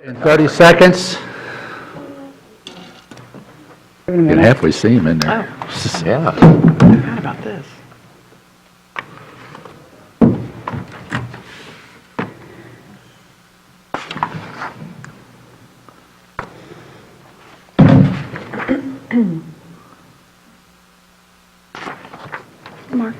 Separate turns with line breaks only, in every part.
In 30 seconds. You can halfway see him in there.
Yeah.
Forgot about this. Mark.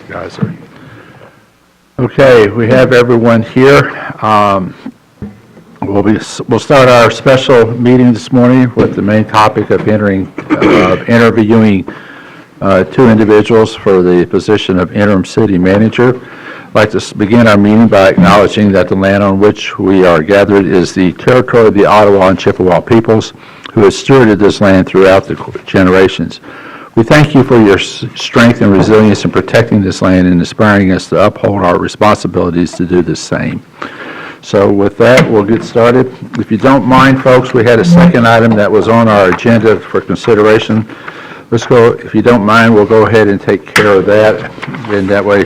Guys are. Okay, we have everyone here. We'll start our special meeting this morning with the main topic of interviewing two individuals for the position of interim city manager. I'd like to begin our meeting by acknowledging that the land on which we are gathered is the territory of the Ottawa and Chippewa peoples who have stewarded this land throughout the generations. We thank you for your strength and resilience in protecting this land and inspiring us to uphold our responsibilities to do the same. So with that, we'll get started. If you don't mind, folks, we had a second item that was on our agenda for consideration. Let's go, if you don't mind, we'll go ahead and take care of that. And that way,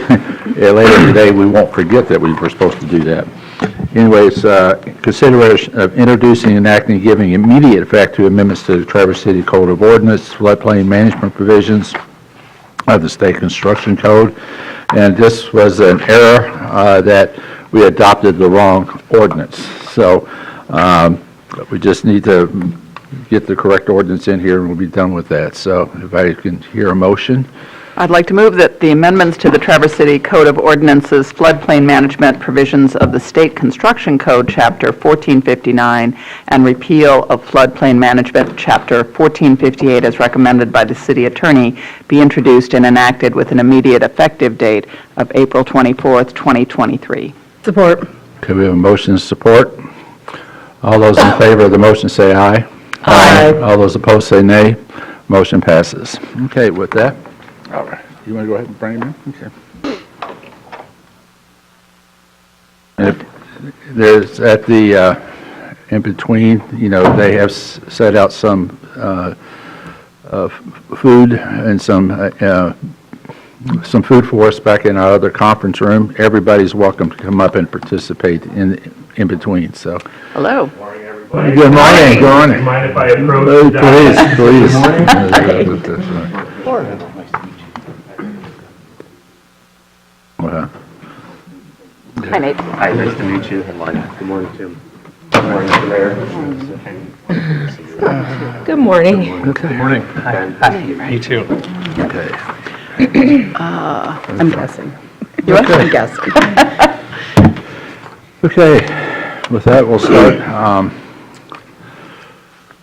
later today, we won't forget that we were supposed to do that. Anyways, consideration of introducing, enacting, giving immediate effect to amendments to the Traverse City Code of Ordinance, floodplain management provisions of the state construction code. And this was an error that we adopted the wrong ordinance. So we just need to get the correct ordinance in here and we'll be done with that. So if I can hear a motion.
I'd like to move that the amendments to the Traverse City Code of Ordinances floodplain management provisions of the State Construction Code, Chapter 1459, and repeal of floodplain management, Chapter 1458, as recommended by the City Attorney, be introduced and enacted with an immediate effective date of April 24th, 2023.
Support.
Okay, we have a motion and support. All those in favor of the motion say aye.
Aye.
All those opposed say nay. Motion passes. Okay, with that, all right. You want to go ahead and bring him in? Okay. And if there's at the, in between, you know, they have set out some food and some food for us back in our other conference room. Everybody's welcome to come up and participate in between. So,
Hello.
Morning, everybody.
good morning. Good morning.
Do you mind if I approach?
Please.
Hi, Nate.
Hi, nice to meet you. Good morning. Good morning, Tim. Good morning, Mr. Mayor.
Good morning.
Okay.
Morning.
Hi.
You too.
Okay.
I'm guessing.
You what?
I'm guessing.
Okay, with that, we'll start.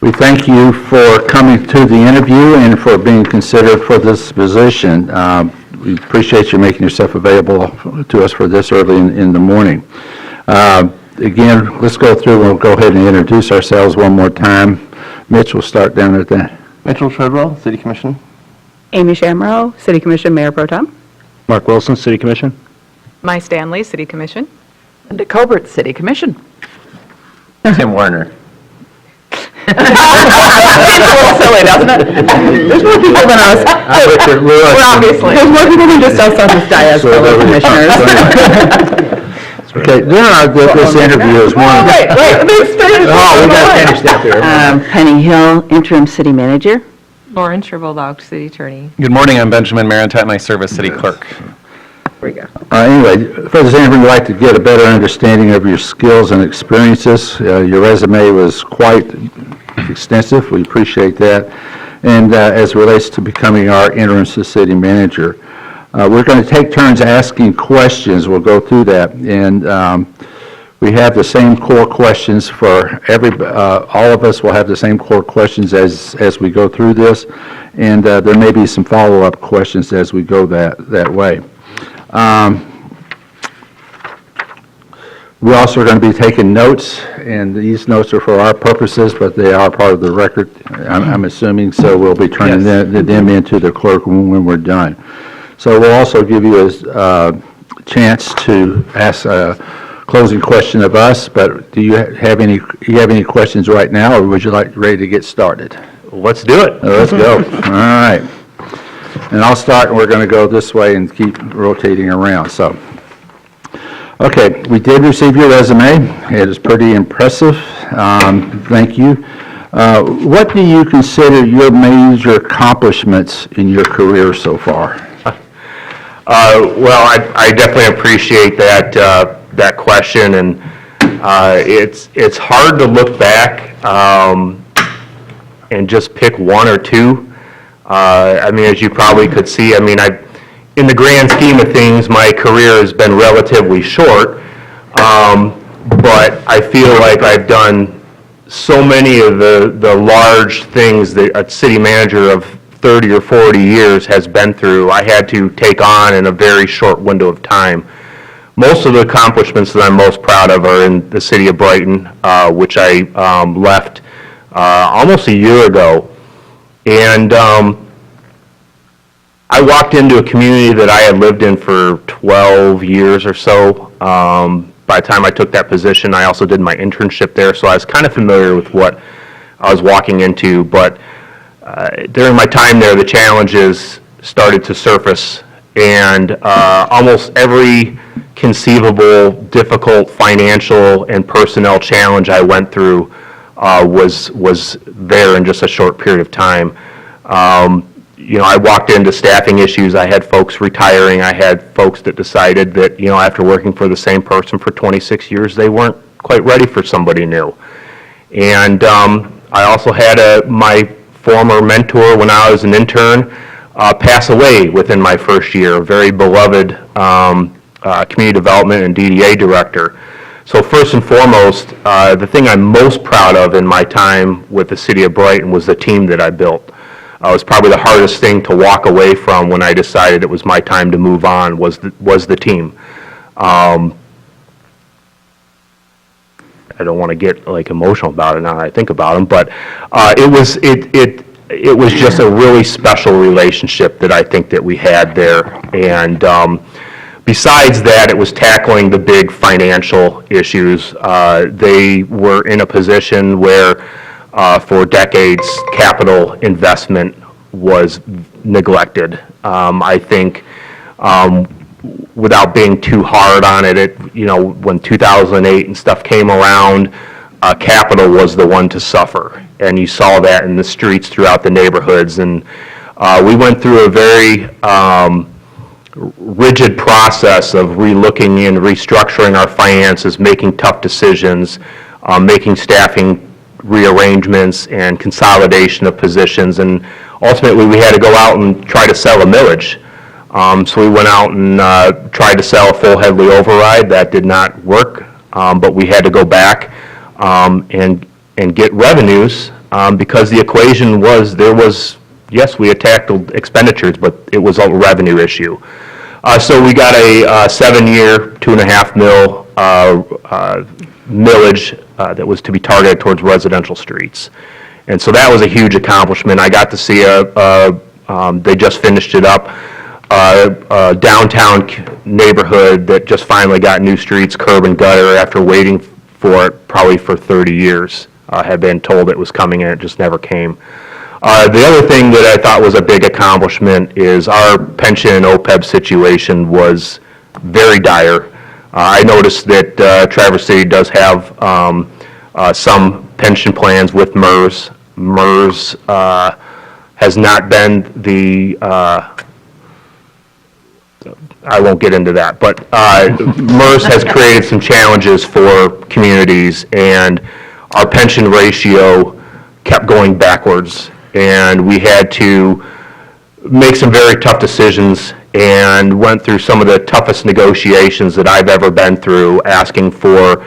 We thank you for coming to the interview and for being considered for this position. We appreciate you making yourself available to us for this early in the morning. Again, let's go through, we'll go ahead and introduce ourselves one more time. Mitch, we'll start down at that.
Mitchell Treadwell, City Commission.
Amy Shamrow, City Commission Mayor Pro Tem.
Mark Wilson, City Commission.
My Stanley, City Commission.
Linda Colbert, City Commission.
Tim Warner.
It's a little silly, doesn't it?
There's more people than us.
Richard Lewis.
Well, obviously.
There's more people than just us on this dais, fellow commissioners.
Okay, this interview is one.
Wait, let me finish.
Oh, we got to finish that there.
Penny Hill, Interim City Manager.
Lauren Sherville, City Attorney.
Good morning, I'm Benjamin Marantat, and I serve as City Clerk.
There we go.
Anyway, for this interview, we'd like to get a better understanding of your skills and experiences. Your resume was quite extensive. We appreciate that. And as it relates to becoming our interim city manager, we're going to take turns asking questions. We'll go through that. And we have the same core questions for all of us will have the same core questions as we go through this. And there may be some follow-up questions as we go that way. We also are going to be taking notes, and these notes are for our purposes, but they are part of the record, I'm assuming, so we'll be turning them into the clerk when we're done. So we'll also give you a chance to ask a closing question of us, but do you have any questions right now, or would you like ready to get started?
Let's do it.
Let's go. All right. And I'll start, and we're going to go this way and keep rotating around, so. Okay, we did receive your resume. It is pretty impressive. Thank you. What do you consider your major accomplishments in your career so far?
Well, I definitely appreciate that question, and it's hard to look back and just pick one or two. I mean, as you probably could see, I mean, in the grand scheme of things, my career has been relatively short, but I feel like I've done so many of the large things that a city manager of 30 or 40 years has been through. I had to take on in a very short window of time. Most of the accomplishments that I'm most proud of are in the city of Brighton, which I left almost a year ago. And I walked into a community that I had lived in for 12 years or so. By the time I took that position, I also did my internship there, so I was kind of familiar with what I was walking into. But during my time there, the challenges started to surface, and almost every conceivable difficult financial and personnel challenge I went through was there in just a short period of time. You know, I walked into staffing issues. I had folks retiring. I had folks that decided that, you know, after working for the same person for 26 years, they weren't quite ready for somebody new. And I also had my former mentor when I was an intern pass away within my first year, a very beloved community development and DDA director. So first and foremost, the thing I'm most proud of in my time with the city of Brighton was the team that I built. It was probably the hardest thing to walk away from when I decided it was my time to move on, was the team. I don't want to get like emotional about it now that I think about them, but it was just a really special relationship that I think that we had there. And besides that, it was tackling the big financial issues. They were in a position where for decades, capital investment was neglected. I think, without being too hard on it, you know, when 2008 and stuff came around, capital was the one to suffer, and you saw that in the streets throughout the neighborhoods. And we went through a very rigid process of relooking and restructuring our finances, making tough decisions, making staffing rearrangements and consolidation of positions, and ultimately we had to go out and try to sell a millage. So we went out and tried to sell a full Headley override. That did not work, but we had to go back and get revenues because the equation was, yes, we had tackled expenditures, but it was a revenue issue. So we got a 7-year, $2.5 million millage that was to be targeted towards residential streets. And so that was a huge accomplishment. I got to see they just finished it up, a downtown neighborhood that just finally got new streets, curb and gutter, after waiting for it probably for 30 years. Had been told it was coming and it just never came. The other thing that I thought was a big accomplishment is our pension and OPEB situation was very dire. I noticed that Traverse City does have some pension plans with MERS. MERS has not been the, I won't get into that, but MERS has created some challenges for communities, and our pension ratio kept going backwards, and we had to make some very tough decisions and went through some of the toughest negotiations that I've ever been through, asking for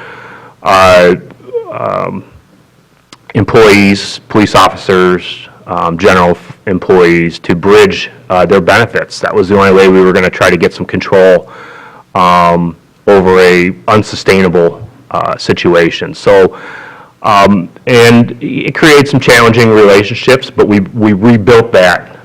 employees, police officers, general employees to bridge their benefits. That was the only way we were going to try to get some control over a unsustainable situation. So, and it created some challenging relationships, but we rebuilt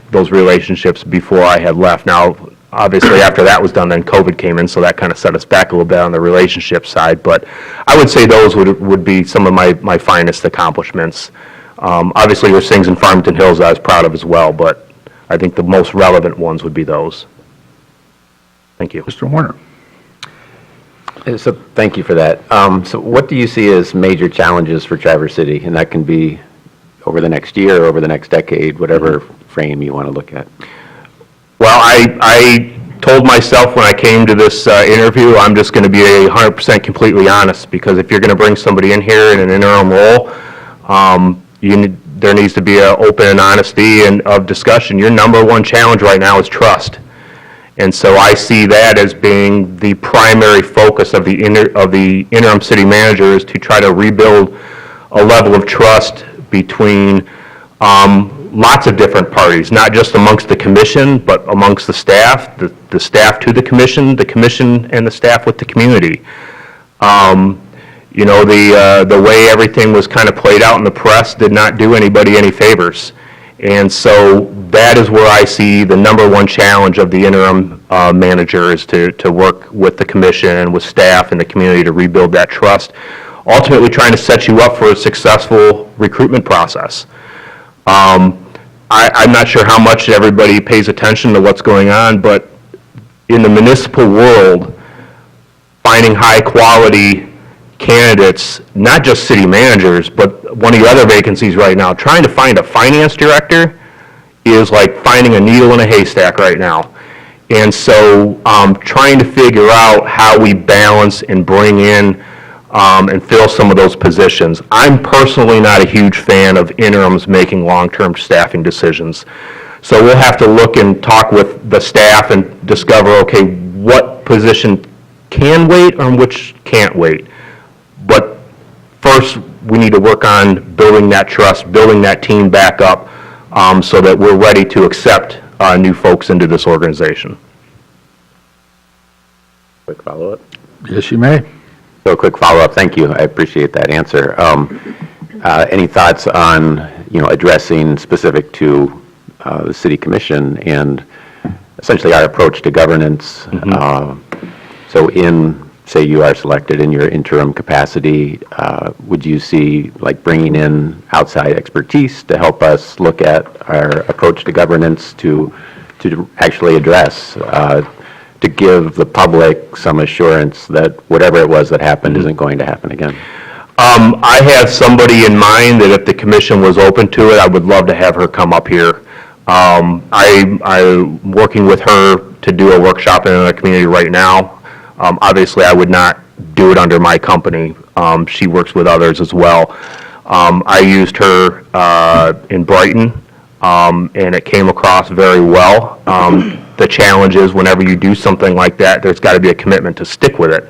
those relationships before I had left. Now, obviously, after that was done, then COVID came in, so that kind of set us back a little bit on the relationship side. But I would say those would be some of my finest accomplishments. Obviously, there's things in Farmington Hills I was proud of as well, but I think the most relevant ones would be those. Thank you.
Mr. Warner?
So thank you for that. So what do you see as major challenges for Traverse City? And that can be over the next year, over the next decade, whatever frame you want to look at.
Well, I told myself when I came to this interview, I'm just going to be 100% completely honest, because if you're going to bring somebody in here in an interim role, there needs to be an open and honesty and of discussion. Your number one challenge right now is trust. And so I see that as being the primary focus of the interim city manager, is to try to rebuild a level of trust between lots of different parties, not just amongst the commission, but amongst the staff, the staff to the commission and the staff with the community. You know, the way everything was kind of played out in the press did not do anybody any favors. And so that is where I see the number one challenge of the interim manager, is to work with the commission and with staff and the community to rebuild that trust, ultimately trying to set you up for a successful recruitment process. I'm not sure how much everybody pays attention to what's going on, but in the municipal world, finding high-quality candidates, not just city managers, but one of the other vacancies right now, trying to find a finance director is like finding a needle in a haystack right now. And so trying to figure out how we balance and bring in and fill some of those positions. I'm personally not a huge fan of interims making long-term staffing decisions. So we'll have to look and talk with the staff and discover, okay, what position can wait or which can't wait. But first, we need to work on building that trust, building that team back up, so that we're ready to accept new folks into this organization.
Quick follow-up.
Yes, you may.
So a quick follow-up. Thank you. I appreciate that answer. Any thoughts on, addressing specific to the city commission and essentially our approach to governance? So say you are selected in your interim capacity, would you see like bringing in outside expertise to help us look at our approach to governance to actually address, to give the public some assurance that whatever it was that happened isn't going to happen again?
I have somebody in mind that if the commission was open to it, I would love to have her come up here. I'm working with her to do a workshop in another community right now. Obviously, I would not do it under my company. She works with others as well. I used her in Brighton, and it came across very well. The challenge is whenever you do something like that, there's got to be a commitment to stick with it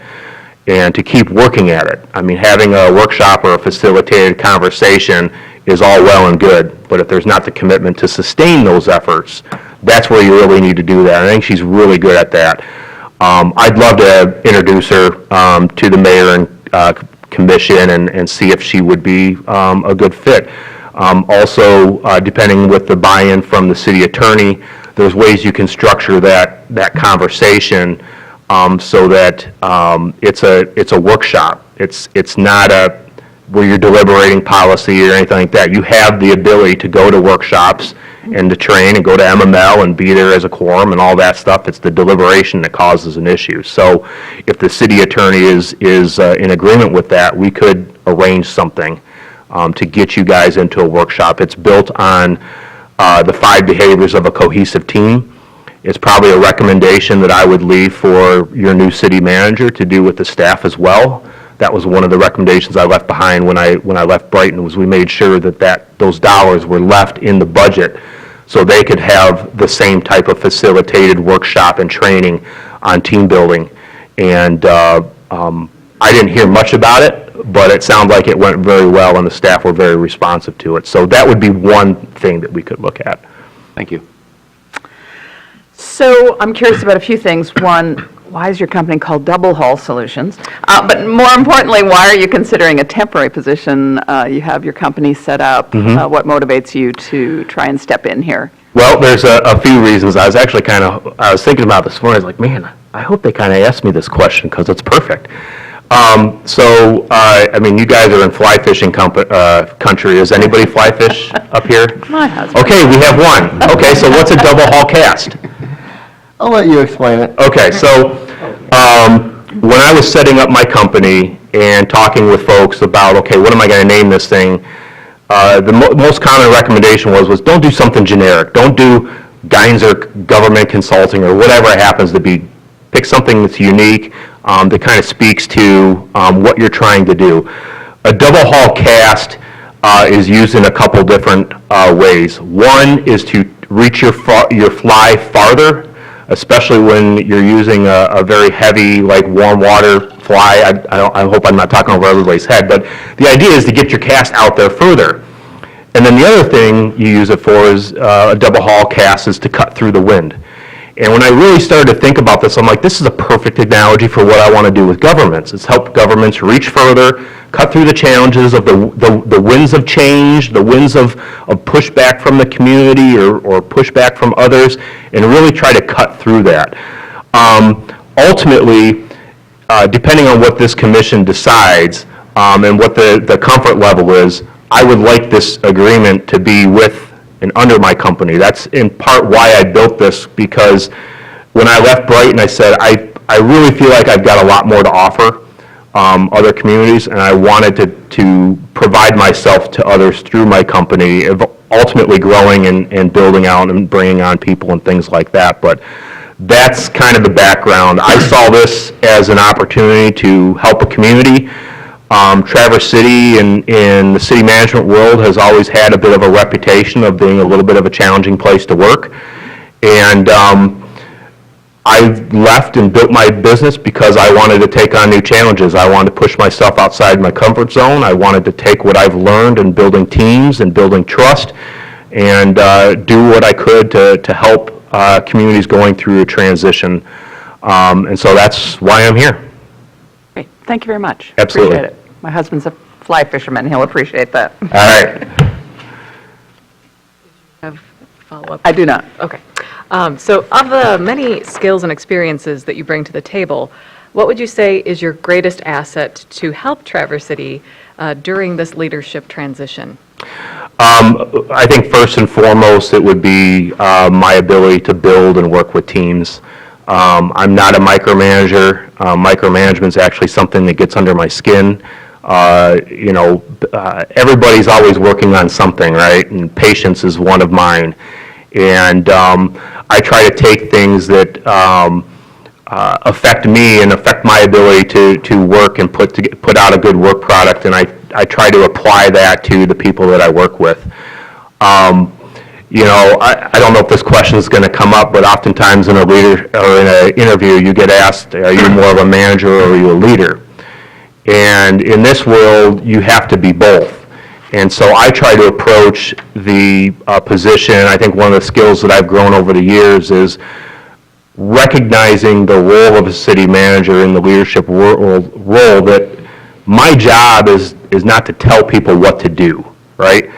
and to keep working at it. I mean, having a workshop or a facilitated conversation is all well and good, but if there's not the commitment to sustain those efforts, that's where you really need to do that. I think she's really good at that. I'd love to introduce her to the mayor and commission and see if she would be a good fit. Also, depending with the buy-in from the city attorney, there's ways you can structure that conversation so that it's a workshop. It's not where you're deliberating policy or anything like that. You have the ability to go to workshops and to train and go to MML and be there as a quorum and all that stuff. It's the deliberation that causes an issue. So if the city attorney is in agreement with that, we could arrange something to get you guys into a workshop. It's built on the 5 behaviors of a cohesive team. It's probably a recommendation that I would leave for your new city manager to do with the staff as well. That was one of the recommendations I left behind when I left Brighton, was we made sure that those dollars were left in the budget so they could have the same type of facilitated workshop and training on team building. And I didn't hear much about it, but it sounded like it went very well and the staff were very responsive to it. So that would be one thing that we could look at.
Thank you.
So I'm curious about a few things. One, why is your company called Double Hull Solutions? But more importantly, why are you considering a temporary position? You have your company set up. What motivates you to try and step in here?
Well, there's a few reasons. I was thinking about this morning. I was like, man, I hope they kind of asked me this question because it's perfect. I mean, you guys are in fly fishing country. Is anybody fly fish up here?
My husband.
Okay, we have one. Okay, so what's a double hull cast?
I'll let you explain it.
Okay, so when I was setting up my company and talking with folks about, okay, what am I going to name this thing? The most common recommendation was don't do something generic. Don't do Geinzer Government Consulting or whatever it happens to be. Pick something that's unique, that kind of speaks to what you're trying to do. A double hull cast is used in a couple different ways. One is to reach your fly farther, especially when you're using a very heavy, like warm water fly. I hope I'm not talking over everybody's head, but the idea is to get your cast out there further. And then the other thing you use it for is a double hull cast is to cut through the wind. And when I really started to think about this, I'm like, this is a perfect analogy for what I want to do with governments. It's help governments reach further, cut through the challenges of the winds of change, the winds of pushback from the community or pushback from others, and really try to cut through that. Ultimately, depending on what this commission decides and what the comfort level is, I would like this agreement to be with and under my company. That's in part why I built this, because when I left Brighton, I said, I really feel like I've got a lot more to offer other communities, and I wanted to provide myself to others through my company, ultimately growing and building out and bringing on people and things like that. But that's kind of the background. I saw this as an opportunity to help a community. Traverse City in the city management world has always had a bit of a reputation of being a little bit of a challenging place to work. And I left and built my business because I wanted to take on new challenges. I wanted to push myself outside my comfort zone. I wanted to take what I've learned in building teams and building trust and do what I could to help communities going through a transition. And so that's why I'm here.
Great, thank you very much.
Absolutely.
Appreciate it. My husband's a fly fisherman, he'll appreciate that.
All right.
Have follow-up?
I do not.
Okay. So of the many skills and experiences that you bring to the table, what would you say is your greatest asset to help Traverse City during this leadership transition?
I think first and foremost, it would be my ability to build and work with teams. I'm not a micromanager. Micromanagement is actually something that gets under my skin. Everybody's always working on something, right? And patience is one of mine. And I try to take things that affect me and affect my ability to work and put out a good work product, and I try to apply that to the people that I work with. I don't know if this question is going to come up, but oftentimes in a leader or in an interview, you get asked, are you more of a manager or are you a leader? And in this world, you have to be both. And so I try to approach the position. I think one of the skills that I've grown over the years is recognizing the role of a city manager in the leadership role, that my job is not to tell people what to do, right?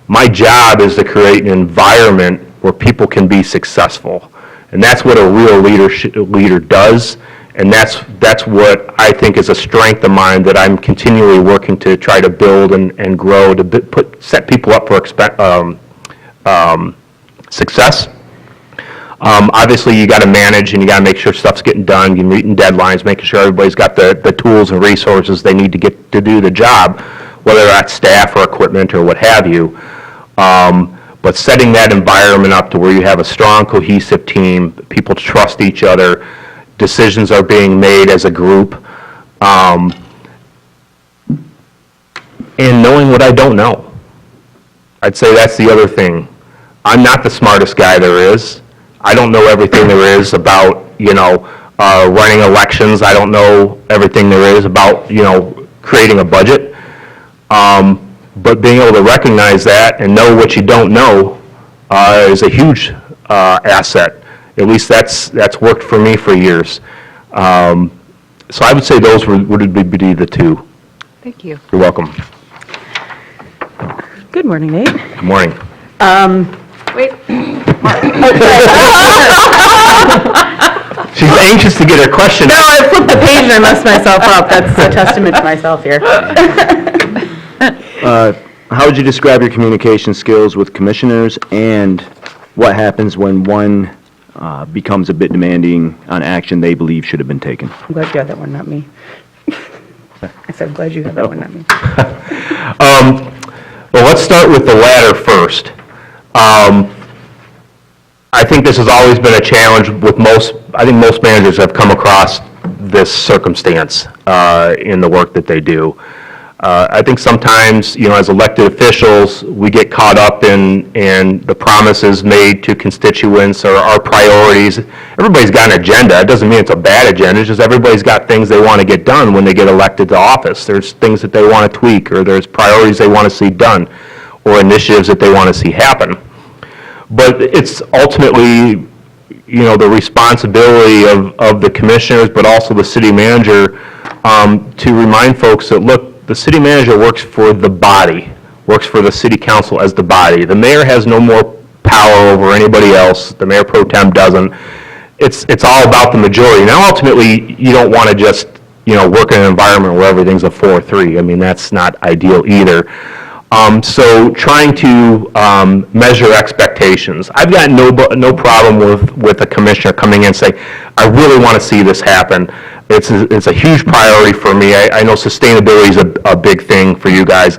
My job is to create an environment where people can be successful. And that's what a real leader does. And that's what I think is a strength of mine that I'm continually working to try to build and grow, to set people up for success. Obviously, you got to manage and you got to make sure stuff's getting done. You're meeting deadlines, making sure everybody's got the tools and resources they need to get to do the job, whether that's staff or equipment or what have you. But setting that environment up to where you have a strong, cohesive team, people trust each other, decisions are being made as a group, and knowing what I don't know. I'd say that's the other thing. I'm not the smartest guy there is. I don't know everything there is about, running elections. I don't know everything there is about, creating a budget. But being able to recognize that and know what you don't know is a huge asset. At least that's worked for me for years. So I would say those would be the two.
Thank you.
You're welcome.
Good morning, Nate.
Good morning.
Wait,
She's anxious to get her question.
No, I flipped the page and I messed myself up. That's a testament to myself here.
How would you describe your communication skills with commissioners, and what happens when one becomes a bit demanding on action they believe should have been taken?
I'm glad you had that one, not me. I said, I'm glad you had that one, not me.
Well, let's start with the latter first. I think this has always been a challenge with I think most managers have come across this circumstance in the work that they do. I think sometimes, as elected officials, we get caught up in the promises made to constituents or our priorities. Everybody's got an agenda. It doesn't mean it's a bad agenda. It's just everybody's got things they want to get done when they get elected to office. There's things that they want to tweak, or there's priorities they want to see done, or initiatives that they want to see happen. But it's ultimately, the responsibility of the commissioners, but also the city manager, to remind folks that, look, the city manager works for the body, works for the city council as the body. The mayor has no more power over anybody else. The mayor pro tem doesn't. It's all about the majority. Now, ultimately, you don't want to just, work in an environment where everything's a 4-3. I mean, that's not ideal either. So trying to measure expectations. I've got no problem with a commissioner coming in and saying, I really want to see this happen. It's a huge priority for me. I know sustainability is a big thing for you guys.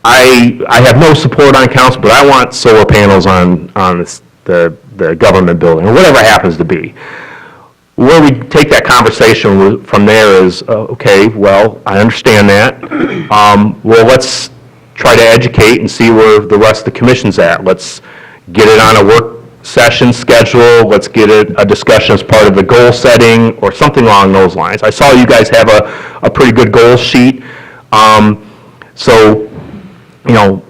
I have no support on council, but I want solar panels on the government building, or whatever it happens to be. Where we take that conversation from there is, okay, well, I understand that. Well, let's try to educate and see where the rest of the commission's at. Let's get it on a work session schedule. Let's get a discussion as part of the goal setting or something along those lines. I saw you guys have a pretty good goal sheet. So,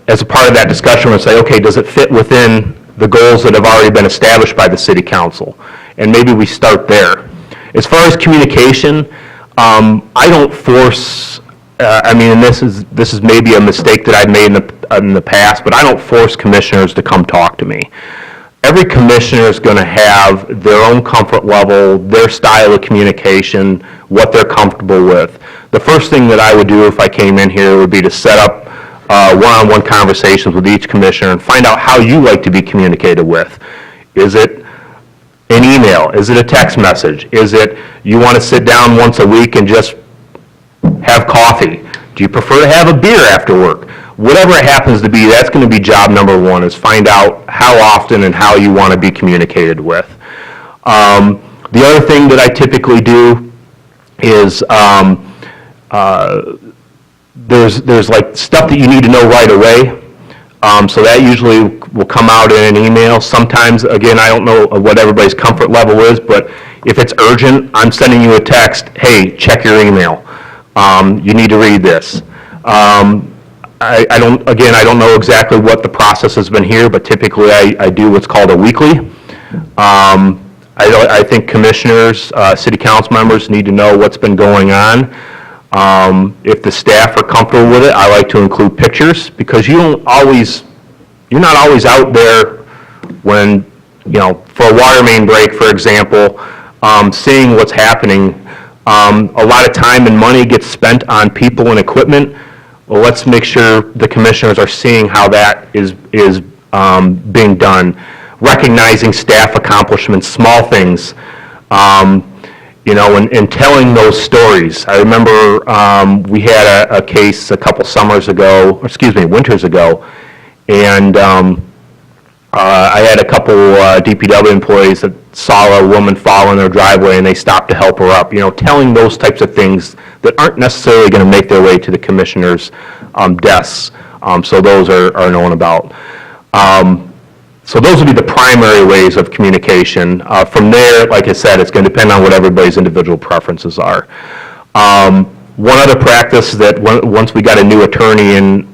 as a part of that discussion, we'll say, okay, does it fit within the goals that have already been established by the city council? And maybe we start there. As far as communication, I don't force, and this is maybe a mistake that I've made in the past, but I don't force commissioners to come talk to me. Every commissioner is going to have their own comfort level, their style of communication, what they're comfortable with. The first thing that I would do if I came in here would be to set up one-on-one conversations with each commissioner and find out how you like to be communicated with. Is it an email? Is it a text message? Is it you want to sit down once a week and just have coffee? Do you prefer to have a beer after work? Whatever it happens to be, that's going to be job number one, is find out how often and how you want to be communicated with. The other thing that I typically do is there's like stuff that you need to know right away. So that usually will come out in an email. Sometimes, again, I don't know what everybody's comfort level is, but if it's urgent, I'm sending you a text, hey, check your email. You need to read this. I don't know exactly what the process has been here, but typically I do what's called a weekly. I think commissioners, city council members need to know what's been going on. If the staff are comfortable with it, I like to include pictures, because you're not always out there when, for a water main break, for example, seeing what's happening. A lot of time and money gets spent on people and equipment. Well, let's make sure the commissioners are seeing how that is being done, recognizing staff accomplishments, small things, and telling those stories. I remember we had a case a couple winters ago, and I had a couple DPW employees that saw a woman fall in their driveway and they stopped to help her up. Telling those types of things that aren't necessarily going to make their way to the commissioners' desks. So those are known about. So those would be the primary ways of communication. From there, like I said, it's going to depend on what everybody's individual preferences are. One other practice that once we got a new attorney in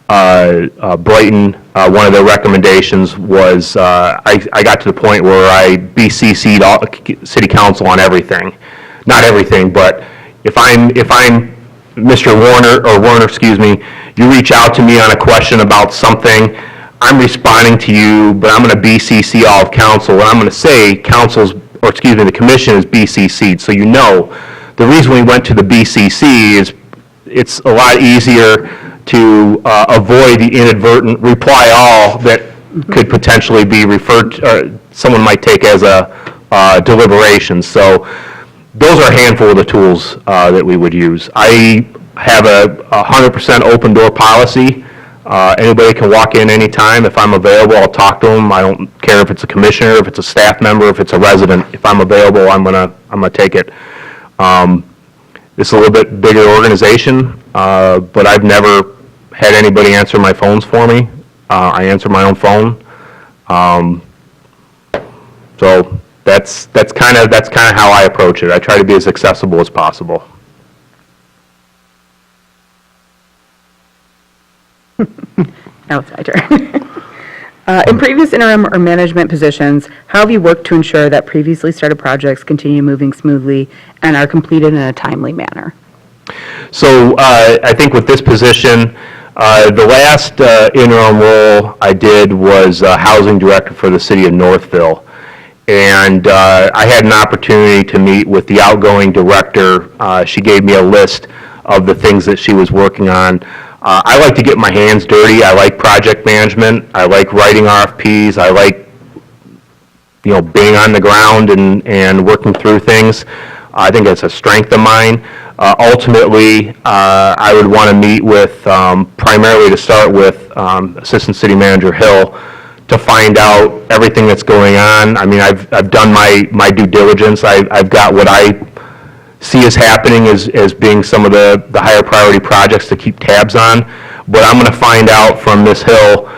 Brighton, one of their recommendations was I got to the point where I BCC'd all city council on everything. Not everything, but if I'm Mr. Warner, you reach out to me on a question about something, I'm responding to you, but I'm going to BCC all of council, and I'm going to say council's the commission is BCC'd, so you know. The reason we went to the BCC is it's a lot easier to avoid the inadvertent reply all that could potentially be referred, or someone might take as a deliberation. So those are a handful of the tools that we would use. I have a 100% open door policy. Anybody can walk in anytime. If I'm available, I'll talk to them. I don't care if it's a commissioner, if it's a staff member, if it's a resident. If I'm available, I'm gonna take it. It's a little bit bigger organization, but I've never had anybody answer my phones for me. I answer my own phone. So that's kind of how I approach it. I try to be as accessible as possible.
Now it's my turn. In previous interim or management positions, how have you worked to ensure that previously started projects continue moving smoothly and are completed in a timely manner?
So I think with this position, the last interim role I did was housing director for the city of Northville. And I had an opportunity to meet with the outgoing director. She gave me a list of the things that she was working on. I like to get my hands dirty. I like project management. I like writing RFPs. I like, being on the ground and working through things. I think that's a strength of mine. Ultimately, I would want to meet with, primarily to start with, Assistant City Manager Hill to find out everything that's going on. I mean, I've done my due diligence. I've got what I see as happening as being some of the higher priority projects to keep tabs on. But I'm going to find out from Ms. Hill,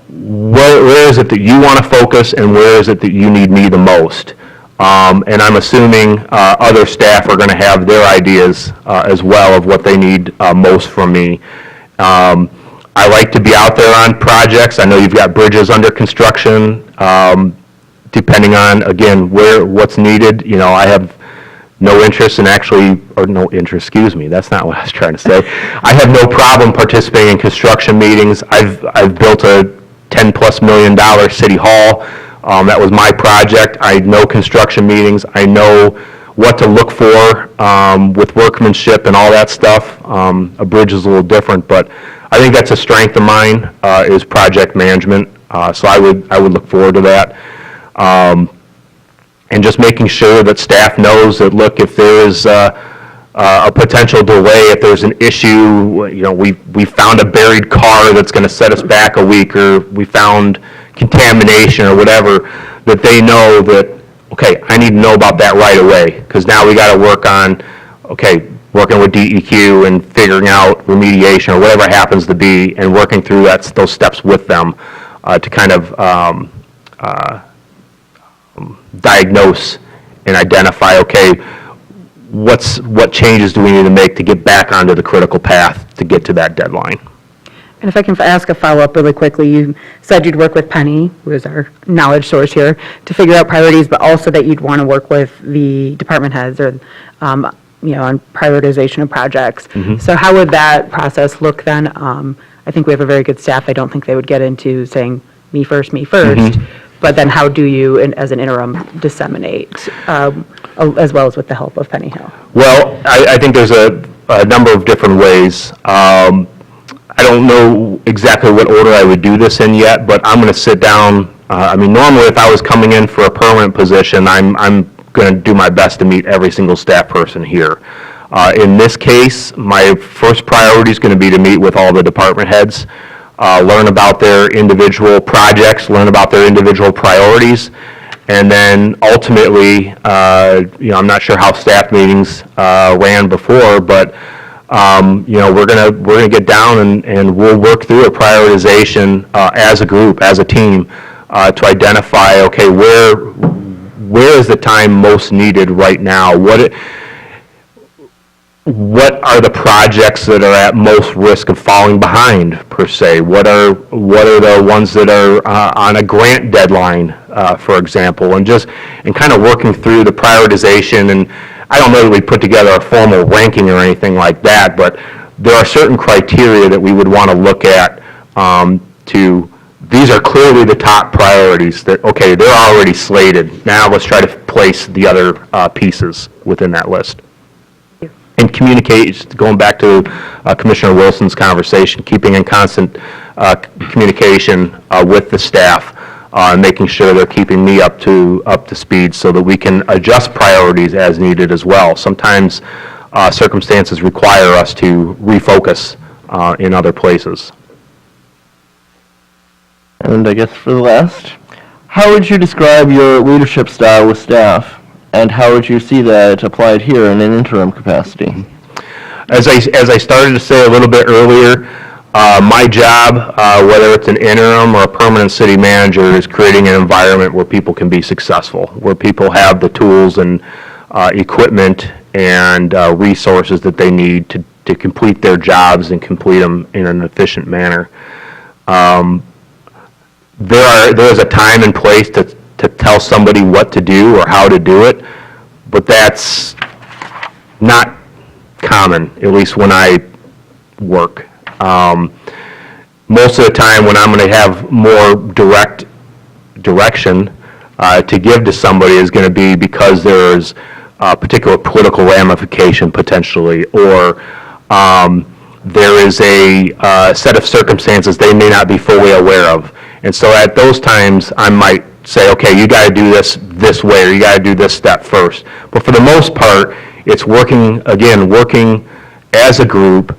where is it that you want to focus and where is it that you need me the most? And I'm assuming other staff are going to have their ideas as well of what they need most from me. I like to be out there on projects. I know you've got bridges under construction. Depending on, again, what's needed, I have no interest in that's not what I was trying to say. I have no problem participating in construction meetings. I've built a $10+ million city hall. That was my project. I know construction meetings. I know what to look for with workmanship and all that stuff. A bridge is a little different, but I think that's a strength of mine, is project management. So I would look forward to that. And just making sure that staff knows that, look, if there is a potential delay, if there's an issue, we found a buried car that's going to set us back a week, or we found contamination or whatever, that they know that, okay, I need to know about that right away, because now we got to work on, working with DEQ and figuring out remediation or whatever it happens to be, and working through those steps with them to kind of diagnose and identify, what changes do we need to make to get back onto the critical path to get to that deadline.
And if I can ask a follow-up really quickly, you said you'd work with Penny, who is our knowledge source here, to figure out priorities, but also that you'd want to work with the department heads or, on prioritization of projects. So how would that process look then? I think we have a very good staff. I don't think they would get into saying, me first. But then how do you, as an interim, disseminate, as well as with the help of Penny Hill?
Well, I think there's a number of different ways. I don't know exactly what order I would do this in yet, but I'm going to sit down. Normally if I was coming in for a permanent position, I'm going to do my best to meet every single staff person here. In this case, my first priority is going to be to meet with all the department heads, learn about their individual projects, learn about their individual priorities, and then ultimately, I'm not sure how staff meetings ran before, but we're gonna get down and we'll work through a prioritization as a group, as a team, to identify, where is the time most needed right now? What are the projects that are at most risk of falling behind, per se? What are the ones that are on a grant deadline, for example, and kind of working through the prioritization. And I don't know that we put together a formal ranking or anything like that, but there are certain criteria that we would want to look at to these are clearly the top priorities that, okay, they're already slated. Now let's try to place the other pieces within that list. And communicate, going back to Commissioner Wilson's conversation, keeping in constant communication with the staff, and making sure they're keeping me up to speed so that we can adjust priorities as needed as well. Sometimes circumstances require us to refocus in other places.
And I guess for the last, how would you describe your leadership style with staff? And how would you see that applied here in an interim capacity?
As I started to say a little bit earlier, my job, whether it's an interim or a permanent city manager, is creating an environment where people can be successful, where people have the tools and equipment and resources that they need to complete their jobs and complete them in an efficient manner. There is a time and place to tell somebody what to do or how to do it, but that's not common, at least when I work. Most of the time when I'm going to have more direct direction to give to somebody is going to be because there's a particular political ramification potentially, or there is a set of circumstances they may not be fully aware of. And so at those times, I might say, okay, you got to do this way, or you got to do this step first. But for the most part, it's working as a group.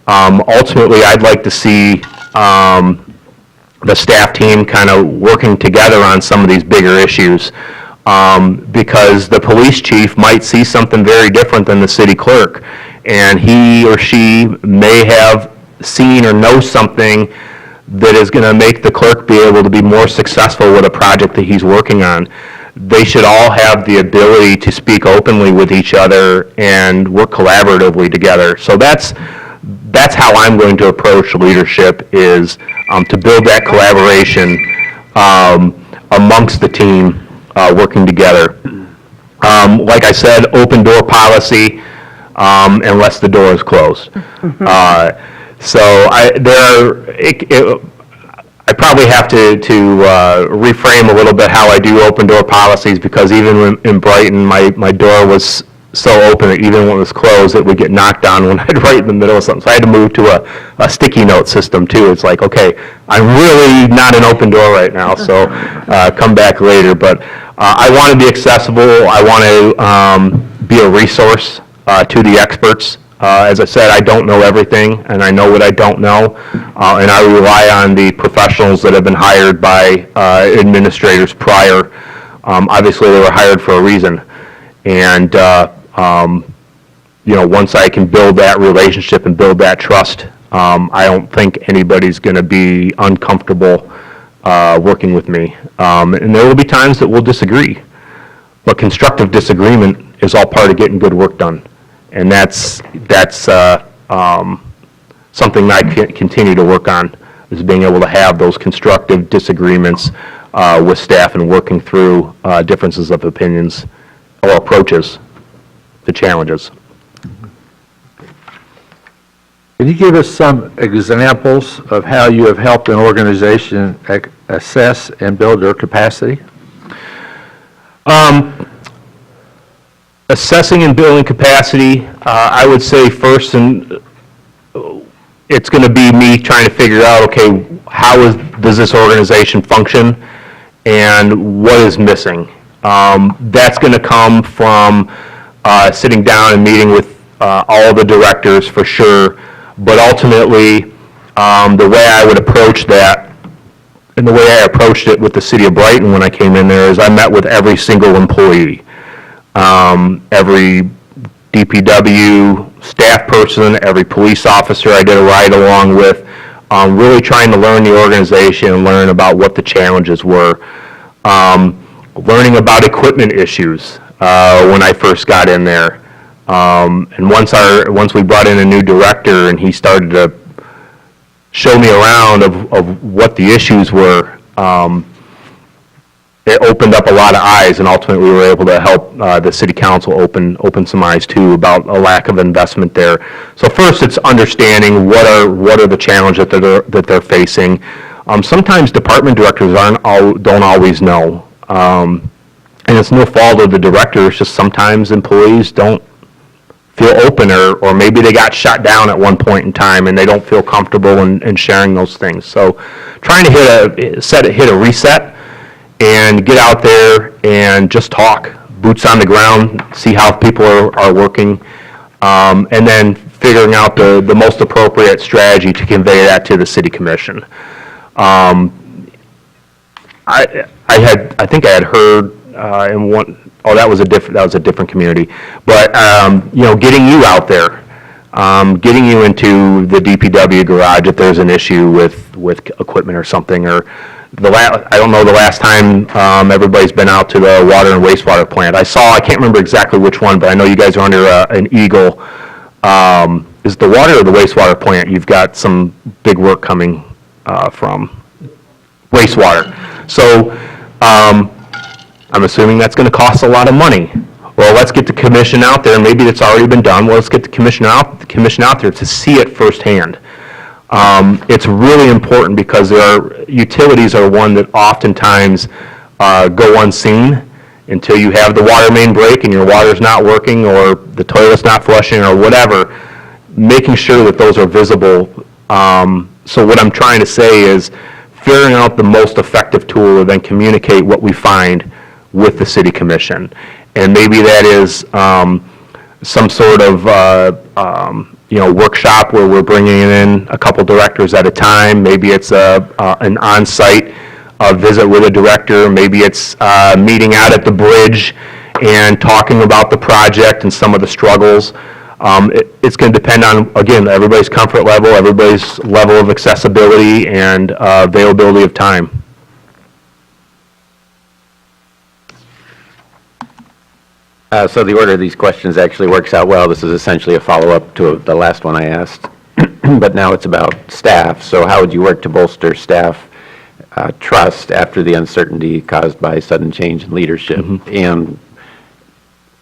Ultimately, I'd like to see the staff team kind of working together on some of these bigger issues, because the police chief might see something very different than the city clerk, and he or she may have seen or know something that is going to make the clerk be able to be more successful with a project that he's working on. They should all have the ability to speak openly with each other and work collaboratively together. So that's how I'm going to approach leadership, is to build that collaboration amongst the team working together. Like I said, open door policy unless the door is closed. So I probably have to reframe a little bit how I do open door policies, because even in Brighton, my door was so open that even when it was closed, it would get knocked on when I'd write in the middle of something. So I had to move to a sticky note system too. It's like, okay, I'm really not an open door right now, so come back later. But I want to be accessible. I want to be a resource to the experts. As I said, I don't know everything, and I know what I don't know, and I rely on the professionals that have been hired by administrators prior. Obviously, they were hired for a reason, and once I can build that relationship and build that trust, I don't think anybody's going to be uncomfortable working with me. And there will be times that we'll disagree, but constructive disagreement is all part of getting good work done. And that's something that I can continue to work on, is being able to have those constructive disagreements with staff and working through differences of opinions or approaches to challenges.
Can you give us some examples of how you have helped an organization assess and build their capacity?
Assessing and building capacity, I would say first, and it's going to be me trying to figure out, okay, does this organization function, and what is missing? That's going to come from sitting down and meeting with all the directors for sure, but ultimately, the way I would approach that, and the way I approached it with the City of Brighton when I came in there, is I met with every single employee. Every DPW staff person, every police officer I did a ride along with, really trying to learn the organization and learn about what the challenges were. Learning about equipment issues when I first got in there. And once we brought in a new director and he started to show me around of what the issues were, it opened up a lot of eyes, and ultimately we were able to help the city council open some eyes too about a lack of investment there. So first, it's understanding what are the challenges that they're facing, Sometimes department directors don't always know. And it's no fault of the director, it's just sometimes employees don't feel open, or maybe they got shut down at one point in time and they don't feel comfortable in sharing those things. So trying to hit a reset and get out there and just talk, boots on the ground, see how people are working, and then figuring out the most appropriate strategy to convey that to the city commission. I think I had heard in one, that was a different community. But, getting you out there, getting you into the DPW garage if there's an issue with equipment or something, or I don't know the last time everybody's been out to the water and wastewater plant. I can't remember exactly which one, but I know you guys are under an Eagle. Is it the water or the wastewater plant? You've got some big work coming from wastewater. So, I'm assuming that's going to cost a lot of money. Well, let's get the commission out there. Maybe it's already been done. Well, let's get the commission out there to see it firsthand. It's really important because utilities are one that oftentimes go unseen until you have the water main break and your water's not working, or the toilet's not flushing, or whatever. Making sure that those are visible. So what I'm trying to say is figuring out the most effective tool to then communicate what we find with the city commission. And maybe that is some sort of workshop where we're bringing in a couple directors at a time. Maybe it's an on-site visit with a director. Maybe it's meeting out at the bridge and talking about the project and some of the struggles. It's going to depend on, again, everybody's comfort level, everybody's level of accessibility and availability of time.
So the order of these questions actually works out well. This is essentially a follow-up to the last one I asked, but now it's about staff. So how would you work to bolster staff trust after the uncertainty caused by sudden change in leadership and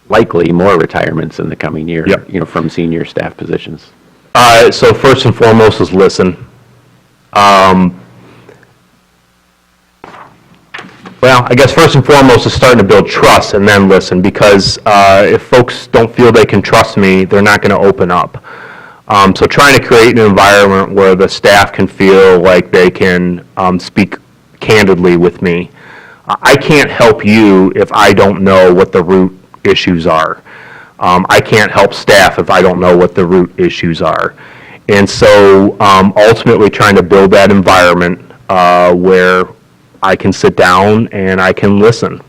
likely more retirements in the coming year,
Yep.
From senior staff positions?
So first and foremost is listen. Well, I guess first and foremost is starting to build trust and then listen, because if folks don't feel they can trust me, they're not going to open up. So trying to create an environment where the staff can feel like they can speak candidly with me. I can't help you if I don't know what the root issues are. I can't help staff if I don't know what the root issues are. And so ultimately trying to build that environment where I can sit down and I can listen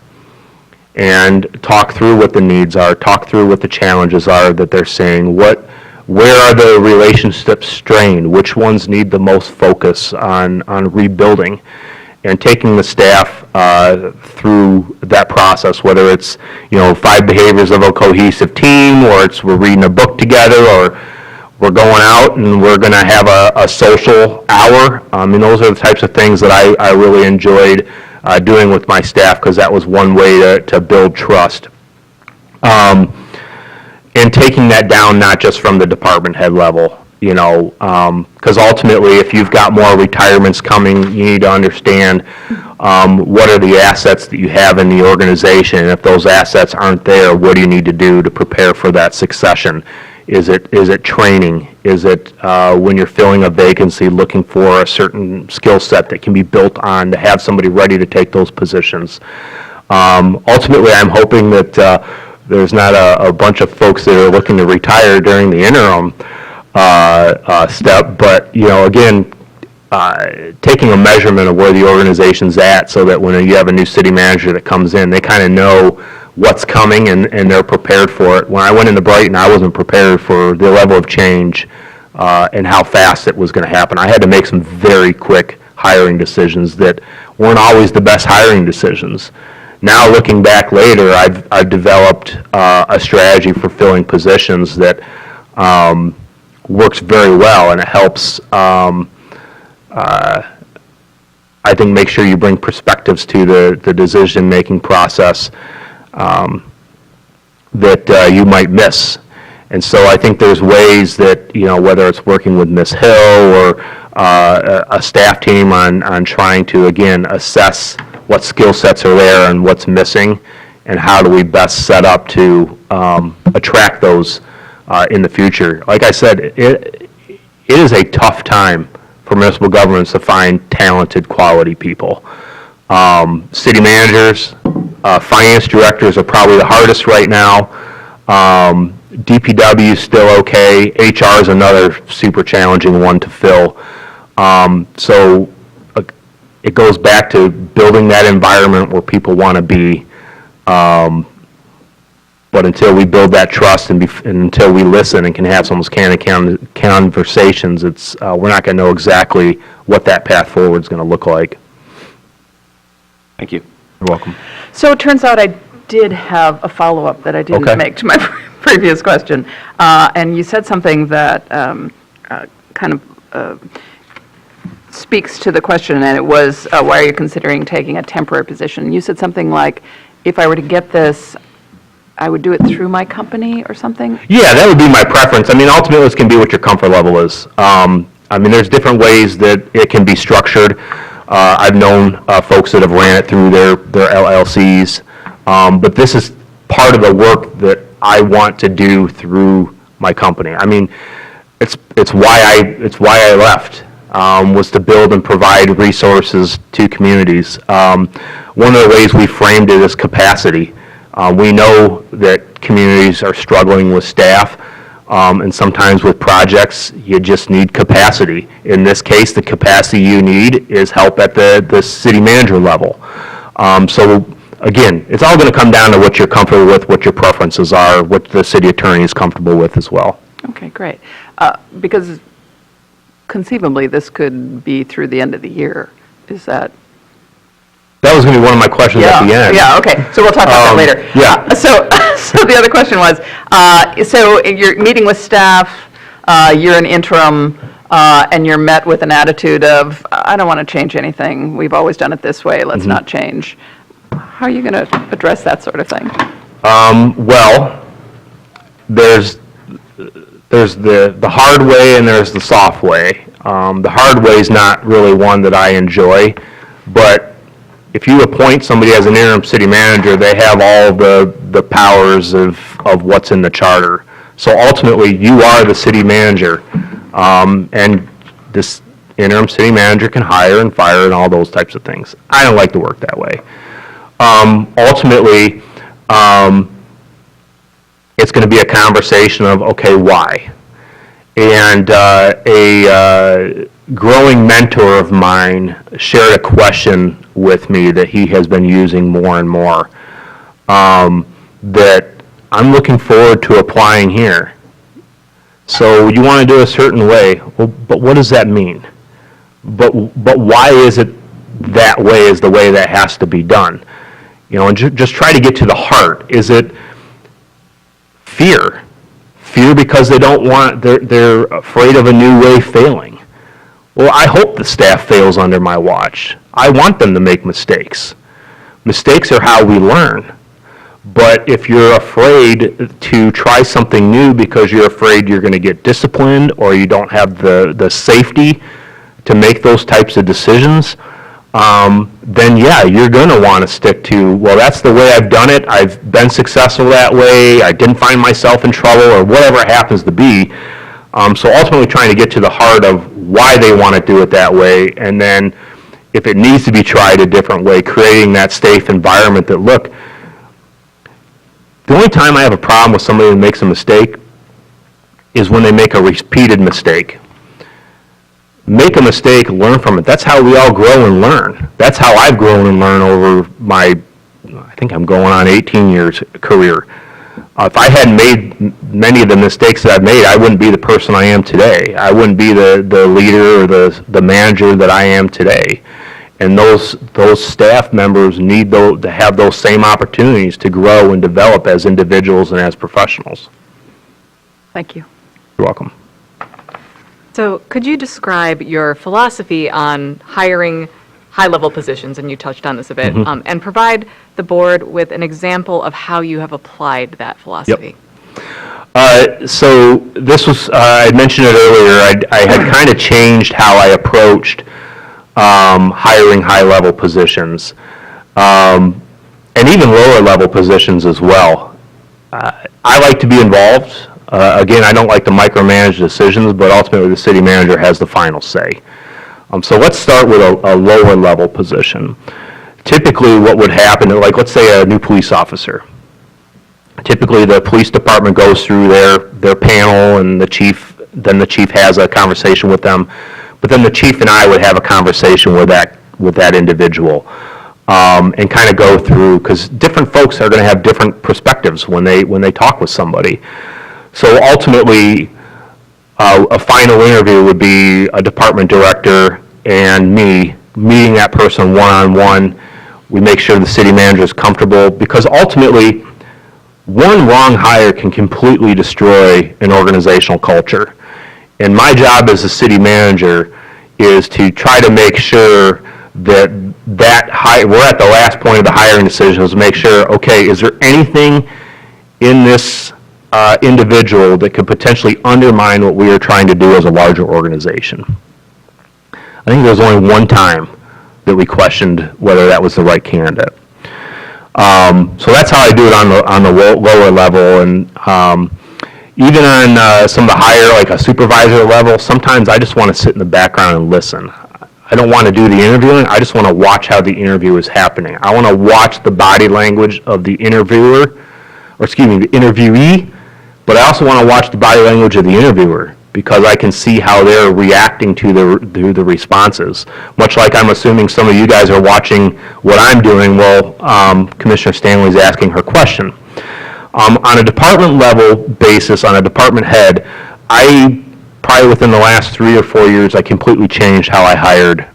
and talk through what the needs are, talk through what the challenges are that they're seeing, where are the relationships strained, which ones need the most focus on rebuilding, and taking the staff through that process, whether it's 5 behaviors of a cohesive team, or it's we're reading a book together, or we're going out and we're going to have a social hour. Those are the types of things that I really enjoyed doing with my staff, because that was one way to build trust. And taking that down not just from the department head level, because ultimately if you've got more retirements coming, you need to understand what are the assets that you have in the organization, and if those assets aren't there, what do you need to do to prepare for that succession? Is it training? Is it when you're filling a vacancy, looking for a certain skill set that can be built on to have somebody ready to take those positions? Ultimately, I'm hoping that there's not a bunch of folks that are looking to retire during the interim step, but again, taking a measurement of where the organization's at, so that when you have a new city manager that comes in, they kind of know what's coming and they're prepared for it. When I went into Brighton, I wasn't prepared for the level of change and how fast it was going to happen. I had to make some very quick hiring decisions that weren't always the best hiring decisions. Now, looking back later, I've developed a strategy for filling positions that works very well, and it helps, I think, make sure you bring perspectives to the decision-making process that you might miss. And so I think there's ways that, whether it's working with Ms. Hill or a staff team on trying to, again, assess what skill sets are there and what's missing, and how do we best set up to attract those in the future. Like I said, it is a tough time for municipal governments to find talented, quality people. City managers, finance directors are probably the hardest right now. DPW is still okay. HR is another super challenging one to fill. So it goes back to building that environment where people want to be. But until we build that trust and until we listen and can have some of those candid conversations, we're not going to know exactly what that path forward is going to look like.
Thank you.
You're welcome.
So it turns out I did have a follow-up that I didn't
Okay.
make to my previous question. And you said something that kind of speaks to the question, and it was, why are you considering taking a temporary position? You said something like, if I were to get this, I would do it through my company or something?
Yeah, that would be my preference. I mean, ultimately, this can be what your comfort level is. I mean, there's different ways that it can be structured. I've known folks that have ran it through their LLCs, but this is part of the work that I want to do through my company. I mean, it's why I left, was to build and provide resources to communities. One of the ways we framed it is capacity. We know that communities are struggling with staff, and sometimes with projects, you just need capacity. In this case, the capacity you need is help at the city manager level. So again, it's all going to come down to what you're comfortable with, what your preferences are, what the city attorney is comfortable with as well.
Okay, great. Because conceivably, this could be through the end of the year. Is that?
That was going to be one of my questions at the end.
Yeah, okay, so we'll talk about that later.
yeah.
So the other question was, so you're meeting with staff, you're an interim, and you're met with an attitude of, I don't want to change anything, we've always done it this way, let's not change. How are you going to address that sort of thing?
Well, there's the hard way and there's the soft way. The hard way is not really one that I enjoy, but if you appoint somebody as an interim city manager, they have all the powers of what's in the charter. So ultimately, you are the city manager, and this interim city manager can hire and fire and all those types of things. I don't like to work that way. Ultimately, it's going to be a conversation of, okay, why? And a growing mentor of mine shared a question with me that he has been using more and more, that I'm looking forward to applying here. So you want to do a certain way, well, but what does that mean? But why is it that way is the way that has to be done? You know, and just try to get to the heart. Is it fear? Fear because they don't want, they're afraid of a new way failing. Well, I hope the staff fails under my watch. I want them to make mistakes. Mistakes are how we learn. But if you're afraid to try something new because you're afraid you're going to get disciplined or you don't have the safety to make those types of decisions, then yeah, you're going to want to stick to, well, that's the way I've done it. I've been successful that way. I didn't find myself in trouble or whatever it happens to be. So ultimately trying to get to the heart of why they want to do it that way, and then if it needs to be tried a different way, creating that safe environment that, look, the only time I have a problem with somebody who makes a mistake is when they make a repeated mistake. Make a mistake, learn from it. That's how we all grow and learn. That's how I've grown and learned over my, I think I'm going on 18 years career. If I hadn't made many of the mistakes that I've made, I wouldn't be the person I am today. I wouldn't be the leader or the manager that I am today. And those staff members need to have those same opportunities to grow and develop as individuals and as professionals.
Thank you.
You're welcome.
So could you describe your philosophy on hiring high-level positions, and you touched on this a bit, and provide the board with an example of how you have applied that philosophy?
So this was, I mentioned it earlier, I had kind of changed how I approached hiring high-level positions, and even lower-level positions as well. I like to be involved. Again, I don't like to micromanage decisions, but ultimately the city manager has the final say. So let's start with a lower-level position. Typically, what would happen, like let's say a new police officer. Typically, the police department goes through their panel, and then the chief has a conversation with them. But then the chief and I would have a conversation with that individual, and kind of go through, because different folks are going to have different perspectives when they talk with somebody. So ultimately, a final interview would be a department director and me meeting that person one-on-one. We make sure the city manager is comfortable, because ultimately, one wrong hire can completely destroy an organizational culture. And my job as a city manager is to try to make sure that we're at the last point of the hiring decisions, to make sure, okay, is there anything in this individual that could potentially undermine what we are trying to do as a larger organization? I think there was only one time that we questioned whether that was the right candidate. So that's how I do it on the lower level, and even on some of the higher, like a supervisor level, sometimes I just want to sit in the background and listen. I don't want to do the interviewing, I just want to watch how the interview is happening. I want to watch the body language of the interviewer, or excuse me, the interviewee, but I also want to watch the body language of the interviewer, because I can see how they're reacting to the responses. Much like I'm assuming some of you guys are watching what I'm doing while Commissioner Stanley's asking her question. On a department level basis, on a department head, probably within the last 3 or 4 years, I completely changed how I hired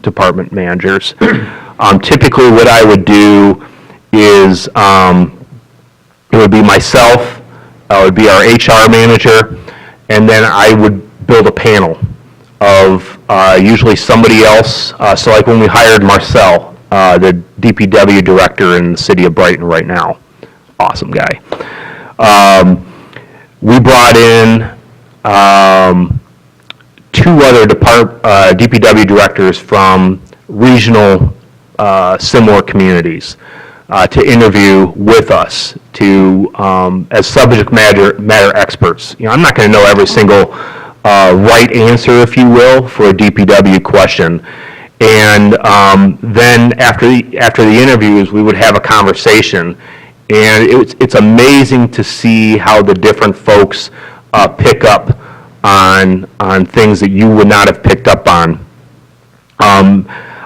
department managers. Typically what I would do is, it would be myself, it would be our HR manager, and then I would build a panel of usually somebody else. So like when we hired Marcel, the DPW director in the city of Brighton right now, awesome guy. We brought in 2 other DPW directors from regional similar communities to interview with us as subject matter experts. You know, I'm not going to know every single right answer, if you will, for a DPW question. And then after the interviews, we would have a conversation, and it's amazing to see how the different folks pick up on things that you would not have picked up on.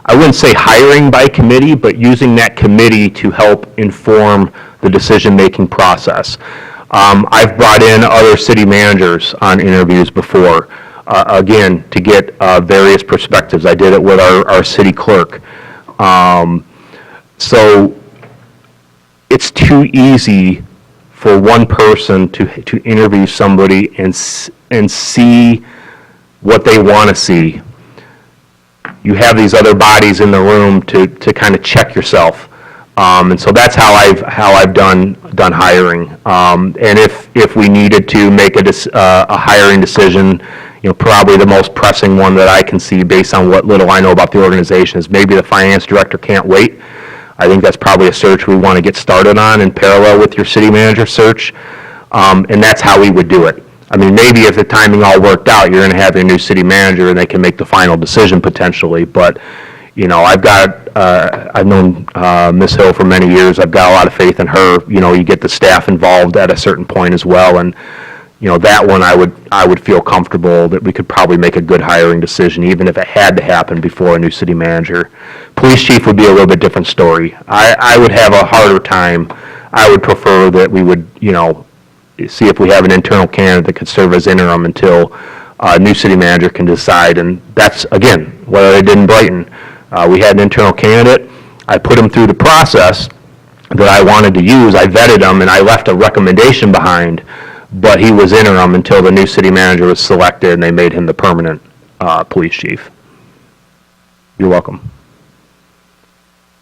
I wouldn't say hiring by committee, but using that committee to help inform the decision-making process. I've brought in other city managers on interviews before, again, to get various perspectives. I did it with our city clerk. So it's too easy for one person to interview somebody and see what they want to see. You have these other bodies in the room to kind of check yourself. And so that's how I've done hiring. And if we needed to make a hiring decision, you know, probably the most pressing one that I can see based on what little I know about the organization is maybe the finance director can't wait. I think that's probably a search we want to get started on in parallel with your city manager search. And that's how we would do it. I mean, maybe if the timing all worked out, you're going to have your new city manager and they can make the final decision potentially. But, you know, I've known Ms. Hill for many years. I've got a lot of faith in her. You know, you get the staff involved at a certain point as well. And, you know, that one I would feel comfortable that we could probably make a good hiring decision, even if it had to happen before a new city manager. Police chief would be a little bit different story. I would have a harder time. I would prefer that we would, you know, see if we have an internal candidate that could serve as interim until a new city manager can decide. And that's, again, what I did in Brighton. We had an internal candidate. I put him through the process that I wanted to use. I vetted him, and I left a recommendation behind, but he was interim until the new city manager was selected, and they made him the permanent police chief. You're welcome.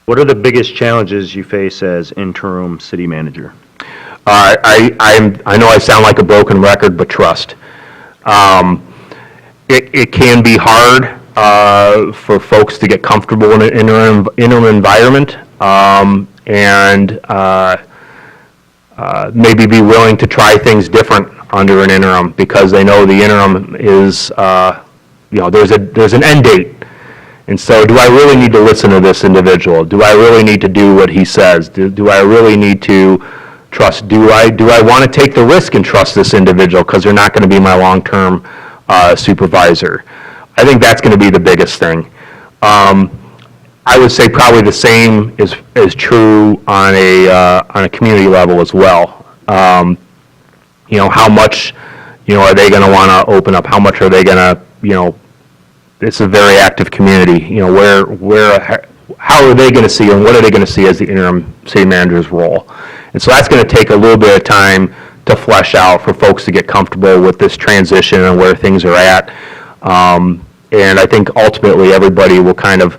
What are the biggest challenges you face as interim city manager?
I know I sound like a broken record, but trust. It can be hard for folks to get comfortable in an interim environment, and maybe be willing to try things different under an interim, because they know the interim is, there's an end date. And so, do I really need to listen to this individual? Do I really need to do what he says? Do I really need to trust? Do I want to take the risk and trust this individual because they're not going to be my long-term supervisor? I think that's going to be the biggest thing. I would say probably the same is true on a community level as well. How much, are they going to want to open up? How much are they going to, it's a very active community. How are they going to see, and what are they going to see as the interim city manager's role? And so that's going to take a little bit of time to flesh out for folks to get comfortable with this transition and where things are at. And I think ultimately everybody will kind of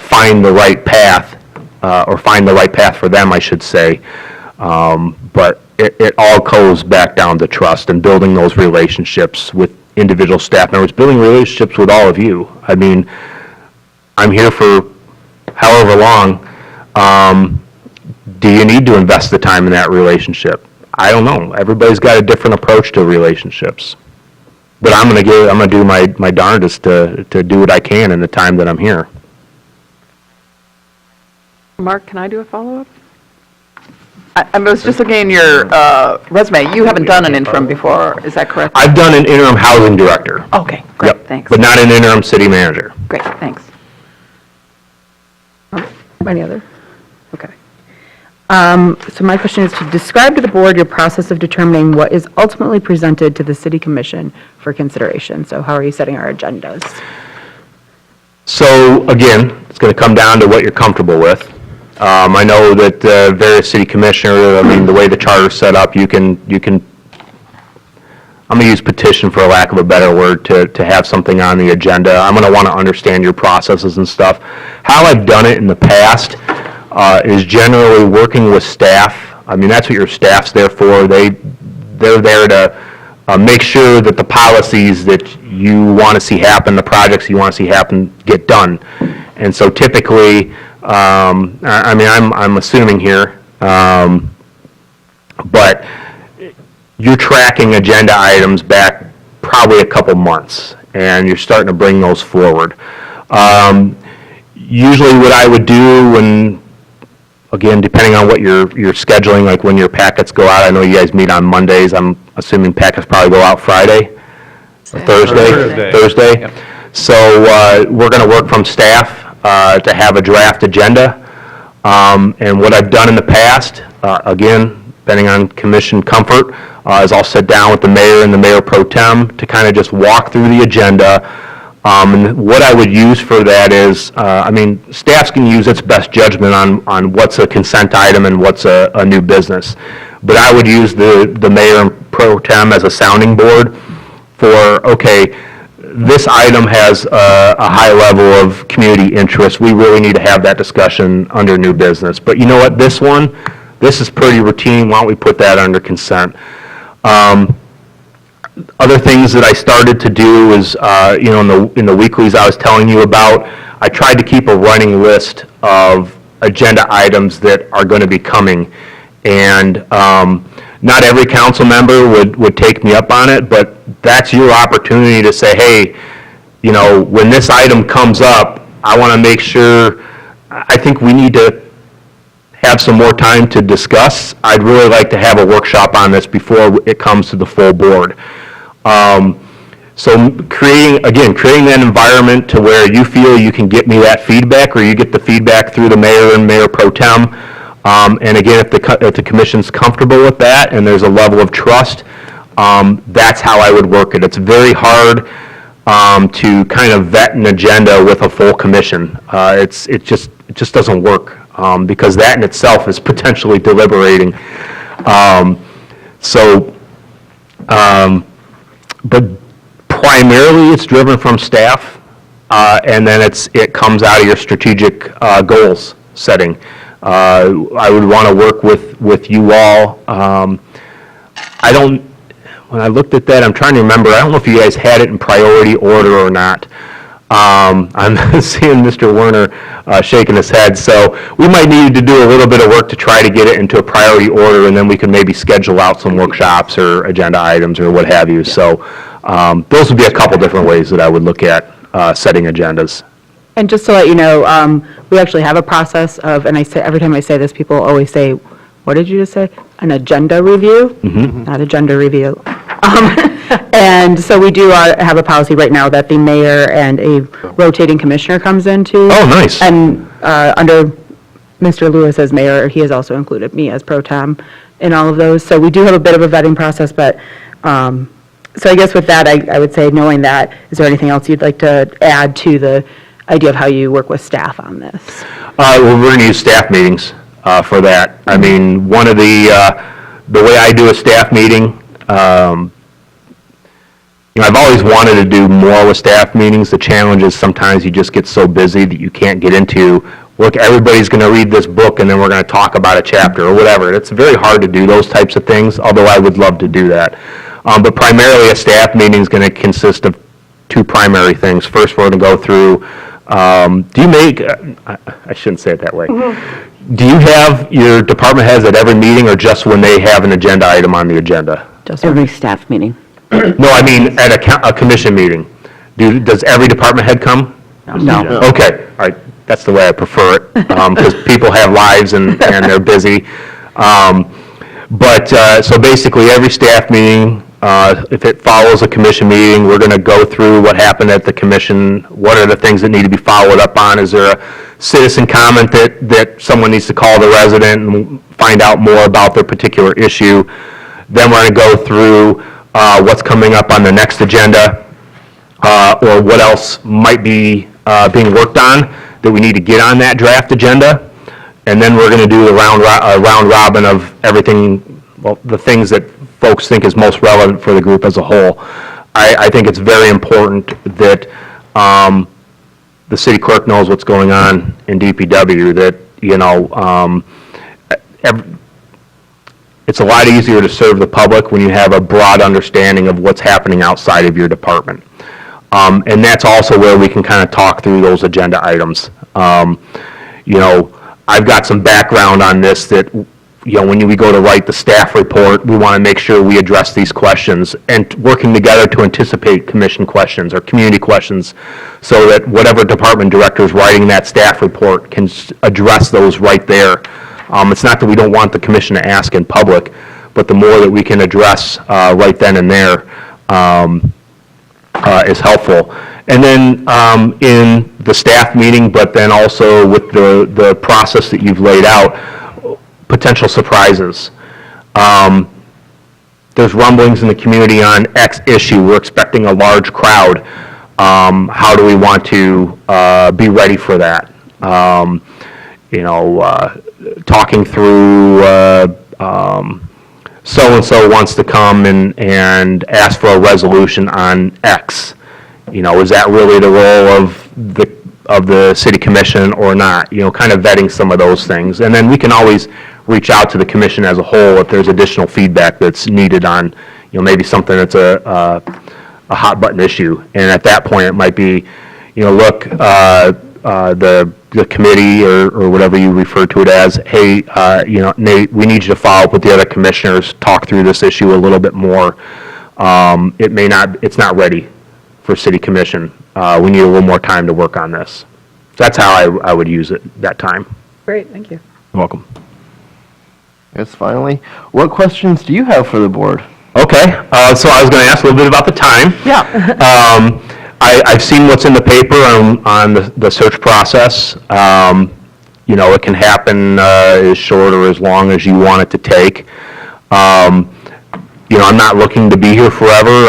find the right path, or find the right path for them, I should say. But it all goes back down to trust and building those relationships with individual staff members, building relationships with all of you. I mean, I'm here for however long. Do you need to invest the time in that relationship? I don't know. Everybody's got a different approach to relationships. But I'm going to do my darndest to do what I can in the time that I'm here.
Mark, can I do a follow-up? I was just looking in your resume. You haven't done an interim before, is that correct?
I've done an interim housing director.
Okay, great,
Yep,
thanks.
but not an interim city manager.
Great, thanks.
Any other? Okay. So my question is to describe to the board your process of determining what is ultimately presented to the city commission for consideration. So how are you setting our agendas?
So again, it's going to come down to what you're comfortable with. I know that various city commissioners, the way the charter's set up, you can, I'm going to use petition for a lack of a better word, to have something on the agenda. I'm going to want to understand your processes and stuff. How I've done it in the past is generally working with staff. That's what your staff's there for. They're there to make sure that the policies that you want to see happen, the projects you want to see happen, get done. And so typically, I'm assuming here, but you're tracking agenda items back probably a couple months, and you're starting to bring those forward. Usually what I would do when, again, depending on what you're scheduling, like when your packets go out, I know you guys meet on Mondays, I'm assuming packets probably go out Friday? Or Thursday? Thursday.
Yep.
So we're going to work from staff to have a draft agenda. And what I've done in the past, again, depending on commission comfort, is I'll sit down with the mayor and the mayor pro tem to kind of just walk through the agenda. And what I would use for that is, staff can use its best judgment on what's a consent item and what's a new business. But I would use the mayor and pro tem as a sounding board for, okay, this item has a high level of community interest. We really need to have that discussion under new business. But you know what, this is pretty routine. Why don't we put that under consent? Other things that I started to do is, in the weeklies I was telling you about, I tried to keep a running list of agenda items that are going to be coming. And not every council member would take me up on it, but that's your opportunity to say, hey, when this item comes up, I want to make sure, I think we need to have some more time to discuss. I'd really like to have a workshop on this before it comes to the full board. So creating that environment to where you feel you can get me that feedback, or you get the feedback through the mayor and mayor pro tem. And again, if the commission's comfortable with that and there's a level of trust, that's how I would work it. It's very hard to kind of vet an agenda with a full commission. It just doesn't work, because that in itself is potentially deliberating. But primarily it's driven from staff, and then it comes out of your strategic goals setting. I would want to work with you all. When I looked at that, I'm trying to remember, I don't know if you guys had it in priority order or not. I'm seeing Mr. Werner shaking his head, so we might need to do a little bit of work to try to get it into a priority order, and then we can maybe schedule out some workshops or agenda items or what have you. So those would be a couple different ways that I would look at setting agendas.
And just to let you know, we actually have a process of, and I say, every time I say this, people always say, what did you just say? An agenda review? Not agenda review. And so we do have a policy right now that the mayor and a rotating commissioner comes into.
Oh, nice.
And under Mr. Lewis as mayor, he has also included me as pro tem in all of those. So we do have a bit of a vetting process, but, so I guess with that, I would say, knowing that, is there anything else you'd like to add to the idea of how you work with staff on this?
Well, we're going to use staff meetings for that. I mean, one of the way I do a staff meeting, I've always wanted to do more with staff meetings. The challenge is sometimes you just get so busy that you can't get into, look, everybody's going to read this book and then we're going to talk about a chapter or whatever. It's very hard to do those types of things, although I would love to do that. But primarily a staff meeting is going to consist of two primary things. First, we're going to go through, do you make, I shouldn't say it that way. Do you have your department heads at every meeting or just when they have an agenda item on the agenda?
Every staff meeting.
No, I mean at a commission meeting. Does every department head come?
No.
Okay, all right, that's the way I prefer it, because people have lives and they're busy. So basically, every staff meeting, if it follows a commission meeting, we're going to go through what happened at the commission, what are the things that need to be followed up on, is there a citizen comment that someone needs to call the resident and find out more about their particular issue. Then we're going to go through what's coming up on the next agenda, or what else might be being worked on that we need to get on that draft agenda. And then we're going to do a round robin of everything, well, the things that folks think is most relevant for the group as a whole. I think it's very important that the city clerk knows what's going on in DPW, that, it's a lot easier to serve the public when you have a broad understanding of what's happening outside of your department. And that's also where we can kind of talk through those agenda items. I've got some background on this that, when we go to write the staff report, we want to make sure we address these questions and working together to anticipate commission questions or community questions so that whatever department director is writing that staff report can address those right there. It's not that we don't want the commission to ask in public, but the more that we can address right then and there is helpful. And then in the staff meeting, but then also with the process that you've laid out, potential surprises. There's rumblings in the community on X issue. We're expecting a large crowd. How do we want to be ready for that? Talking through so-and-so wants to come and ask for a resolution on X. Is that really the role of the city commission or not? Kind of vetting some of those things. And then we can always reach out to the commission as a whole if there's additional feedback that's needed on, maybe something that's a hot button issue. And at that point, it might be, look, the committee or whatever you refer to it as, hey, Nate, we need you to follow up with the other commissioners, talk through this issue a little bit more. It's not ready for city commission. We need a little more time to work on this. That's how I would use it that time.
Great, thank you.
You're welcome.
I guess finally, what questions do you have for the board?
Okay, so I was going to ask a little bit about the time.
Yeah.
I've seen what's in the paper on the search process. It can happen as short or as long as you want it to take. I'm not looking to be here forever.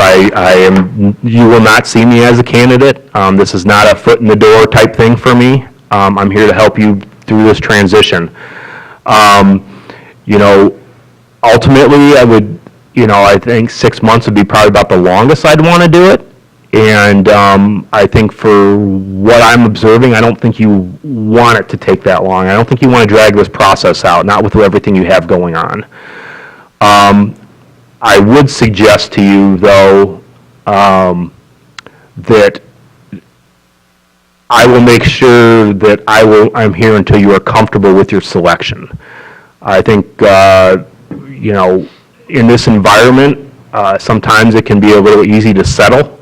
You will not see me as a candidate. This is not a foot in the door type thing for me. I'm here to help you through this transition. Ultimately, I think 6 months would be probably about the longest I'd want to do it. And I think for what I'm observing, I don't think you want it to take that long. I don't think you want to drag this process out, not with everything you have going on. I would suggest to you, though, that I will make sure that I'm here until you are comfortable with your selection. I think, you know, in this environment, sometimes it can be a little easy to settle.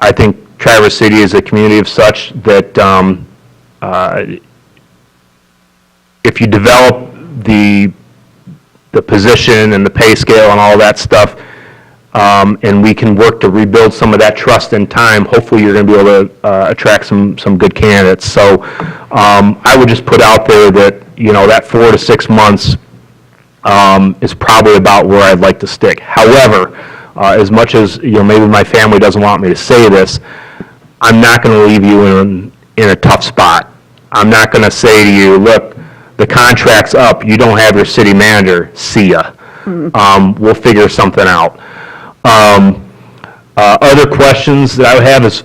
I think Traverse City is a community of such that if you develop the position and the pay scale and all that stuff, and we can work to rebuild some of that trust in time, hopefully you're going to be able to attract some good candidates. So I would just put out there that, you know, that 4 to 6 months is probably about where I'd like to stick. However, as much as, you know, maybe my family doesn't want me to say this, I'm not going to leave you in a tough spot. I'm not going to say to you, look, the contract's up, you don't have your city manager, see ya. We'll figure something out. Other questions that I would have is,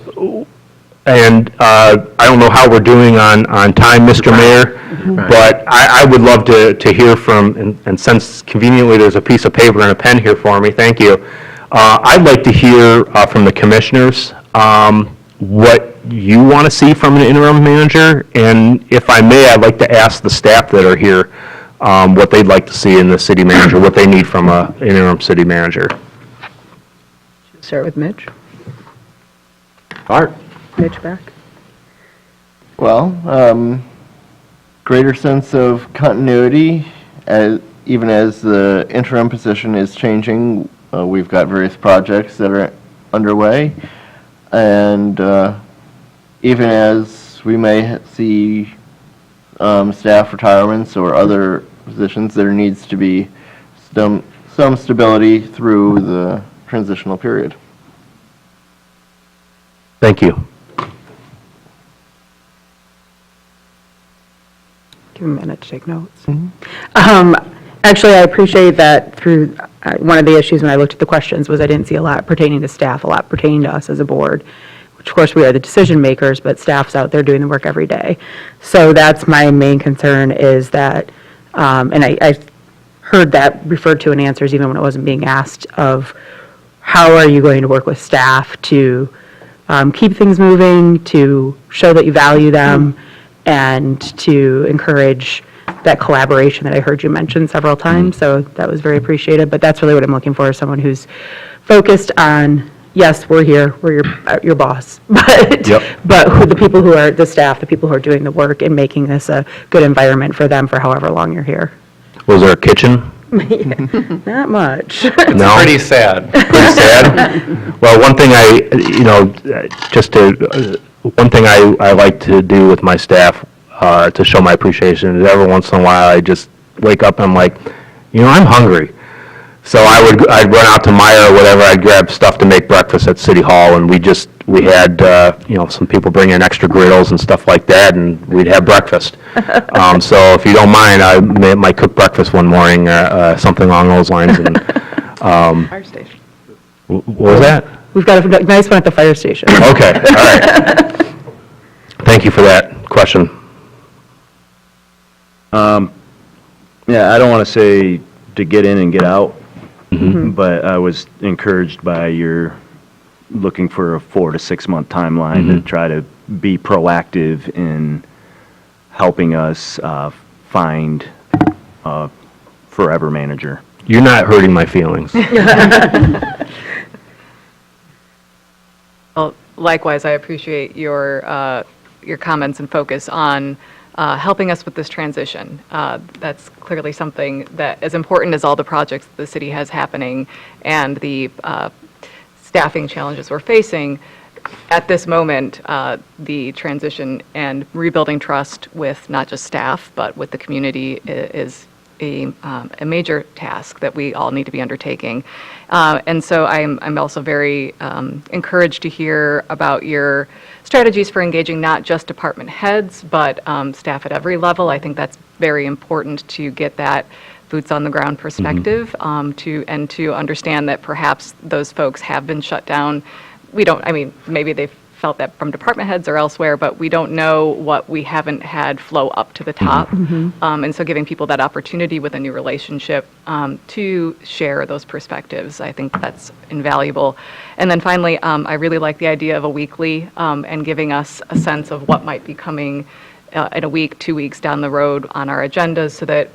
and I don't know how we're doing on time, Mr. Mayor, but I would love to hear from, and since conveniently there's a piece of paper and a pen here for me, thank you. I'd like to hear from the commissioners what you want to see from an interim manager, and if I may, I'd like to ask the staff that are here what they'd like to see in the city manager, what they need from an interim city manager.
Start with Mitch.
Art?
Mitch back.
Well, greater sense of continuity, even as the interim position is changing. We've got various projects that are underway, and even as we may see staff retirements or other positions, there needs to be some stability through the transitional period.
Thank you.
Give him a minute to take notes. Actually, I appreciate that through, one of the issues when I looked at the questions was I didn't see a lot pertaining to staff, a lot pertaining to us as a board, which of course we are the decision makers, but staff's out there doing the work every day. So that's my main concern is that, and I heard that referred to in answers even when it wasn't being asked, of how are you going to work with staff to keep things moving, to show that you value them, and to encourage that collaboration that I heard you mention several times. So that was very appreciated. But that's really what I'm looking for, is someone who's focused on, yes, we're here, we're your boss, but
Yep.
but who the people who are the staff, the people who are doing the work and making this a good environment for them for however long you're here.
Was there a kitchen?
Not much.
No?
Pretty sad.
Pretty sad? Well, one thing one thing I like to do with my staff to show my appreciation is every once in a while I just wake up and I'm like, you know, I'm hungry. So I'd run out to Meijer or whatever, I'd grab stuff to make breakfast at City Hall, and we had, you know, some people bring in extra griddles and stuff like that, and we'd have breakfast. So if you don't mind, I might cook breakfast one morning, something along those lines. And
Fire station.
what was that?
We've got a nice one at the fire station.
Okay, all right. Thank you for that question.
Yeah, I don't want to say to get in and get out, but I was encouraged by your looking for a 4 to 6 month timeline to try to be proactive in helping us find a forever manager.
You're not hurting my feelings.
Well, likewise, I appreciate your comments and focus on helping us with this transition. That's clearly something that, as important as all the projects that the city has happening and the staffing challenges we're facing, at this moment, the transition and rebuilding trust with not just staff, but with the community is a major task that we all need to be undertaking. And so I'm also very encouraged to hear about your strategies for engaging not just department heads, but staff at every level. I think that's very important to get that boots-on-the-ground perspective, and to understand that perhaps those folks have been shut down. Maybe they felt that from department heads or elsewhere, but we don't know what we haven't had flow up to the top. And so giving people that opportunity with a new relationship to share those perspectives, I think that's invaluable. And then finally, I really like the idea of a weekly and giving us a sense of what might be coming in a week, 2 weeks down the road on our agendas, so that,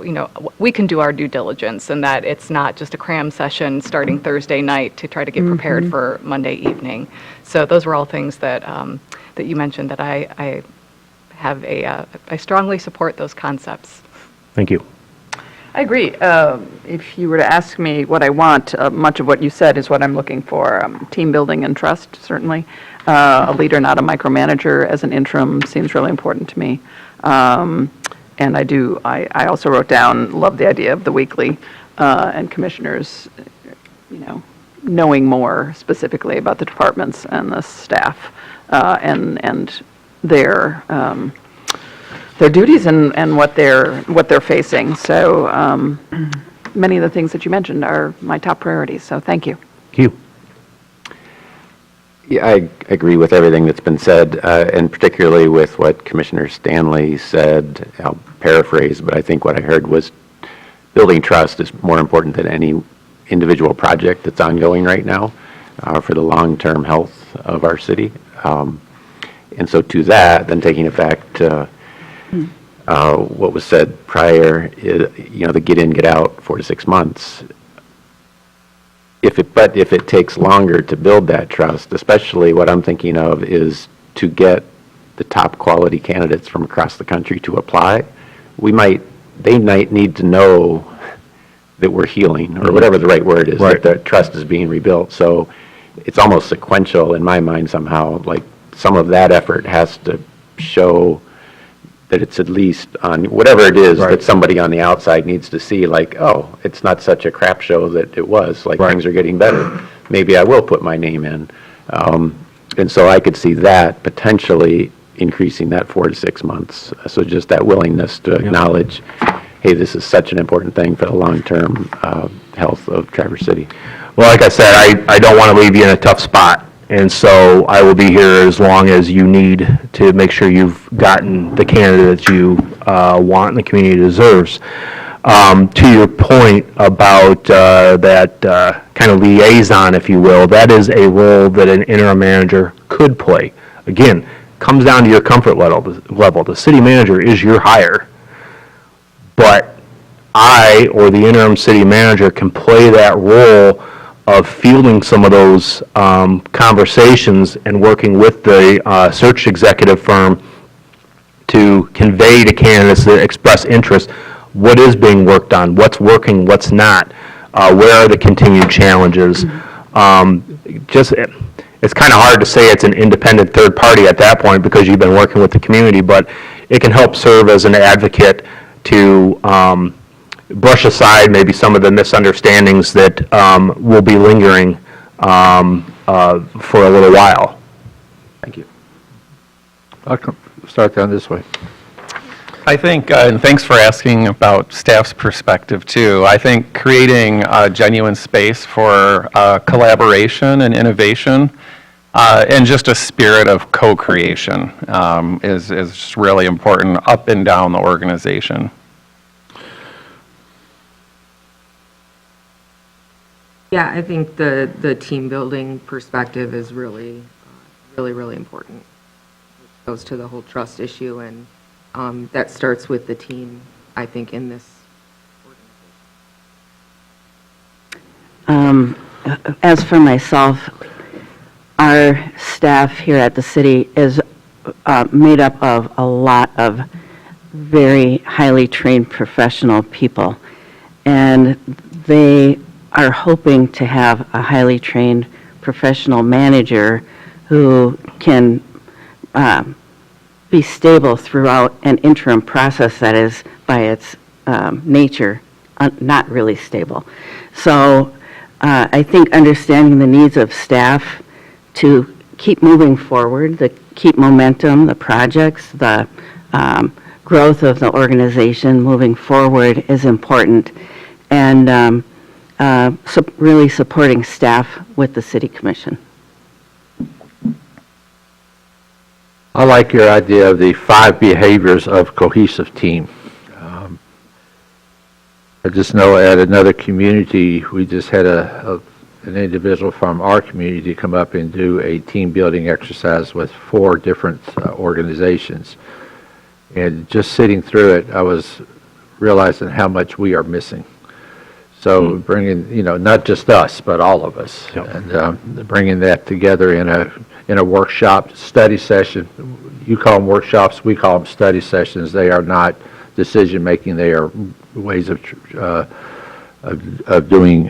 we can do our due diligence and that it's not just a cram session starting Thursday night to try to get prepared for Monday evening. So those were all things that that you mentioned that I have I strongly support those concepts.
Thank you.
I agree. If you were to ask me what I want, much of what you said is what I'm looking for. Team building and trust, certainly. A leader, not a micromanager, as an interim seems really important to me. And I also wrote down, love the idea of the weekly, and commissioners, knowing more specifically about the departments and the staff, and their duties and what they're facing. So many of the things that you mentioned are my top priorities, so thank you.
Thank you.
Yeah, I agree with everything that's been said, and particularly with what Commissioner Stanley said. I'll paraphrase, but I think what I heard was building trust is more important than any individual project that's ongoing right now for the long-term health of our city. And so to that, then taking it back to what was said prior, the get in, get out, 4 to 6 months. If it takes longer to build that trust, especially what I'm thinking of is to get the top quality candidates from across the country to apply, they might need to know that we're healing, or whatever the right word is, that the trust is being rebuilt. So it's almost sequential in my mind somehow, like some of that effort has to show that it's at least on whatever it is that somebody on the outside needs to see, like, oh, it's not such a crap show that it was, like things are getting better. Maybe I will put my name in. And so I could see that potentially increasing that 4 to 6 months. So just that willingness to acknowledge, hey, this is such an important thing for the long-term health of Traverse City.
Well, like I said, I don't want to leave you in a tough spot. And so I will be here as long as you need to make sure you've gotten the candidate you want and the community deserves. To your point about that kind of liaison, if you will, that is a role that an interim manager could play. Again, comes down to your comfort level. The city manager is your hire. But I, or the interim city manager, can play that role of fielding some of those conversations and working with the search executive firm to convey to candidates that express interest what is being worked on, what's working, what's not, where are the continued challenges. It's kind of hard to say it's an independent third party at that point because you've been working with the community, but it can help serve as an advocate to brush aside maybe some of the misunderstandings that will be lingering for a little while.
Thank you.
I'll start down this way.
I think, and thanks for asking about staff's perspective too, I think creating a genuine space for collaboration and innovation and just a spirit of co-creation is really important up and down the organization.
Yeah, I think the team building perspective is really important. It goes to the whole trust issue, and that starts with the team, I think, in this organization.
As for myself, our staff here at the city is made up of a lot of very highly trained professional people, and they are hoping to have a highly trained professional manager who can be stable throughout an interim process that is, by its nature, not really stable. So I think understanding the needs of staff to keep moving forward, to keep momentum, the projects, the growth of the organization moving forward is important. and really supporting staff with the city commission.
I like your idea of the 5 behaviors of cohesive team. I just know at another community, we just had an individual from our community come up and do a team building exercise with 4 different organizations. And just sitting through it, I was realizing how much we are missing. So bringing, not just us, but all of us, and bringing that together in a workshop, study session. You call them workshops, we call them study sessions. They are not decision-making, they are ways of doing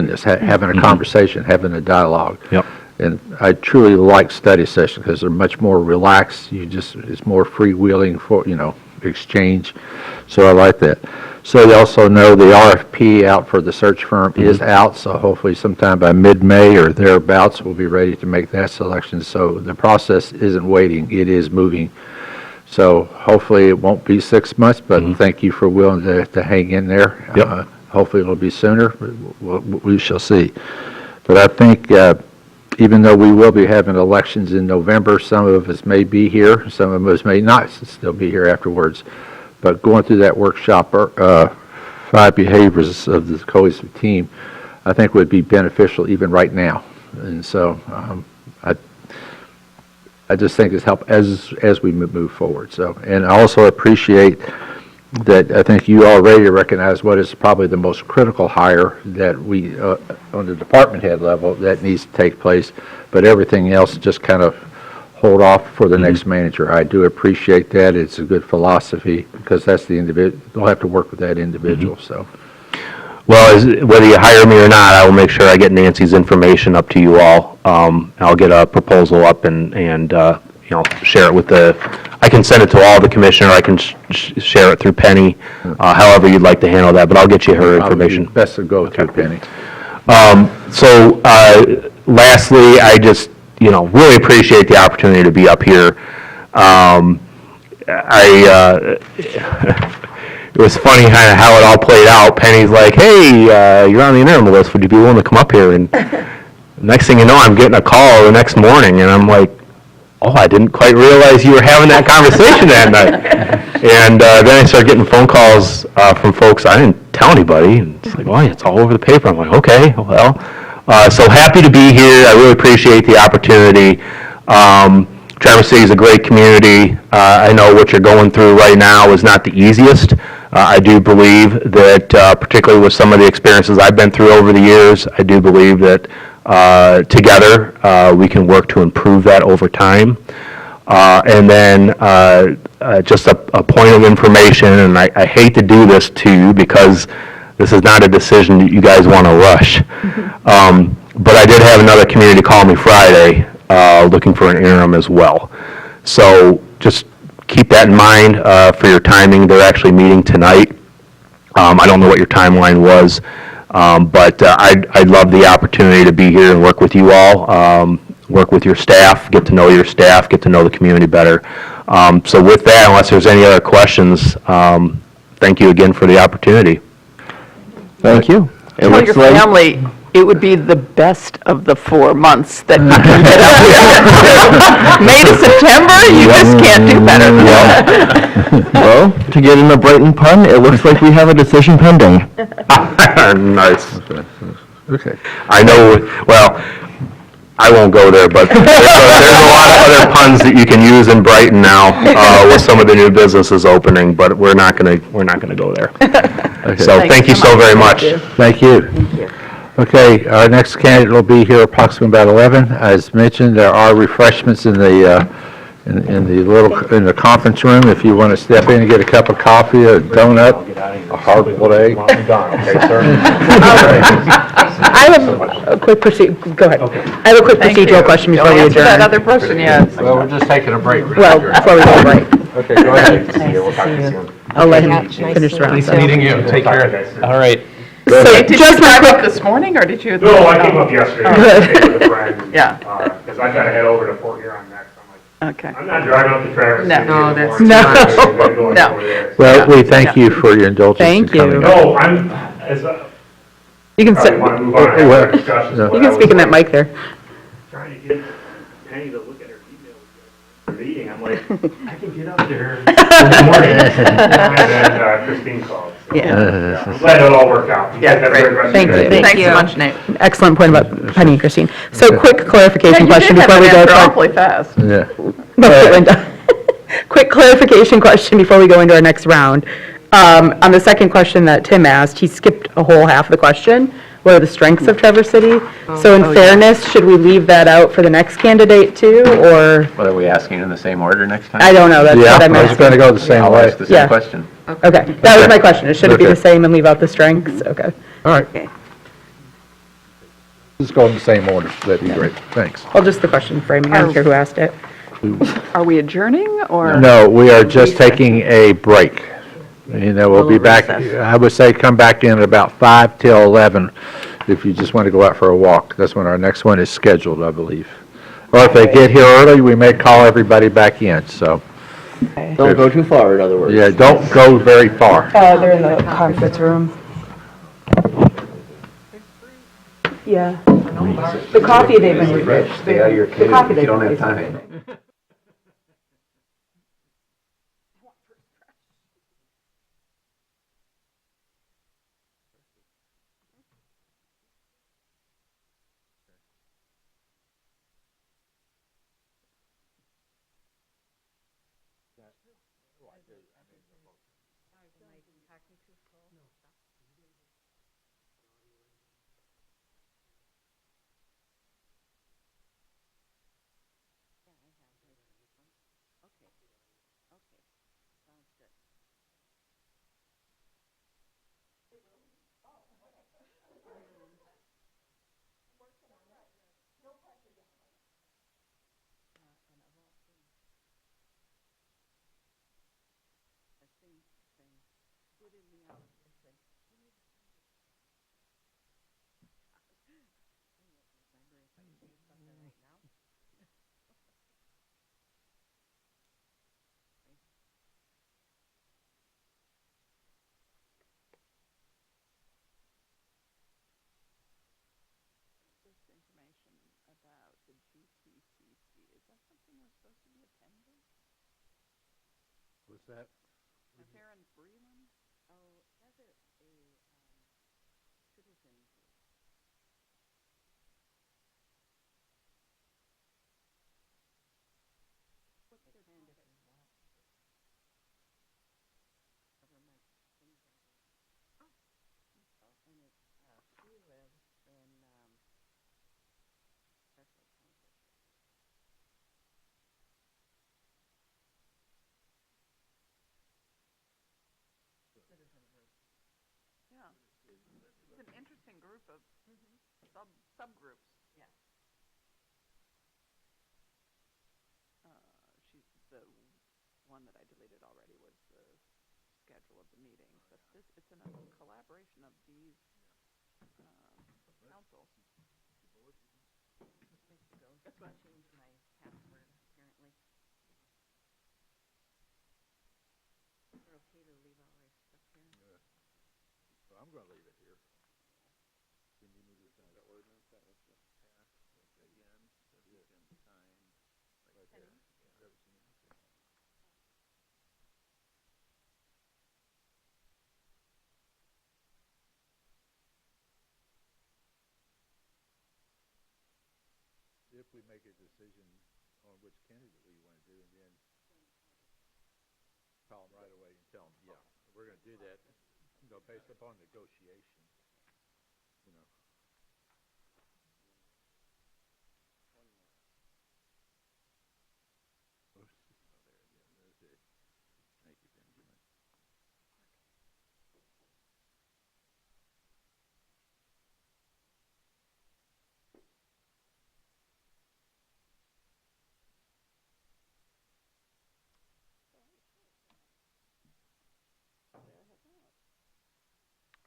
this, having a conversation, having a dialogue.
Yep.
And I truly like study sessions because they're much more relaxed. It's more freewheeling for, exchange. So I like that. So you also know the RFP out for the search firm is out, so hopefully sometime by mid-May or thereabouts, we'll be ready to make that selection. So the process isn't waiting, it is moving. So hopefully it won't be 6 months, but thank you for willing to hang in there.
Yep.
Hopefully it'll be sooner, we shall see. But I think even though we will be having elections in November, some of us may be here, some of us may not still be here afterwards. But going through that workshop, 5 behaviors of the cohesive team, I think would be beneficial even right now. And so I just think it's help as we move forward. So, and I also appreciate that I think you already recognize what is probably the most critical hire that we, on the department head level, that needs to take place, but everything else just kind of hold off for the next manager. I do appreciate that. It's a good philosophy because that's the individual. They'll have to work with that individual. So,
Well, whether you hire me or not, I will make sure I get Nancy's information up to you all. I'll get a proposal up and share it with I can send it to all the commissioner, I can share it through Penny, however you'd like to handle that, but I'll get you her information.
best to go through Penny.
So, lastly, I just, really appreciate the opportunity to be up here. It was funny kind of how it all played out. Penny's like, hey, you're on the interim list, would you be willing to come up here? And next thing you know, I'm getting a call the next morning, and I'm like, oh, I didn't quite realize you were having that conversation that night. And then I started getting phone calls from folks, I didn't tell anybody, and it's like, well, it's all over the paper. I'm like, okay, well, so happy to be here. I really appreciate the opportunity. Traverse City is a great community. I know what you're going through right now is not the easiest. I do believe that, particularly with some of the experiences I've been through over the years, I do believe that together we can work to improve that over time. And then just a point of information, and I hate to do this to you because this is not a decision that you guys want to rush. But I did have another community call me Friday looking for an interim as well. So just keep that in mind for your timing. They're actually meeting tonight. I don't know what your timeline was, but I'd love the opportunity to be here and work with you all, work with your staff, get to know your staff, get to know the community better. So with that, unless there's any other questions, thank you again for the opportunity.
Thank you. It
Tell
looks
your
like
family it would be the best of the 4 months that you can get up here. May to September, you just can't do better than that.
well, to get in a Brighton pun, it looks like we have a decision pending.
Nice.
Okay.
I know, well, I won't go there, but there's a lot of other puns that you can use in Brighton now with some of the new businesses opening, but we're not gonna go there. So thank you so very much.
Thank you. Okay, our next candidate will be here approximately about 11. As mentioned, there are refreshments in the in the conference room. If you want to step in and get a cup of coffee, a donut, a hard-boiled egg.
I have a quick go ahead. I have a quick
Thank you.
procedural question before
Don't
we
answer that
adjourn.
other person yet.
Well, we're just taking a break.
Well, before we go break.
Okay, go ahead.
I'll let him finish the round.
Nice meeting you. Take care. All right.
So
Did you
just
drive
my
up this morning, or did you?
No, I came up yesterday. I stayed with a friend.
Yeah.
Because I gotta head over to Fort Huron next. I'm like,
Okay.
I'm not driving up to Traverse
No.
City.
No,
in the
that's
morning.
too
I'm
much.
going
No.
over there.
Well, we thank you for your indulgence in
Thank you.
coming up.
No, I'm, as,
You can,
probably want to move on and have
Well,
our discussions.
no.
but
you
I
can
was
speak in that
like,
mic there.
Trying to get Penny to look at her email for the meeting. I'm like, I can get up there in the morning. And then Christine called. So,
Yeah.
I'm glad it all worked out.
Yeah,
Have a
great.
rest of
Thank
your
you.
day.
Thanks so much, Nate.
Excellent point about Penny and Christine. So quick clarification
Yeah, you
question
did have
before we
an
go
answer
to our...
awfully fast.
Yeah.
No, Linda. Quick clarification question before we go into our next round. On the second question that Tim asked, he skipped a whole half of the question. What are the strengths of Traverse City? So in fairness, should we leave that out for the next candidate too, or,
What are we asking in the same order next time?
I don't know, that's
Yeah,
what I'm
I was going to
asking.
go the same
I'll
way.
ask the
Yeah.
same question.
Okay, that was my question. Should it be the
Okay.
same and leave out the strengths? Okay.
All right. Just go in the same order. That'd be great. Thanks.
Well, just the question framing. I don't care who asked it.
Are we adjourning or?
No, we are just taking a break. You know, we'll be
Little
back,
recess.
I would say come back in at about 5 till 11 if you just want to go out for a walk. That's when our next one is scheduled, I believe. Or if they get here early, we may call everybody back in, so,
Don't go too far, in other words.
yeah, don't go very far.
They're in the conference room. Yeah. The coffee they've been...
Stay out of your cave
coffee
if you
they-
don't have time.
What's that?
Yeah. It's an interesting group of subgroups. Yeah. The one that I deleted already was the schedule of the meetings, but it's a collaboration of these councils.
That's why I changed my password, apparently. Is it okay to leave all our stuff here?
Well, I'm going to leave it here. Can you move this out? The ordinance that was just passed again, so you can sign right there. Grab it to me. Okay. If we make a decision on which candidate we want to do, and then call them right away and tell them, yeah, we're going to do that, you know, based upon negotiation, you know. Oh, there, yeah, that's it. Thank you, Benjamin.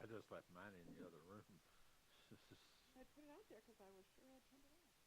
I just left mine in the other room.
I put it out there because I was sure I turned it off.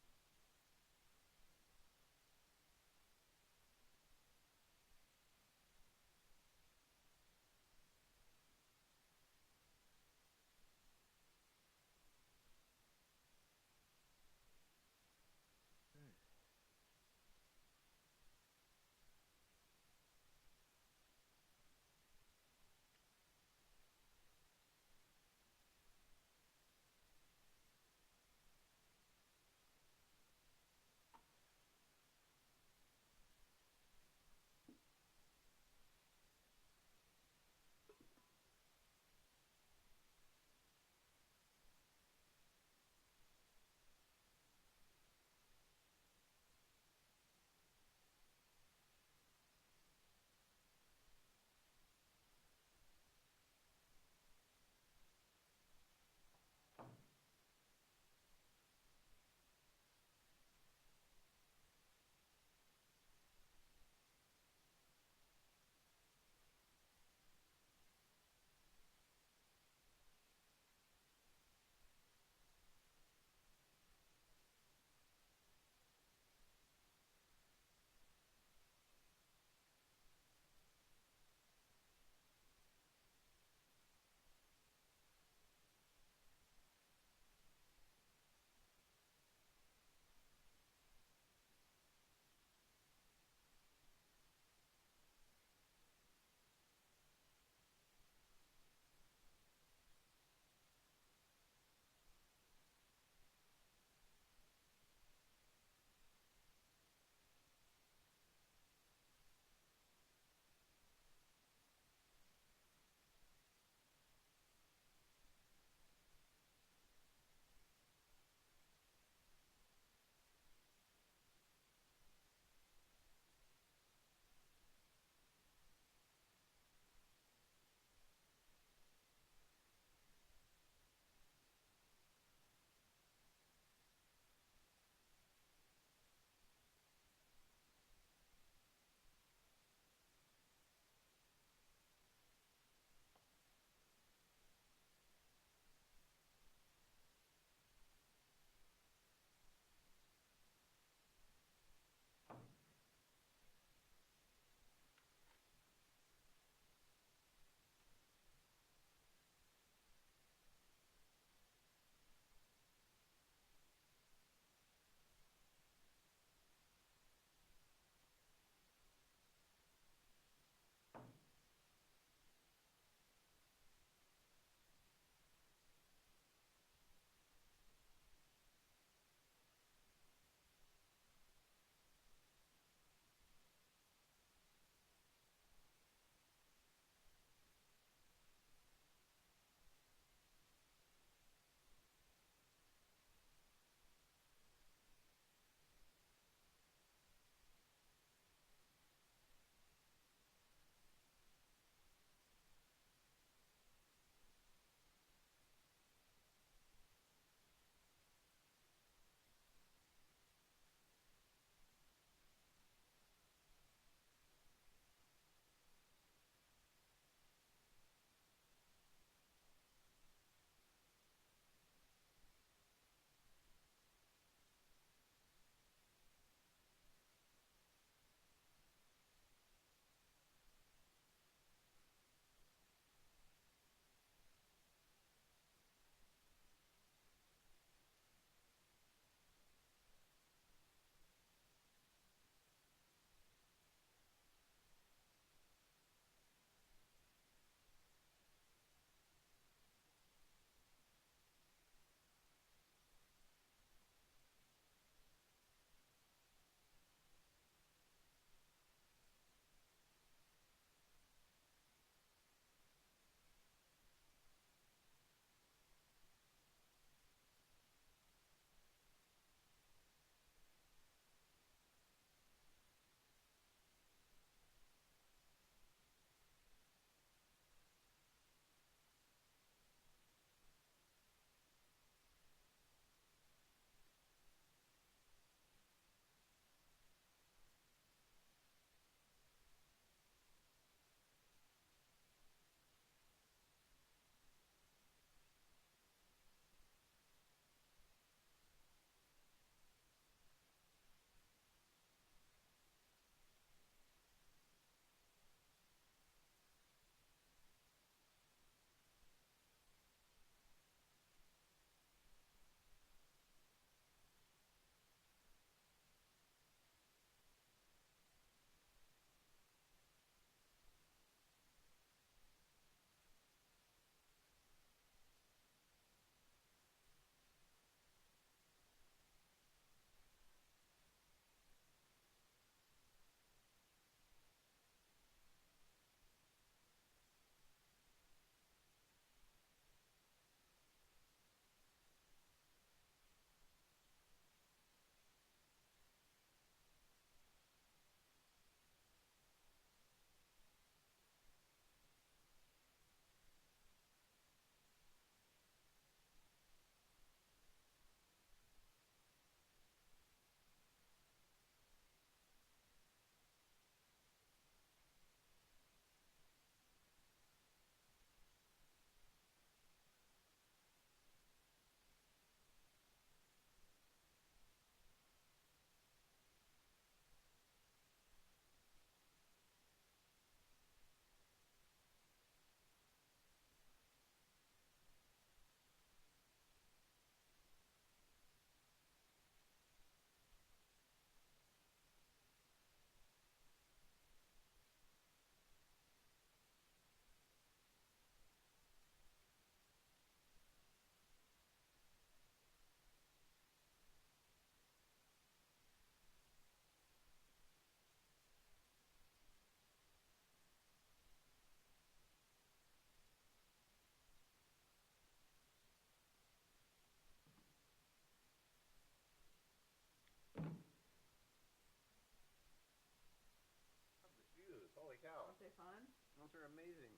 towns are amazing.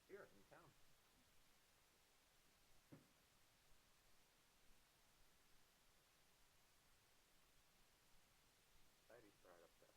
Here in town. Society's brought up that.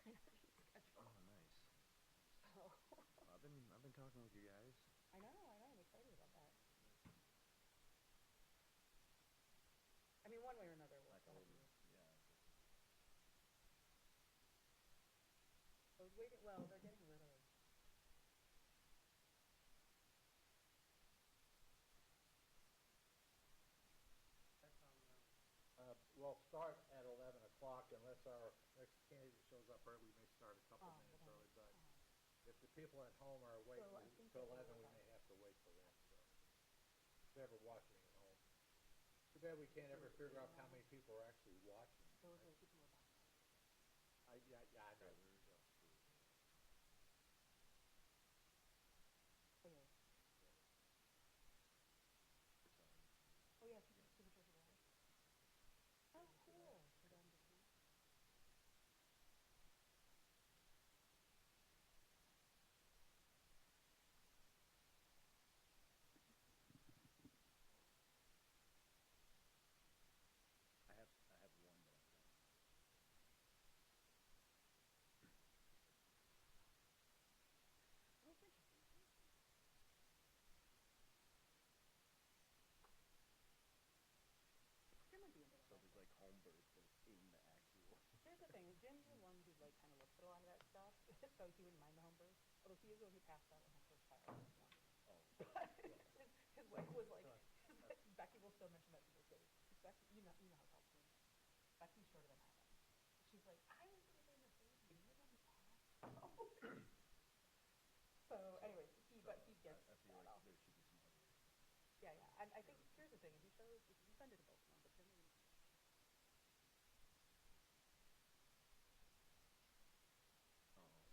Oh, nice. I've been talking with you guys.
I know, I'm excited about that. I mean, one way or another, we'll still have you.
Yeah.
I was waiting, well, they're getting rid of.
We'll start at 11 o'clock unless our next candidate shows up early. We may start a couple minutes early, but if the people at home are waiting
So I think
till
that
11, we may have to wait for them, so. If you're ever watching at home. Too bad we can't ever figure out how many people are actually watching.
Those are the people who are buying.
Yeah, I know.
Okay. Oh, yeah, Supercharger Garage. Oh, cool. For them to see.
I have one that I've done.
Oh, it's interesting. Jim would be into that.
So there's like home birds that's in the actual.
Here's the thing, Jim's the one who like kind of looks at a lot of that stuff, so he wouldn't mind the home birth. Although he is the one who passed out when her first child was born.
Oh.
His wife was like, Becky will still mention that to this day. Becky, you know how California is. Becky's shorter than Adam. She's like, I was gonna bring this baby, and you're gonna pass. So anyways, he gets
I feel
that
like
off.
there should be some other.
Yeah, yeah. And I think here's the thing: if you send it to both of them, but Jim and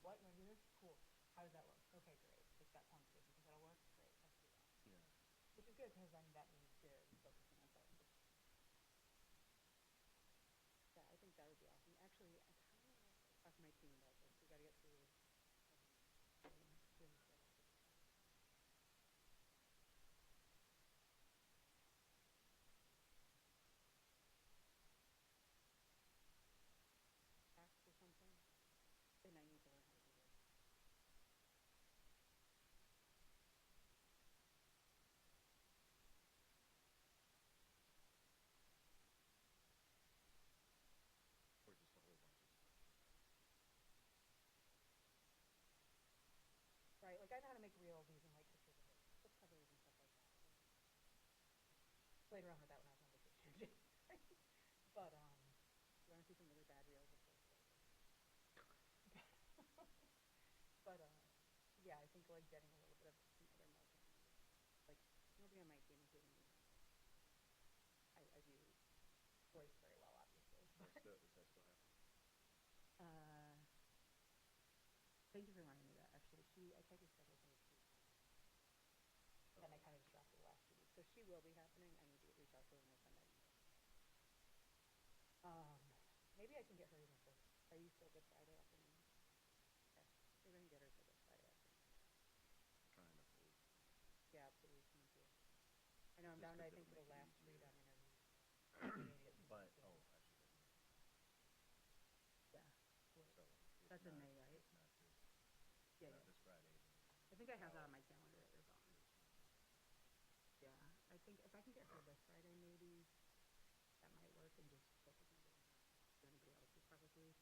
what you want to do this? Cool. How does that work? Okay, great. Like that sounds good. You think that'll work? Great. Let's do that.
Yeah.
Which is good because then that means they're focusing on selling. Yeah, I think that would be awesome. Actually, I kind of want to talk to my team about this. We got to get through. Jim's tax or something. They might need to learn how to do this.
Or just a whole bunch of stuff.
Right, like I know how to make reels using like pictures of like book covers and stuff like that. Played around with that when I was on vacation. But you want to see some really bad reels of course. But yeah, I think like getting a little bit of some other marketing. Like nobody on my team, including me. I do voice very well, obviously.
Does that still happen?
Thank you for reminding me of that. Actually, I tried to schedule her too. And I kind of distracted the last 2 weeks, so she will be happening. I need to reach out to her and send that email. Maybe I can get her even for. Are you still Good Friday afternoon? Okay. Maybe I can get her for Good Friday afternoon.
Trying to hold.
Yeah, absolutely. Me too. I know I'm down to I think for the last 3 done interviews.
But I should have.
Yeah.
So
That's in May, right?
It's not this.
Yeah,
Not
yeah.
this Friday.
I think I have that on my calendar that you're gone. Yeah, I think if I can get her this Friday, maybe that might work and just focus on anybody else's probably.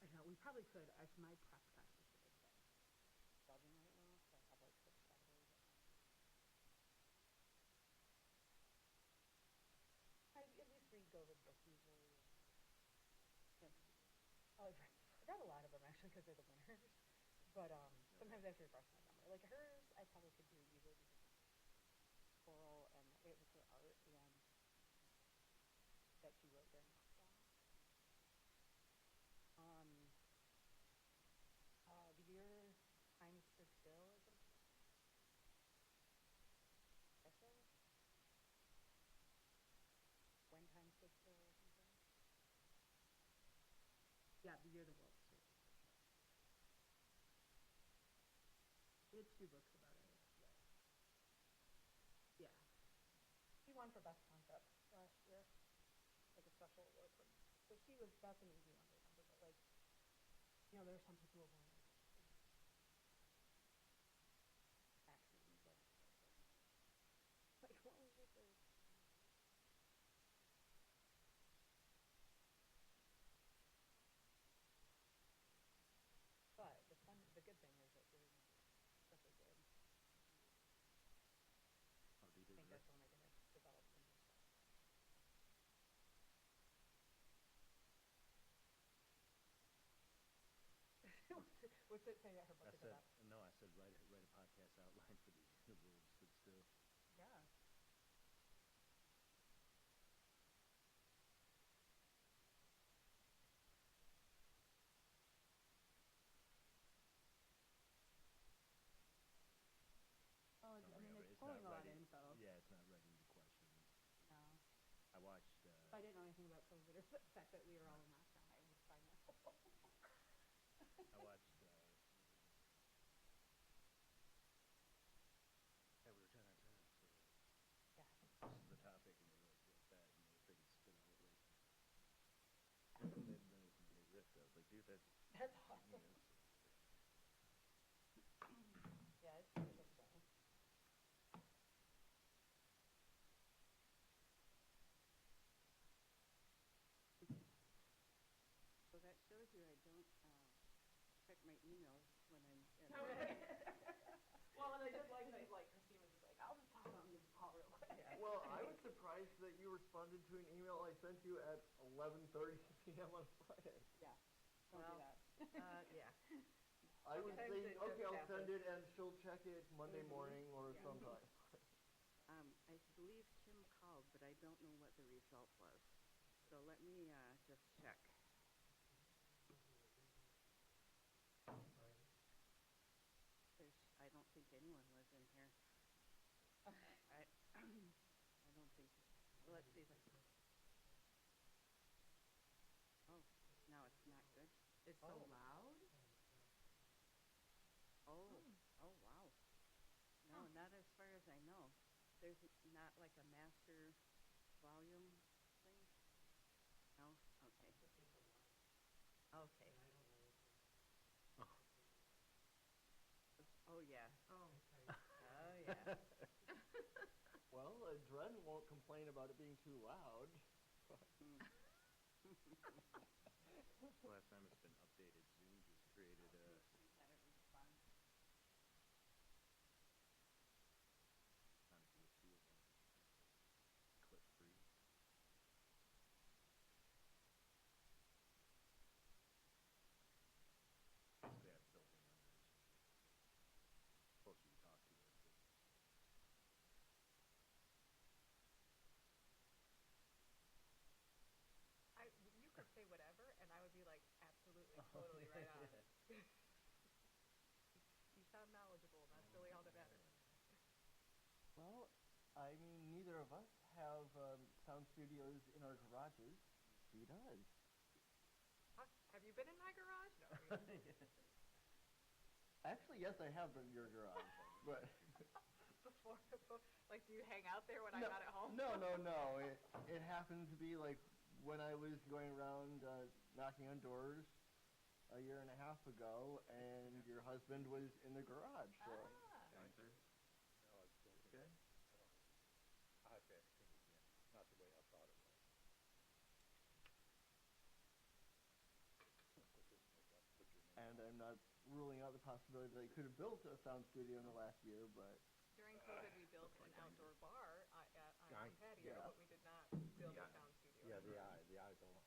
I know we probably could. My prep kind of is the big thing. Judging right now, so I have like 6 categories. I at least read go over the book usually. I read a lot of them actually because they're the winners. But sometimes I have to refresh my memory. Like hers, I probably could do easily because it's oral and it was her art and that she wrote during lockdown. The year time stood still or something. Essay? When time stood still or something. Yeah, the year the world stood still. We had 2 books about it. Yeah. She won for best concept last year, like a special award from. So she was, that's an easy one to remember, but like, you know, there are some people who are accidents of, like, what was it, but the good thing is that you're such a good, I think that's only gonna develop some good stuff. What's it say at her book
I
is
said,
about?
no, I said write a podcast outline for the rules stood still.
Yeah. Oh, I mean, it's pulling a lot of info.
Yeah, it's not writing the questions.
No.
I watched,
If I didn't know anything about COVID or the fact that we were all in lockdown, I would find that helpful.
I watched, yeah, we were 10 on 10, so
Yeah.
this is the topic, and they wrote that, and they could spit out like, and then they ripped. I was like, dude, that's
That's awesome. Yeah, it's pretty good show.
So that shows you I don't check my emails when I'm at
Well, and I did like that, like, Christine was just like, I'll just talk about this call real quick.
Well, I was surprised that you responded to an email I sent you at 11:30 p.m. on Friday.
Yeah, don't do that.
yeah.
I would
Sometimes
say,
it just
okay, I'll
happens.
send it, and she'll check it Monday morning or
Yeah.
sometime.
I believe Kim called, but I don't know what the result was. So let me just check. I don't think anyone was in here. I don't think. Well, let's see. Oh, now it's not good.
It's so loud?
Oh, wow. No, not as far as I know. There's not like a master volume thing? No? Okay. Okay. Oh, yeah.
Oh.
Oh, yeah.
Well, Dren won't complain about it being too loud.
last time it's been updated. Zoom just created a kind of glitchy of clip free. Basically, I have built-in numbers. Closer you talk to it, but
You could say whatever, and I would be like, absolutely, totally, right on. You sound knowledgeable, and that's really all that matters.
Well, I mean, neither of us have sound studios in our garages. He does.
Huh? Have you been in my garage? No.
Actually, yes, I have been in your garage, but...
Before, like, do you hang out there when I'm not at home?
No. It happened to be like when I was going around knocking on doors a year and a half ago, and your husband was in the garage, so...
No, I was joking.
Okay.
I have to ask him again, not the way I thought it was.
And I'm not ruling out the possibility that they could have built a sound studio in the last year, but...
During COVID, we built an outdoor bar on our patio,
Yeah.
but we did not build a sound studio.
Yeah, the guys are,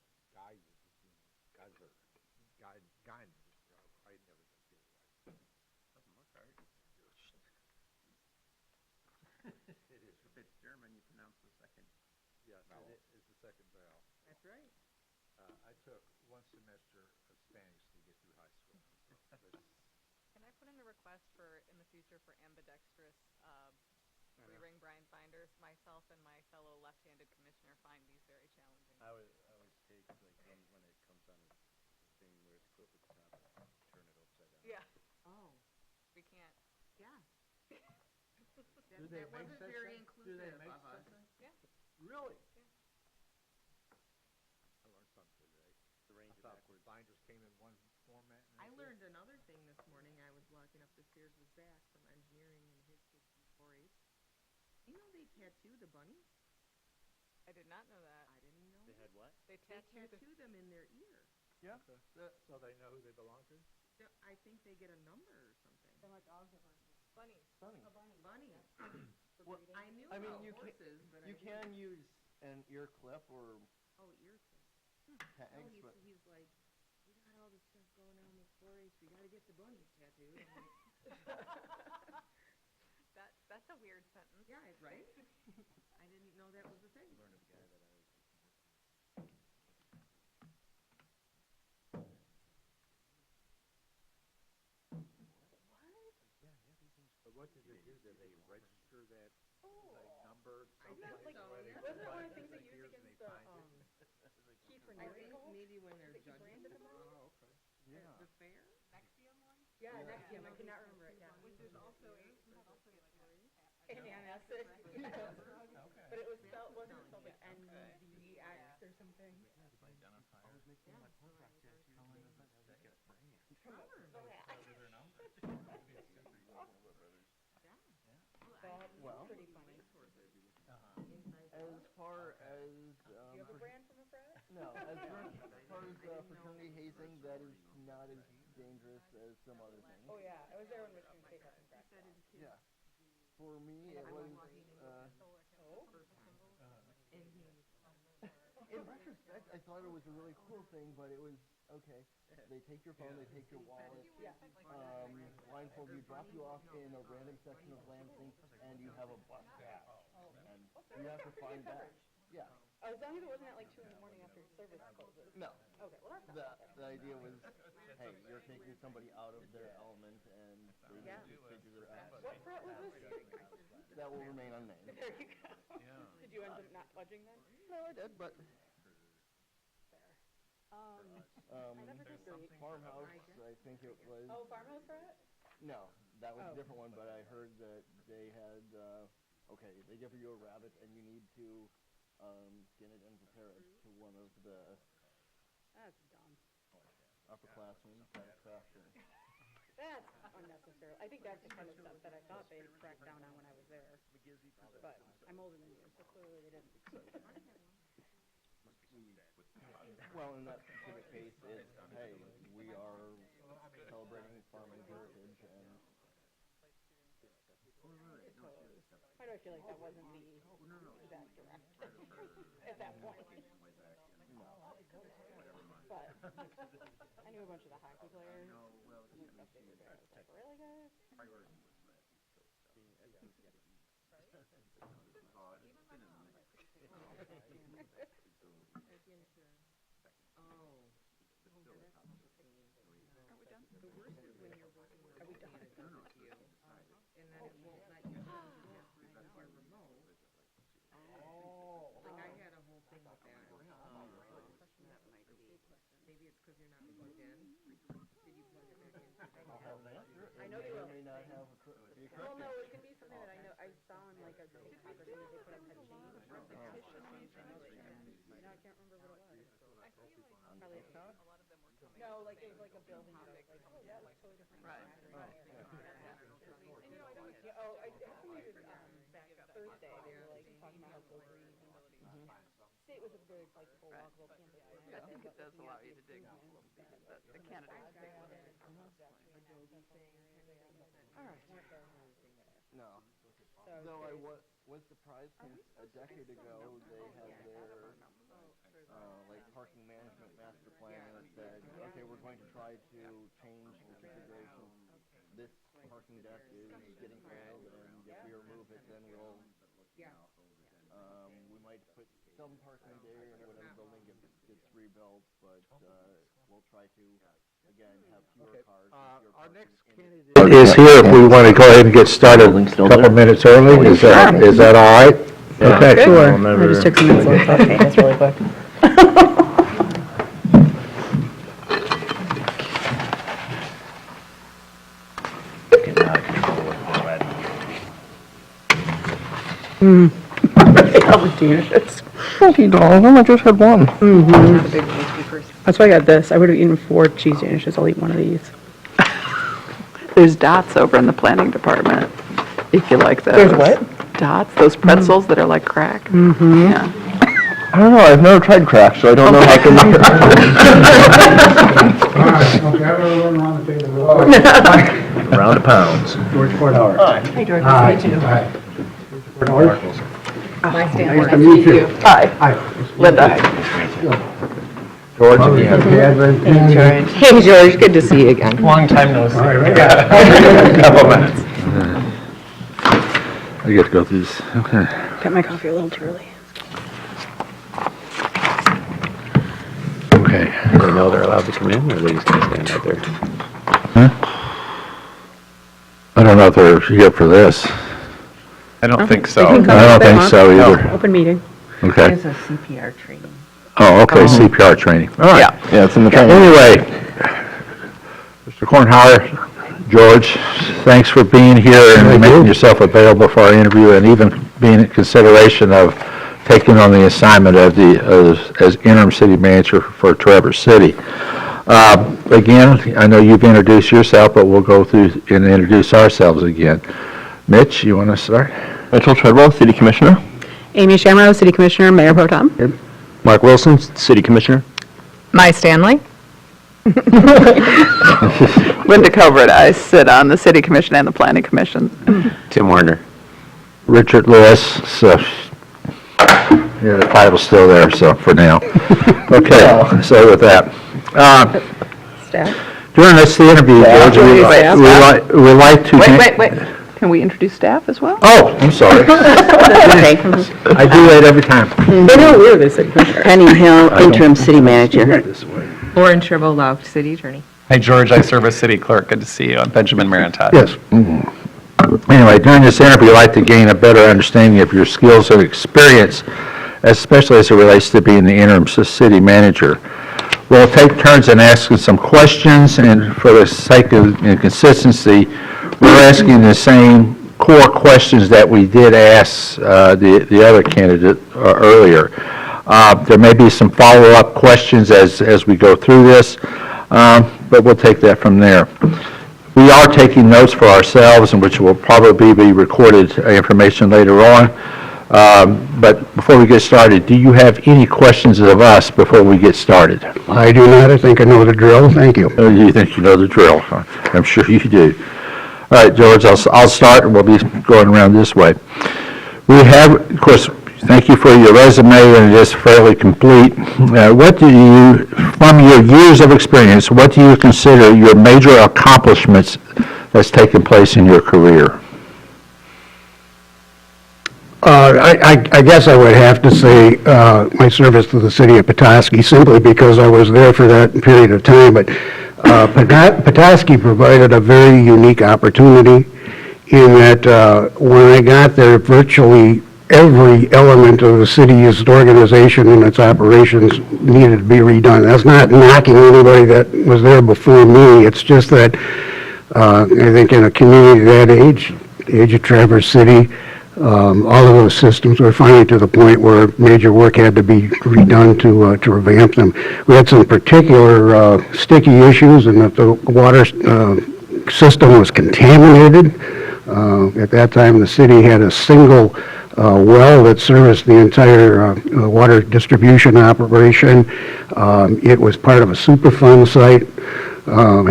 guy, I never gonna get it right.
doesn't look hard.
It is.
If it's German, you pronounce the second.
Yes,
Vowel.
it is the second vowel.
That's right.
I took one semester of Spanish to get through high school. So it's-
Can I put in a request for, in the future, for ambidextrous three-ring Brian binders? Myself and my fellow left-handed commissioner find these very challenging.
I always take, like, when it comes on a thing where it's clip at the top, and turn it upside down.
Yeah,
Oh,
we can't.
yeah.
Do they
That
make
wasn't
such
very
things? Do they
inclusive
make
of us.
such things?
Yeah.
Really?
I learned something today. binders came in one format.
I learned another thing this morning. I was walking up the stairs with Zach from engineering and his kids from 4-H. You know they tattoo the bunnies?
I did not know that.
I didn't know.
They had what?
They
They
tattoo the...
tattoo them in their ear.
Yeah.
So they know who they belong to?
I think they get a number or something.
bunnies.
Bunnies.
Well,
I knew
I mean,
about
you
horses, but I
You
didn't.
can use an ear clip or
Oh, ear clip.
tags,
No,
but
he's like, we got all this stuff going on with 4-H. We got to get the bunnies tattooed. I'm like,
That's a weird sentence.
yeah, right? I didn't know that was a thing.
But what did they do? Did they register that, like, number
I think
someplace?
so,
where they
yeah.
put
Wasn't it one
it
of the things
in
they
ears
used
and they
against the,
find it?
I think maybe when they're judging
oh, okay. Yeah.
the fair.
Nexium one?
Yeah,
Yeah.
next year, I could not remember it, yeah.
Which is also
And acid. But it was spelled, wasn't it spelled like NVX or something?
Well,
Pretty funny.
as far as,
Do you have a brand from a frat?
no, as far as fraternity hazing, that is not as dangerous as some other things.
Oh, yeah, I was there when Michigan State had some frat.
Yeah. For me, it was, in retrospect, I thought it was a really cool thing, but it was, okay, they take your phone, they take your wallet, blindfold you, drop you off in a random section of Lansing, and you have a bus pass. And you have to find that. Yeah.
As long as it wasn't at like 2 in the morning after service closes.
No.
Okay, well, that's not bad.
The idea was, hey, you're taking somebody out of their element, and they
Yeah.
need to figure it out.
What frat was this?
That will remain unnamed.
There you go. Did you end up not pledging then?
No, I did, but
I never did Greek.
Farmhouse, I think it was.
Oh, farmhouse frat?
No, that was
Oh.
a different one, but I heard that they had, okay, they give you a rabbit and you need to skin it and prepare it to one of the
That's dumb.
upperclassmen satisfaction.
That's unnecessary. I think that's the kind of stuff that I thought they cracked down on when I was there. But I'm older than you, so clearly they didn't.
Well, in that specific case, it's, hey, we are celebrating farming heritage and.
Why do I feel like that wasn't the exact direct at that point? But I knew a bunch of the hockey players and the stuff they were doing. I was like, really, guys?
Are we done? The worst is when you're working with a data with you, and then it won't let you change your password because you're remote. Like I had a whole thing with that. Maybe it's because you're not plugged in. Did you plug it back in?
I'll have an answer.
I know you will.
May not have a
Well, no, it can be something that I know, I saw on like a TikTok or something, they put up had changed. No, I can't remember what it was. Probably a
A lot of them were coming.
No, like it was like a building joke, like, oh, yeah, it's totally different.
Right.
And you know, I don't
Yeah, oh, I think it was, Thursday, they were like talking about how Go Green, State was a very like full walkable campus.
I think it does allow you to dig a little deeper, but the candidates dig one.
All right.
No.
So
Though I
curious.
was surprised since a decade ago, they had their, like, parking management master plan that said, okay, we're going to try to change the configuration. This parking deck is getting old, and if we remove it, then we'll, we might put some parking there and whatever building gets rebuilt, but, we'll try to, again, have fewer cars. and fewer
Our
parking
next
in-
candidate
Is here if we want to go ahead and get started a couple minutes early. Is that all right? Okay.
Sure, I just took some minutes off, okay, that's really quick. $14, I just had one.
Not a big pastry person.
That's why I got this. I would have eaten 4 cheese danishes. I'll eat one of these.
There's Dots over in the planning department, if you like those.
There's what?
Dots, those pretzels that are like crack. Mm-hmm. Yeah.
I don't know, I've never tried crack, so I don't know how I can.
All right, okay, I'm gonna run around the table.
Round of pounds.
George Portauer.
Hey, George,
Hi.
nice to meet you.
Hi. George Portauer.
My
Nice
Stanley.
to meet you.
Hi,
Hi.
Linda.
George,
Hey, George.
Hey, George, good to see you again.
Long time no see.
All right, right.
Couple minutes.
I get to go through this, okay.
Got my coffee a little too early.
Okay.
Do they know they're allowed to come in, or are they just going to stand out there?
I don't know if they're here for this.
I don't think
They
so.
can come
I
if
don't
they
think
want.
so either.
Open meeting.
Okay.
There's a CPR training.
Oh, okay, CPR training. All right.
Yeah, it's in the training.
Anyway, Mr. Kornhauer, George, thanks for being here and making yourself available for our interview and even being in consideration of taking on the assignment of as interim city manager for Traverse City. Again, I know you've introduced yourself, but we'll go through and introduce ourselves again. Mitch, you want to start?
Mitchell Treadwell, City Commissioner.
Amy Shamrow, City Commissioner, Mayor Pro Tem.
Mark Wilson, City Commissioner.
My Stanley?
Linda Covert, I sit on the City Commission and the Planning Commission.
Tim Warner.
Richard Lewis, so, yeah, the title's still there, so, for now. Okay, so with that.
Staff.
During this interview, George, we like to...
Wait. Can we introduce staff as well?
Oh, I'm sorry.
Okay.
I do that every time.
They know we're the City Commissioner.
Penny Hill, interim city manager.
Lauren Tribble, City Attorney.
Hi, George. I serve as city clerk. Good to see you. I'm Benjamin Marantat.
Yes. Anyway, during this interview, I'd like to gain a better understanding of your skills and experience, especially as it relates to being the interim city manager. We'll take turns in asking some questions, and for the sake of consistency, we're asking the same core questions that we did ask the other candidate earlier. There may be some follow-up questions as we go through this, but we'll take that from there. We are taking notes for ourselves, and which will probably be recorded information later on. But before we get started, do you have any questions of us before we get started?
I do not, I think I know the drill, thank you.
Oh, you think you know the drill? I'm sure you do. All right, George, I'll start, and we'll be going around this way. We have, of course, thank you for your resume, and it is fairly complete. What do you, from your years of experience, what do you consider your major accomplishments that's taken place in your career?
I guess I would have to say my service to the city of Petoskey, simply because I was there for that period of time. But Petoskey provided a very unique opportunity in that when I got there, virtually every element of the city's organization and its operations needed to be redone. That's not knocking anybody that was there before me. It's just that I think in a community that age, the age of Traverse City, all of those systems were finally to the point where major work had to be redone to revamp them. We had some particular sticky issues, and that the water system was contaminated. At that time, the city had a single well that serviced the entire water distribution operation. It was part of a Superfund site,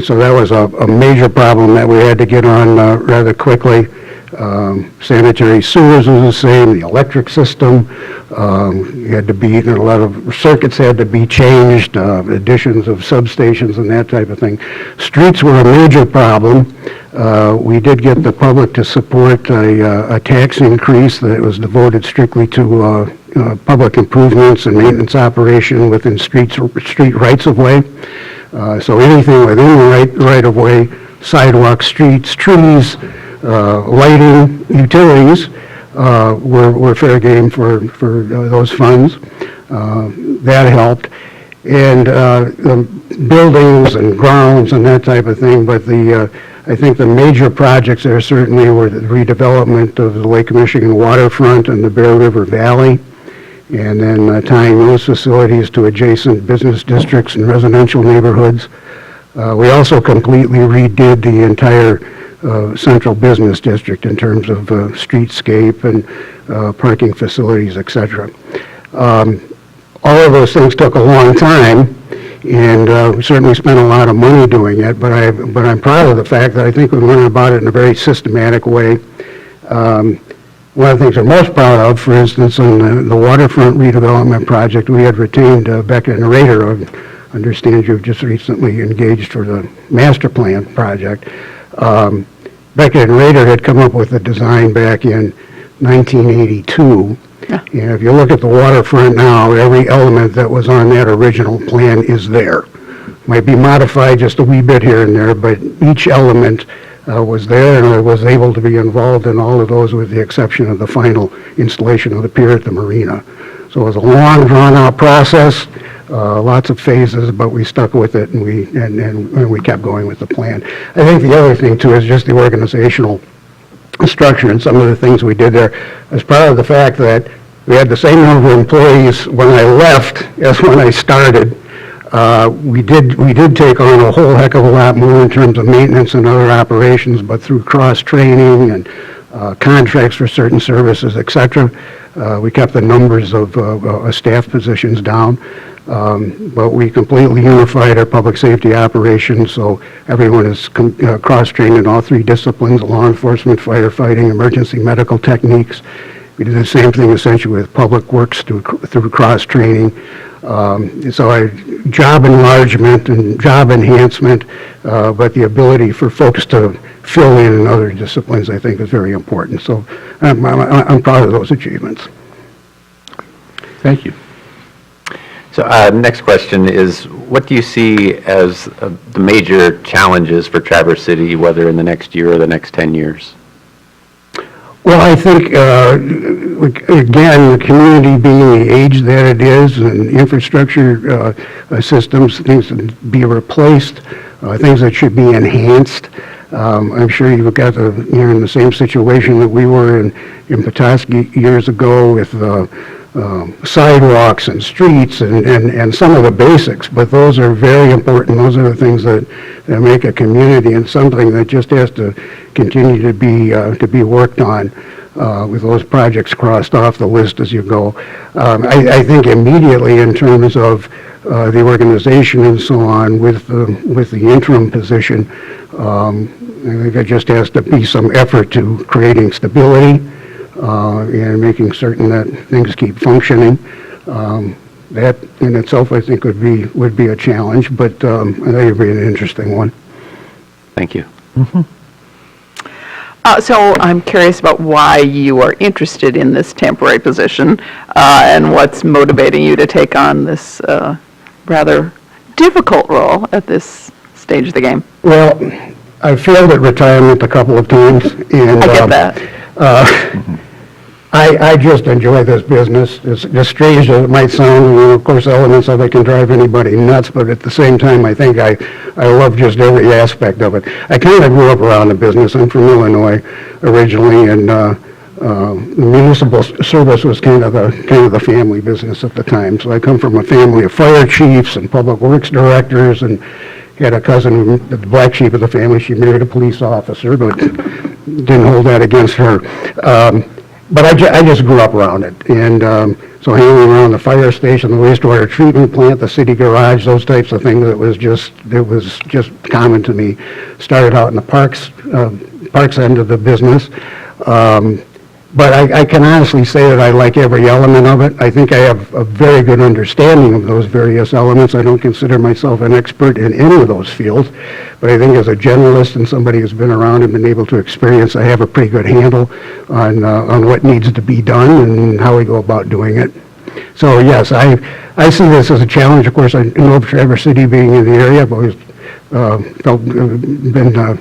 so that was a major problem that we had to get on rather quickly. Sanitary sewers was the same, the electric system, had to be, a lot of circuits had to be changed, additions of substations and that type of thing. Streets were a major problem. We did get the public to support a tax increase that was devoted strictly to public improvements and maintenance operation within street rights-of-way. So anything within the right-of-way, sidewalks, streets, trees, lighting, utilities were fair game for those funds. That helped. And the buildings and grounds and that type of thing, but I think the major projects there certainly were the redevelopment of the Lake Michigan waterfront and the Bear River Valley, and then tying those facilities to adjacent business districts and residential neighborhoods. We also completely redid the entire central business district in terms of streetscape and parking facilities, et cetera. All of those things took a long time, and we certainly spent a lot of money doing it, but I'm proud of the fact that I think we went about it in a very systematic way. One of the things I'm most proud of, for instance, on the waterfront redevelopment project, we had retained Beckett and Rader. I understand you've just recently engaged for the master plan project. Beckett and Rader had come up with a design back in 1982. And if you look at the waterfront now, every element that was on that original plan is there. Might be modified just a wee bit here and there, but each element was there, and I was able to be involved in all of those with the exception of the final installation of the pier at the marina. So it was a long, drawn-out process, lots of phases, but we stuck with it, and we kept going with the plan. I think the other thing, too, is just the organizational structure and some of the things we did there. As part of the fact that we had the same number of employees when I left as when I started, we did take on a whole heck of a lot more in terms of maintenance and other operations, but through cross-training and contracts for certain services, et cetera, we kept the numbers of staff positions down. But we completely unified our public safety operations, so everyone is cross-trained in all three disciplines: law enforcement, firefighting, emergency medical techniques. We did the same thing essentially with public works through cross-training. So job enlargement and job enhancement, but the ability for folks to fill in other disciplines, I think, is very important. So I'm proud of those achievements.
Thank you.
So next question is, what do you see as the major challenges for Traverse City, whether in the next year or the next 10 years?
Well, I think, again, the community being the age that it is, and infrastructure systems, things that be replaced, things that should be enhanced. I'm sure you've got you're in the same situation that we were in Petoskey years ago with sidewalks and streets and some of the basics, but those are very important. Those are the things that make a community, and something that just has to continue to be worked on with those projects crossed off the list as you go. I think immediately in terms of the organization and so on with the interim position, I think there just has to be some effort to creating stability and making certain that things keep functioning. That in itself, I think, would be a challenge, but I think it'd be an interesting one.
Thank you.
So I'm curious about why you are interested in this temporary position and what's motivating you to take on this rather difficult role at this stage of the game.
Well, I failed at retirement a couple of times, and
I get that.
I just enjoy this business. As strange as it might sound, of course, elements of it can drive anybody nuts, but at the same time, I think I love just every aspect of it. I kind of grew up around the business. I'm from Illinois originally, and the municipal service was kind of the family business at the time. So I come from a family of fire chiefs and public works directors, and had a cousin, the black sheep of the family. She married a police officer, but didn't hold that against her. But I just grew up around it, and so hanging around the fire station, the wastewater treatment plant, the city garage, those types of things, it was just common to me. Started out in the parks end of the business, but I can honestly say that I like every element of it. I think I have a very good understanding of those various elements. I don't consider myself an expert in any of those fields, but I think as a generalist and somebody who's been around and been able to experience, I have a pretty good handle on what needs to be done and how we go about doing it. So yes, I see this as a challenge. Of course, I know of Traverse City being in the area. I've always been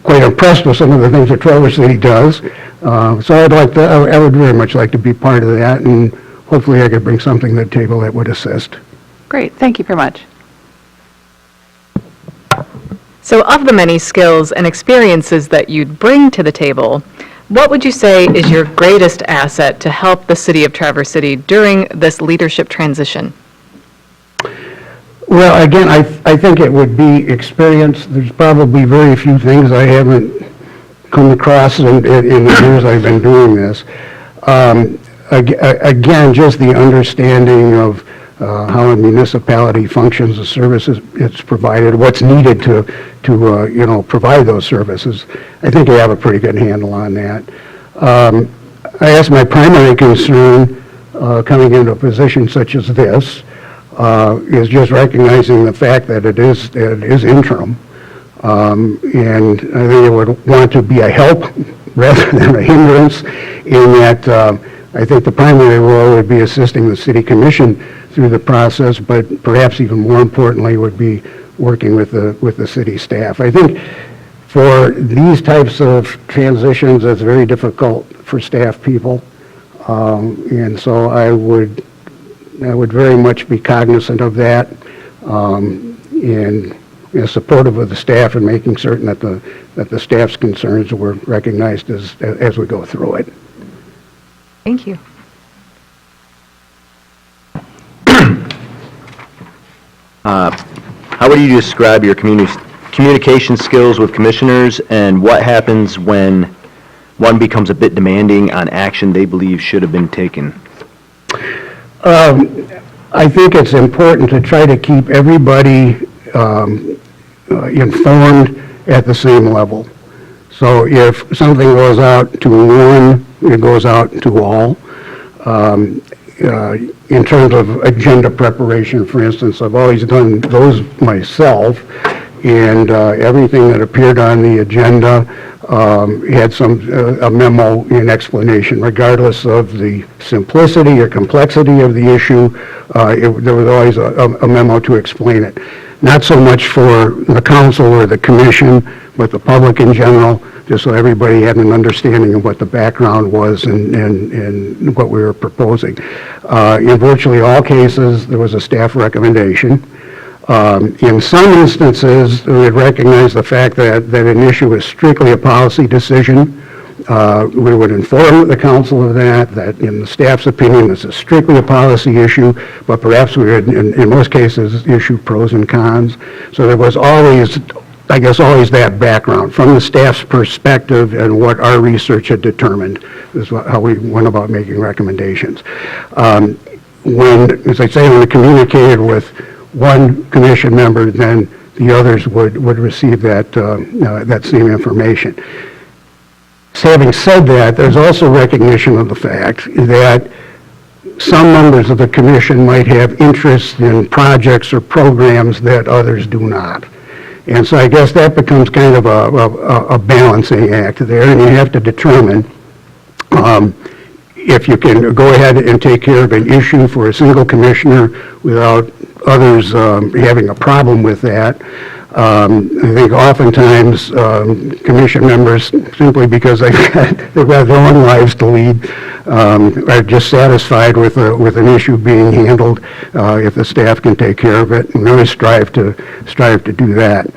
quite impressed with some of the things that Traverse City does. So I would very much like to be part of that, and hopefully I could bring something to the table that would assist.
Great, thank you very much.
So of the many skills and experiences that you'd bring to the table, What would you say is your greatest asset to help the city of Traverse City during this leadership transition?
Well, again, I think it would be experience. There's probably very few things I haven't come across in the years I've been doing this. Again, just the understanding of how a municipality functions, the services it's provided, what's needed to provide those services. I think I have a pretty good handle on that. I guess my primary concern coming into a position such as this is just recognizing the fact that it is interim. And I think it would want to be a help rather than a hindrance in that I think the primary role would be assisting the city commission through the process, but perhaps even more importantly would be working with the city staff. I think for these types of transitions, it's very difficult for staff people. And so I would very much be cognizant of that and supportive of the staff and making certain that the staff's concerns were recognized as we go through it.
Thank you.
How would you describe your communication skills with commissioners, and what happens when one becomes a bit demanding on action they believe should have been taken?
I think it's important to try to keep everybody informed at the same level. So if something goes out to one, it goes out to all. In terms of agenda preparation, for instance, I've always done those myself, and everything that appeared on the agenda had a memo and explanation, regardless of the simplicity or complexity of the issue. There was always a memo to explain it. Not so much for the council or the commission, but the public in general, just so everybody had an understanding of what the background was and what we were proposing. In virtually all cases, there was a staff recommendation. In some instances, we would recognize the fact that an issue is strictly a policy decision. We would inform the council of that in the staff's opinion, this is strictly a policy issue, but perhaps we would, in most cases, issue pros and cons. So there was always that background from the staff's perspective and what our research had determined is how we went about making recommendations. When, as I say, when we communicated with one commission member, then the others would receive that same information. So having said that, there's also recognition of the fact that some members of the commission might have interest in projects or programs that others do not. And so I guess that becomes kind of a balancing act there, and you have to determine if you can go ahead and take care of an issue for a single commissioner without others having a problem with that. I think oftentimes commission members, simply because they've got their own lives to lead, are just satisfied with an issue being handled if the staff can take care of it, and really strive to do that.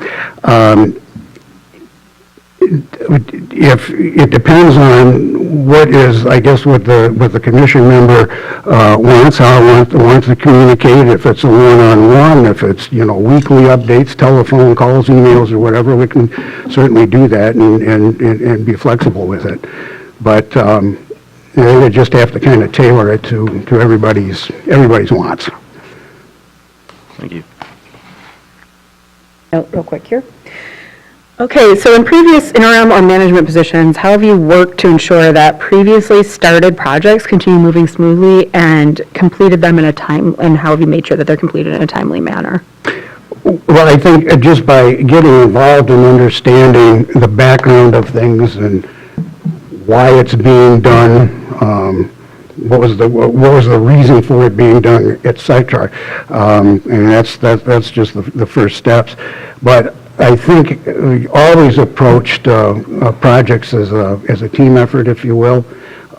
If it depends on what the commission member wants, how it wants to communicate. If it's a one-on-one, if it's weekly updates, telephone calls, emails, or whatever, we can certainly do that and be flexible with it. But they would just have to kind of tailor it to everybody's wants.
Thank you.
Real quick here. Okay, so in previous interim or management positions, how have you worked to ensure that previously started projects continue moving smoothly and completed them and how have you made sure that they're completed in a timely manner?
Well, I think just by getting involved in understanding the background of things and why it's being done, what was the reason for it being done, etc. And that's just the first steps. But I think we always approached projects as a team effort, if you will.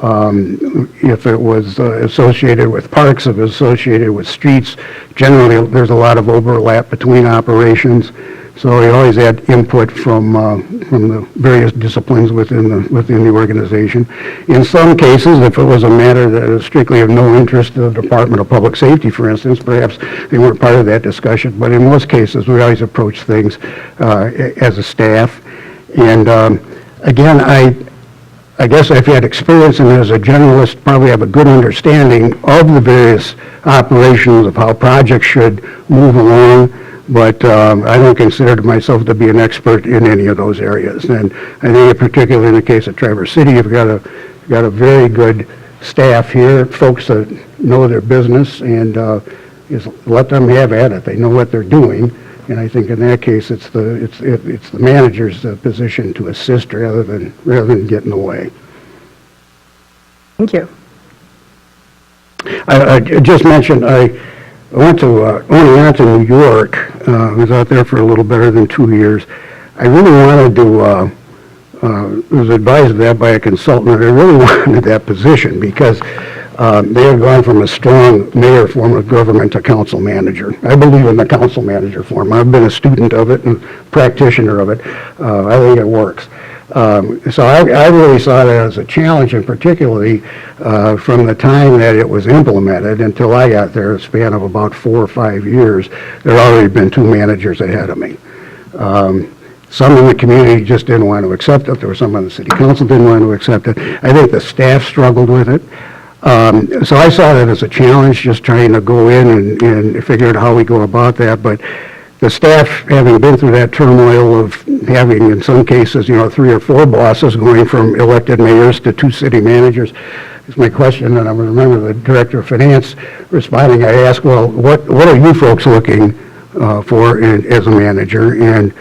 If it was associated with parks, if it was associated with streets, generally, there's a lot of overlap between operations. So we always had input from the various disciplines within the organization. In some cases, if it was a matter that was strictly of no interest to the Department of Public Safety, for instance, perhaps they weren't part of that discussion. But in most cases, we always approach things as a staff. And again, I guess I've had experience, and as a generalist, probably have a good understanding of the various operations of how projects should move along. But I don't consider myself to be an expert in any of those areas. And I think particularly in the case of Traverse City, you've got a very good staff here, folks that know their business, and just let them have at it. They know what they're doing. And I think in that case, it's the manager's position to assist rather than get in the way.
Thank you.
I just mentioned I went to Oneonta, New York. I was out there for a little better than 2 years. I really wanted to, was advised of that by a consultant, and I really wanted that position because they had gone from a strong mayor form of government to council manager. I believe in the council manager form. I've been a student of it and practitioner of it. I think it works. So I really saw that as a challenge, and particularly from the time that it was implemented until I got there, a span of about 4 or 5 years, there had already been 2 managers ahead of me. Some in the community just didn't want to accept it. There were some on the city council didn't want to accept it. I think the staff struggled with it. So I saw that as a challenge, just trying to go in and figure out how we go about that. But the staff, having been through that turmoil of having, in some cases, 3 or 4 bosses going from elected mayors to 2 city managers, is my question, and I remember the director of finance responding. I asked, well, what are you folks looking for as a manager? And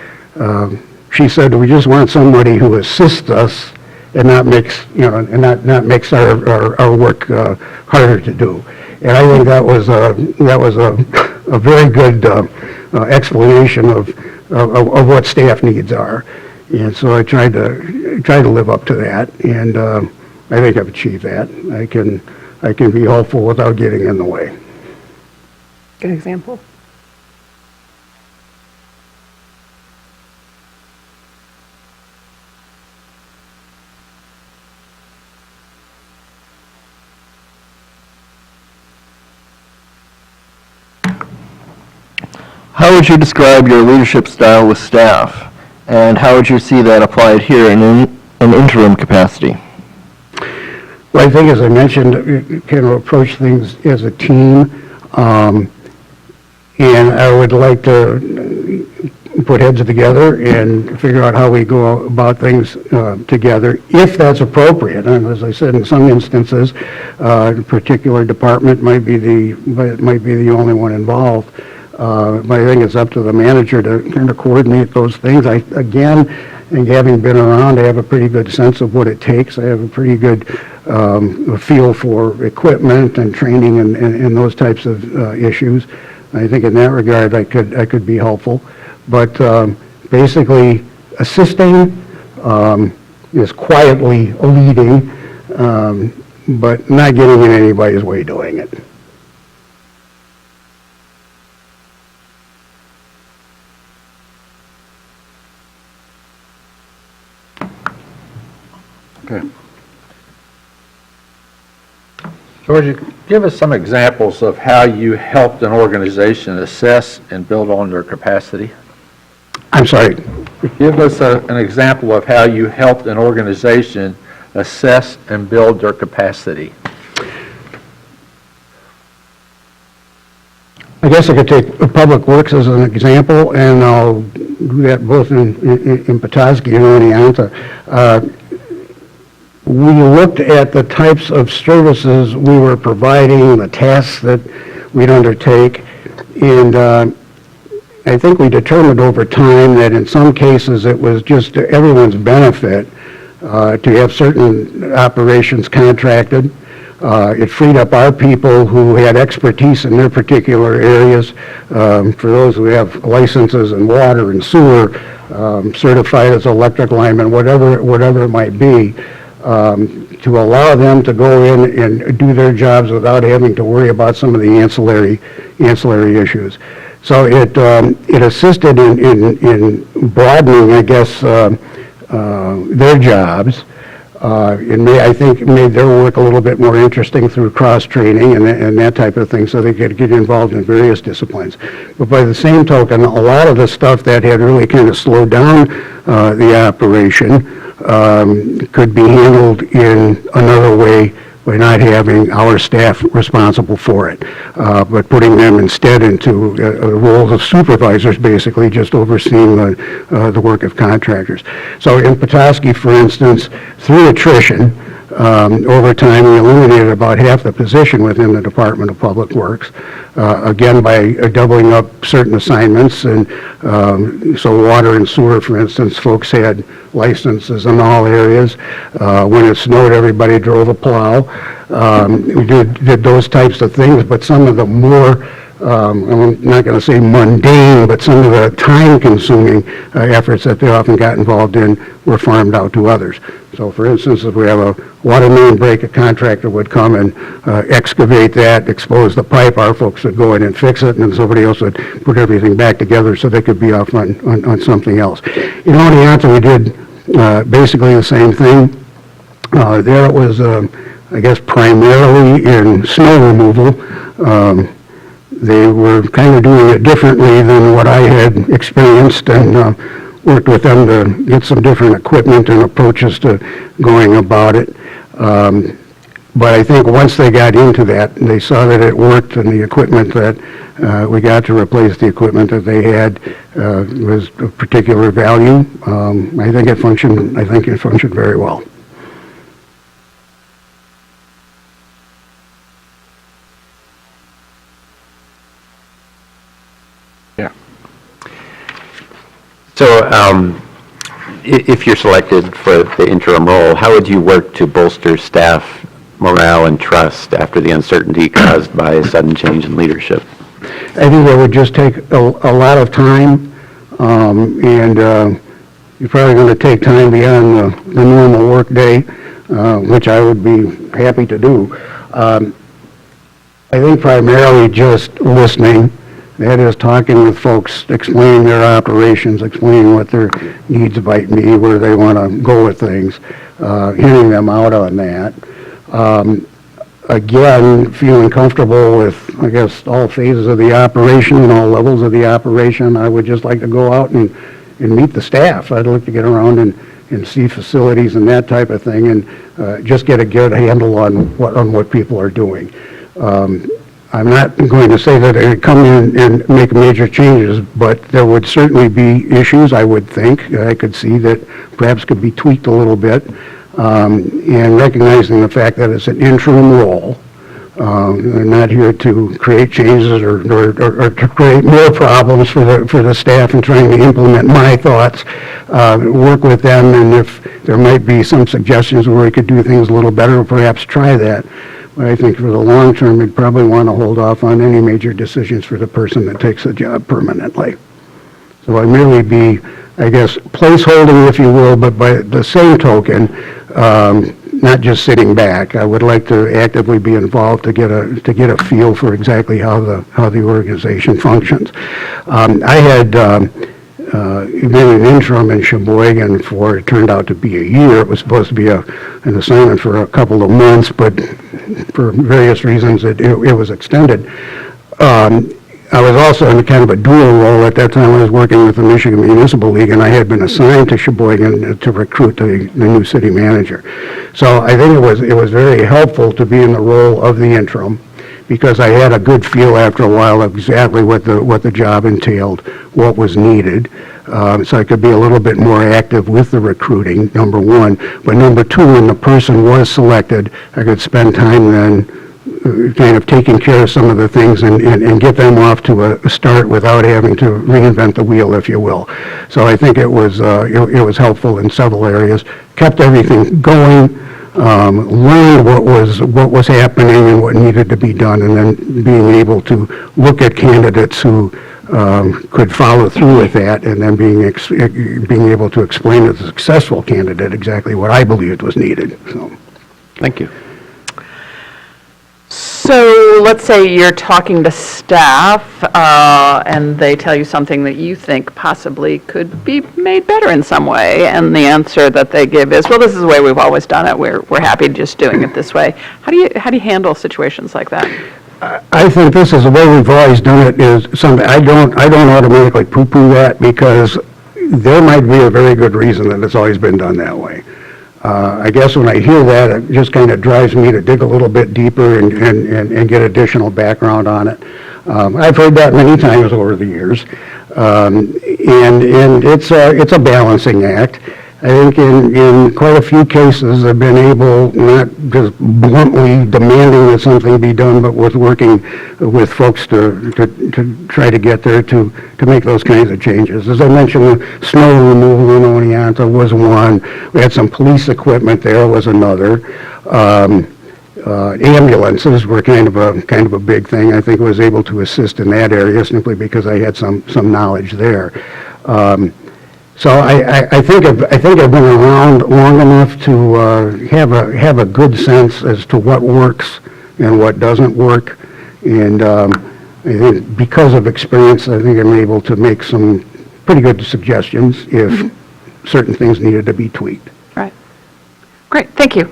she said, we just want somebody who assists us and not makes, not makes our work harder to do. And I think that was a very good explanation of what staff needs are. And so I tried to live up to that, and I think I've achieved that. I can be helpful without getting in the way.
Good example.
How would you describe your leadership style with staff, and how would you see that applied here in an interim capacity?
Well, I think, as I mentioned, you kind of approach things as a team, and I would like to put heads together and figure out how we go about things together, if that's appropriate. And as I said, in some instances, a particular department might be the only one involved. But I think it's up to the manager to kind of coordinate those things. Again, having been around, I have a pretty good sense of what it takes. I have a pretty good feel for equipment and training and those types of issues. I think in that regard, I could be helpful. But basically, assisting is quietly leading, but not getting in anybody's way doing it.
Okay. George, give us some examples of how you helped an organization assess and build on their capacity.
I'm sorry.
Give us an example of how you helped an organization assess and build their capacity.
I guess I could take Public Works as an example, and I'll do that both in Petoskey and Oneonta. We looked at the types of services we were providing, the tasks that we'd undertake, and I think we determined over time that in some cases it was just to everyone's benefit to have certain operations contracted. It freed up our people who had expertise in their particular areas. For those who have licenses in water and sewer, certified as electric linemen, whatever it might be. to allow them to go in and do their jobs without having to worry about some of the ancillary issues. So it assisted in broadening, I guess, their jobs. I think it made their work a little bit more interesting through cross-training and that type of thing, so they could get involved in various disciplines. But by the same token, a lot of the stuff that had really kind of slowed down the operation could be handled in another way by not having our staff responsible for it, but putting them instead into roles of supervisors, basically just overseeing the work of contractors. So in Petoskey, for instance, through attrition, over time, we eliminated about half the position within the Department of Public Works, again, by doubling up certain assignments. And so water and sewer, for instance, folks had licenses in all areas. When it snowed, everybody drove a plow. We did those types of things, but some of the more I'm not going to say mundane, but some of the time-consuming efforts that they often got involved in were farmed out to others. So, for instance, if we have a water main break, a contractor would come and excavate that, expose the pipe, our folks would go in and fix it, and then somebody else would put everything back together so they could be off on something else. In Oneonta, we did basically the same thing. There it was, I guess, primarily in snow removal. They were kind of doing it differently than what I had experienced, and worked with them to get some different equipment and approaches to going about it. But I think once they got into that, and they saw that it worked, and the equipment that we got to replace the equipment that they had was of particular value. I think it functioned very well.
So, if you're selected for the interim role, how would you work to bolster staff morale and trust after the uncertainty caused by a sudden change in leadership?
I think it would just take a lot of time, and you're probably going to take time beyond the normal work day, which I would be happy to do. I think primarily just listening. That is, talking with folks, explaining their operations, explaining what their needs might be, where they want to go with things, hearing them out on that. Again, feeling comfortable with, I guess, all phases of the operation and all levels of the operation. I would just like to go out and meet the staff. I'd like to get around and see facilities and that type of thing, and just get a good handle on what people are doing. I'm not going to say that it come in and make major changes, but there would certainly be issues, I would think, I could see that perhaps could be tweaked a little bit, and recognizing the fact that it's an interim role. They're not here to create changes or to create more problems for the staff and trying to implement my thoughts. Work with them, and if there might be some suggestions where we could do things a little better, perhaps try that. But I think for the long term, we'd probably want to hold off on any major decisions for the person that takes the job permanently. So I'd merely be, I guess, placeholding, if you will, but by the same token, not just sitting back. I would like to actively be involved to get a feel for exactly how the organization functions. I had been an interim in Sheboygan for, it turned out to be a year. It was supposed to be an assignment for a couple of months, but for various reasons it was extended. I was also in kind of a dual role at that time. I was working with the Michigan Municipal League, and I had been assigned to Sheboygan to recruit the new city manager. So I think it was very helpful to be in the role of the interim, because I had a good feel after a while of exactly what the job entailed, what was needed. So I could be a little bit more active with the recruiting, number one. But number two, when the person was selected, I could spend time then kind of taking care of some of the things and get them off to a start without having to reinvent the wheel, if you will. So I think it was helpful in several areas. Kept everything going. Learned what was happening and what needed to be done, and then being able to look at candidates who could follow through with that, and then being able to explain to the successful candidate exactly what I believed was needed, so.
Thank you.
So let's say you're talking to staff, and they tell you something that you think possibly could be made better in some way, and the answer that they give is, well, this is the way we've always done it, we're happy just doing it this way. How do you handle situations like that?
I think this is the way we've always done it, is something, I don't automatically poo-poo that, because there might be a very good reason that it's always been done that way. I guess when I hear that, it just kind of drives me to dig a little bit deeper and get additional background on it. I've heard that many times over the years, and it's a balancing act. I think in quite a few cases, I've been able, not just bluntly demanding that something be done, but with working with folks to try to get there to make those kinds of changes. As I mentioned, the snow removal in Oneonta was one. We had some police equipment there was another. Ambulances were kind of a big thing. I think I was able to assist in that area simply because I had some knowledge there. So I think I've been around long enough to have a good sense as to what works and what doesn't work, and I think because of experience, I think I'm able to make some pretty good suggestions if certain things needed to be tweaked.
Right. Great, thank you.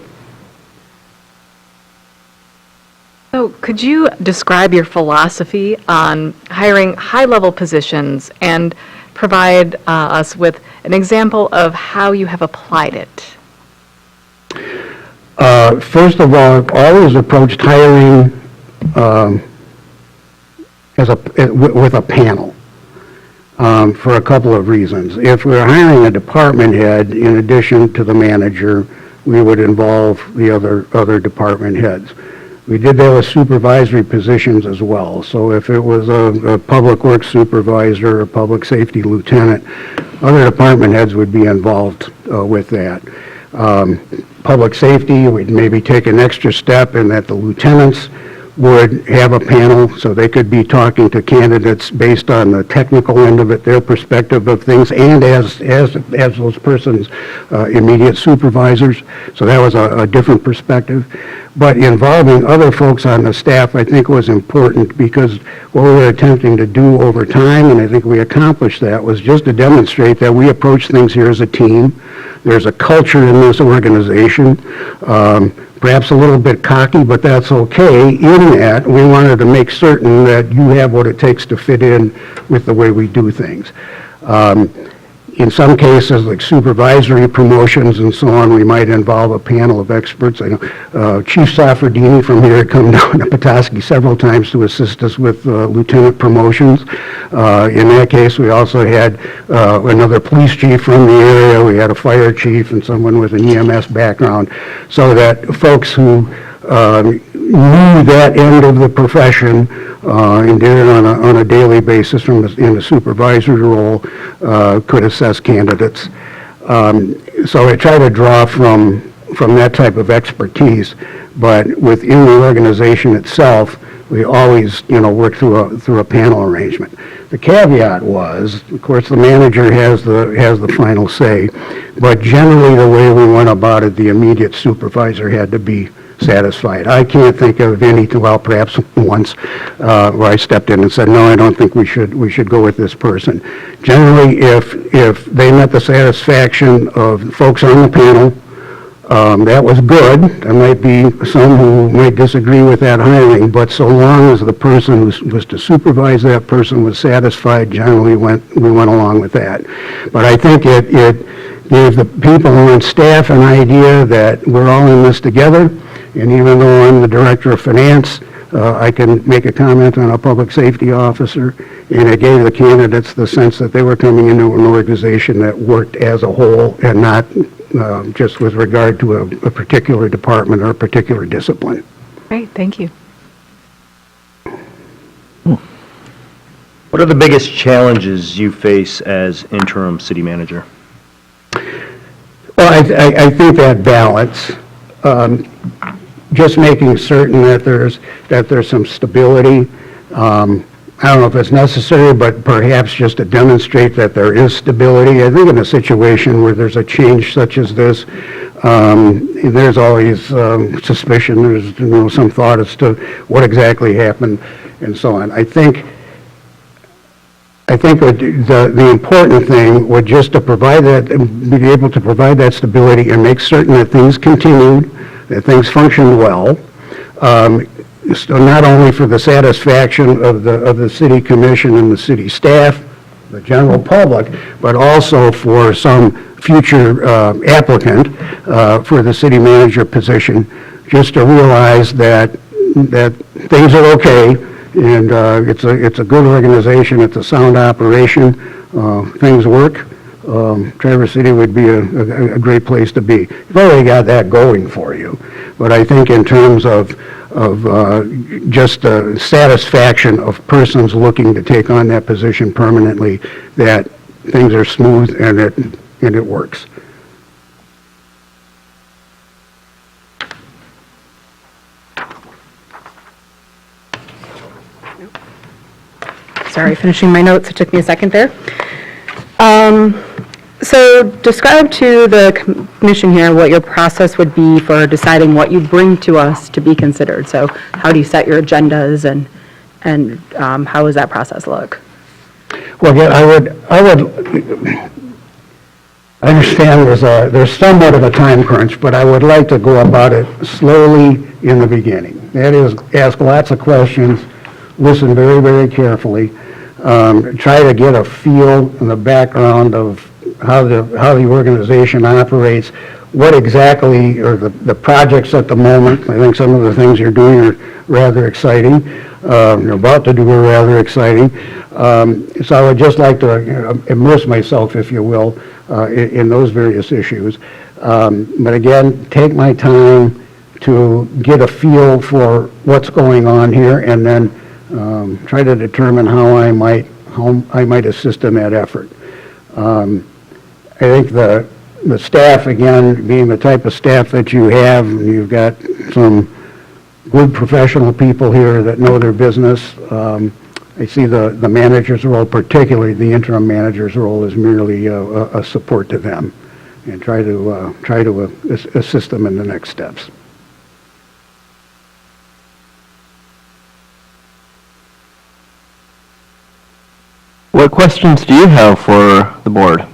So could you describe your philosophy on hiring high-level positions and provide us with an example of how you have applied it?
First of all, I've always approached hiring with a panel for a couple of reasons. If we're hiring a department head in addition to the manager, we would involve the other department heads. We did that with supervisory positions as well. So if it was a public works supervisor or public safety lieutenant, other department heads would be involved with that. Public safety, we'd maybe take an extra step in that the lieutenants would have a panel so they could be talking to candidates based on the technical end of it, their perspective of things, and as those persons' immediate supervisors. So that was a different perspective. But involving other folks on the staff, I think, was important, because what we were attempting to do over time, and I think we accomplished that, was just to demonstrate that we approach things here as a team. There's a culture in this organization, perhaps a little bit cocky, but that's okay. In that, we wanted to make certain that you have what it takes to fit in with the way we do things. In some cases, like supervisory promotions and so on, we might involve a panel of experts. I know Chief Safardini from here had come down to Petoskey several times to assist us with lieutenant promotions. In that case, we also had another police chief from the area. We had a fire chief and someone with an EMS background, so that folks who knew that end of the profession and did it on a daily basis in a supervisory role could assess candidates. So I try to draw from that type of expertise, but within the organization itself, we always, work through a panel arrangement. The caveat was, of course, the manager has the final say, but generally the way we went about it, the immediate supervisor had to be satisfied. I can't think of any, well, perhaps once, where I stepped in and said, no, I don't think we should go with this person. Generally, if they met the satisfaction of folks on the panel, that was good. There might be some who might disagree with that hiring, but so long as the person who was to supervise that person was satisfied, generally we went along with that. But I think it gave the people on staff an idea that we're all in this together. And even though I'm the director of finance, I can make a comment on a public safety officer, and it gave the candidates the sense that they were coming into an organization that worked as a whole and not just with regard to a particular department or a particular discipline.
Great, thank you.
What are the biggest challenges you face as interim city manager?
Well, I think that balance, just making certain that there's some stability. I don't know if it's necessary, but perhaps just to demonstrate that there is stability. I think in a situation where there's a change such as this, there's always suspicion, there's some thought as to what exactly happened and so on. I think the important thing would just to provide that, be able to provide that stability and make certain that things continued, that things functioned well, so not only for the satisfaction of the city commission and the city staff, the general public, but also for some future applicant for the city manager position, just to realize that things are okay, and it's a good organization, it's a sound operation, things work. Traverse City would be a great place to be. You've already got that going for you, but I think in terms of just the satisfaction of persons looking to take on that position permanently, that things are smooth and it works.
Sorry, finishing my notes, it took me a second there. So describe to the commission here what your process would be for deciding what you bring to us to be considered. So how do you set your agendas and how does that process look?
Well, again, I understand there's somewhat of a time crunch, but I would like to go about it slowly in the beginning. That is, ask lots of questions, listen very, very carefully, try to get a feel in the background of how the organization operates, what exactly are the projects at the moment. I think some of the things you're doing are rather exciting. You're about to do are rather exciting. So I would just like to immerse myself, if you will, in those various issues. But again, take my time to get a feel for what's going on here, and then try to determine how I might assist in that effort. I think the staff, again, being the type of staff that you have, you've got some good professional people here that know their business. I see the manager's role, particularly the interim manager's role, is merely a support to them, and try to assist them in the next steps.
What questions do you have for the board?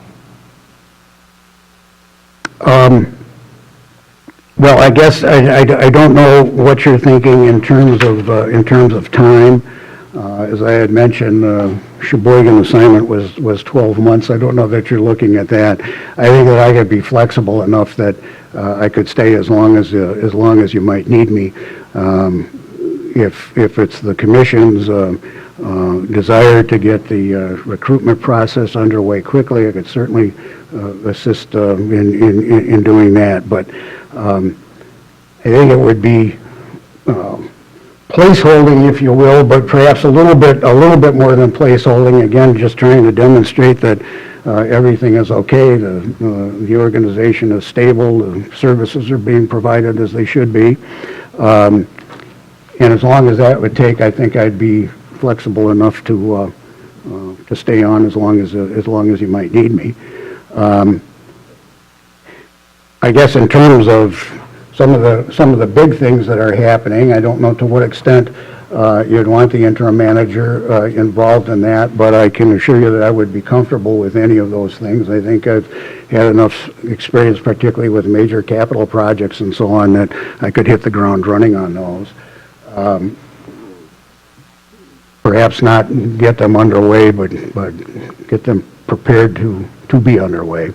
Well, I guess I don't know what you're thinking in terms of time. As I had mentioned, Sheboygan assignment was 12 months. I don't know that you're looking at that. I think that I could be flexible enough that I could stay as long as you might need me. If it's the commission's desire to get the recruitment process underway quickly, I could certainly assist in doing that. But I think it would be placeholding, if you will, but perhaps a little bit more than placeholding. Again, just trying to demonstrate that everything is okay, the organization is stable, the services are being provided as they should be. And as long as that would take, I think I'd be flexible enough to stay on as long as you might need me. I guess in terms of some of the big things that are happening, I don't know to what extent you'd want the interim manager involved in that, but I can assure you that I would be comfortable with any of those things. I think I've had enough experience, particularly with major capital projects and so on, that I could hit the ground running on those. Perhaps not get them underway, but get them prepared to be underway.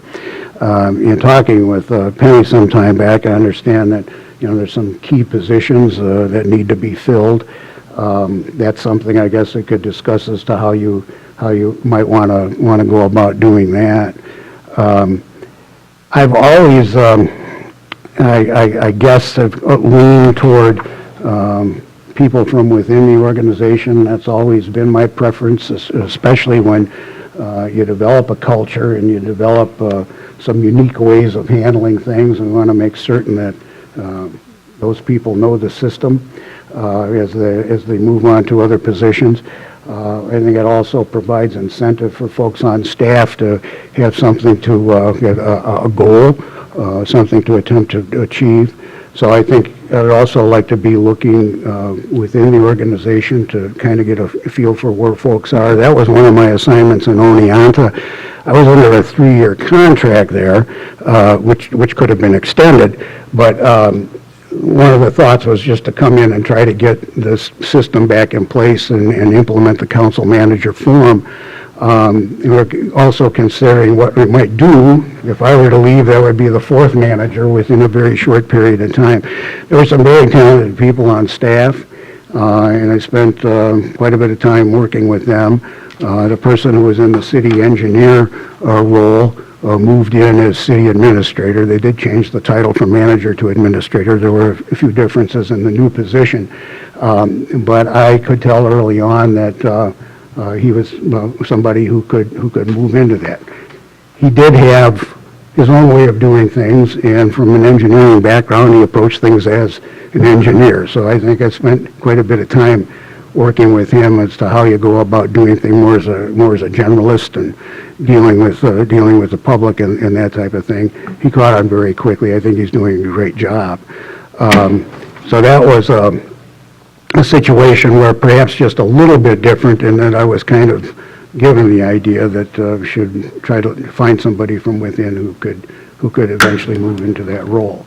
In talking with Penny some time back, I understand that there's some key positions that need to be filled. That's something I guess we could discuss as to how you might want to go about doing that. I've always, I guess, have leaned toward people from within the organization. That's always been my preference, especially when you develop a culture and you develop some unique ways of handling things. We want to make certain that those people know the system as they move on to other positions. I think it also provides incentive for folks on staff to have something to, get a goal, something to attempt to achieve. So I think I'd also like to be looking within the organization to kind of get a feel for where folks are. That was one of my assignments in Oneonta. I was under a 3-year contract there, which could have been extended, but one of the thoughts was just to come in and try to get this system back in place and implement the council manager form. We're also considering what we might do. If I were to leave, that would be the 4th manager within a very short period of time. There were some very talented people on staff, and I spent quite a bit of time working with them. The person who was in the city engineer role moved in as city administrator. They did change the title from manager to administrator. There were a few differences in the new position, but I could tell early on that he was somebody who could move into that. He did have his own way of doing things, and from an engineering background, he approached things as an engineer. So I think I spent quite a bit of time working with him as to how you go about doing things more as a generalist and dealing with the public and that type of thing. He caught on very quickly. I think he's doing a great job. So that was a situation where perhaps just a little bit different, in that I was kind of given the idea that we should try to find somebody from within who could eventually move into that role.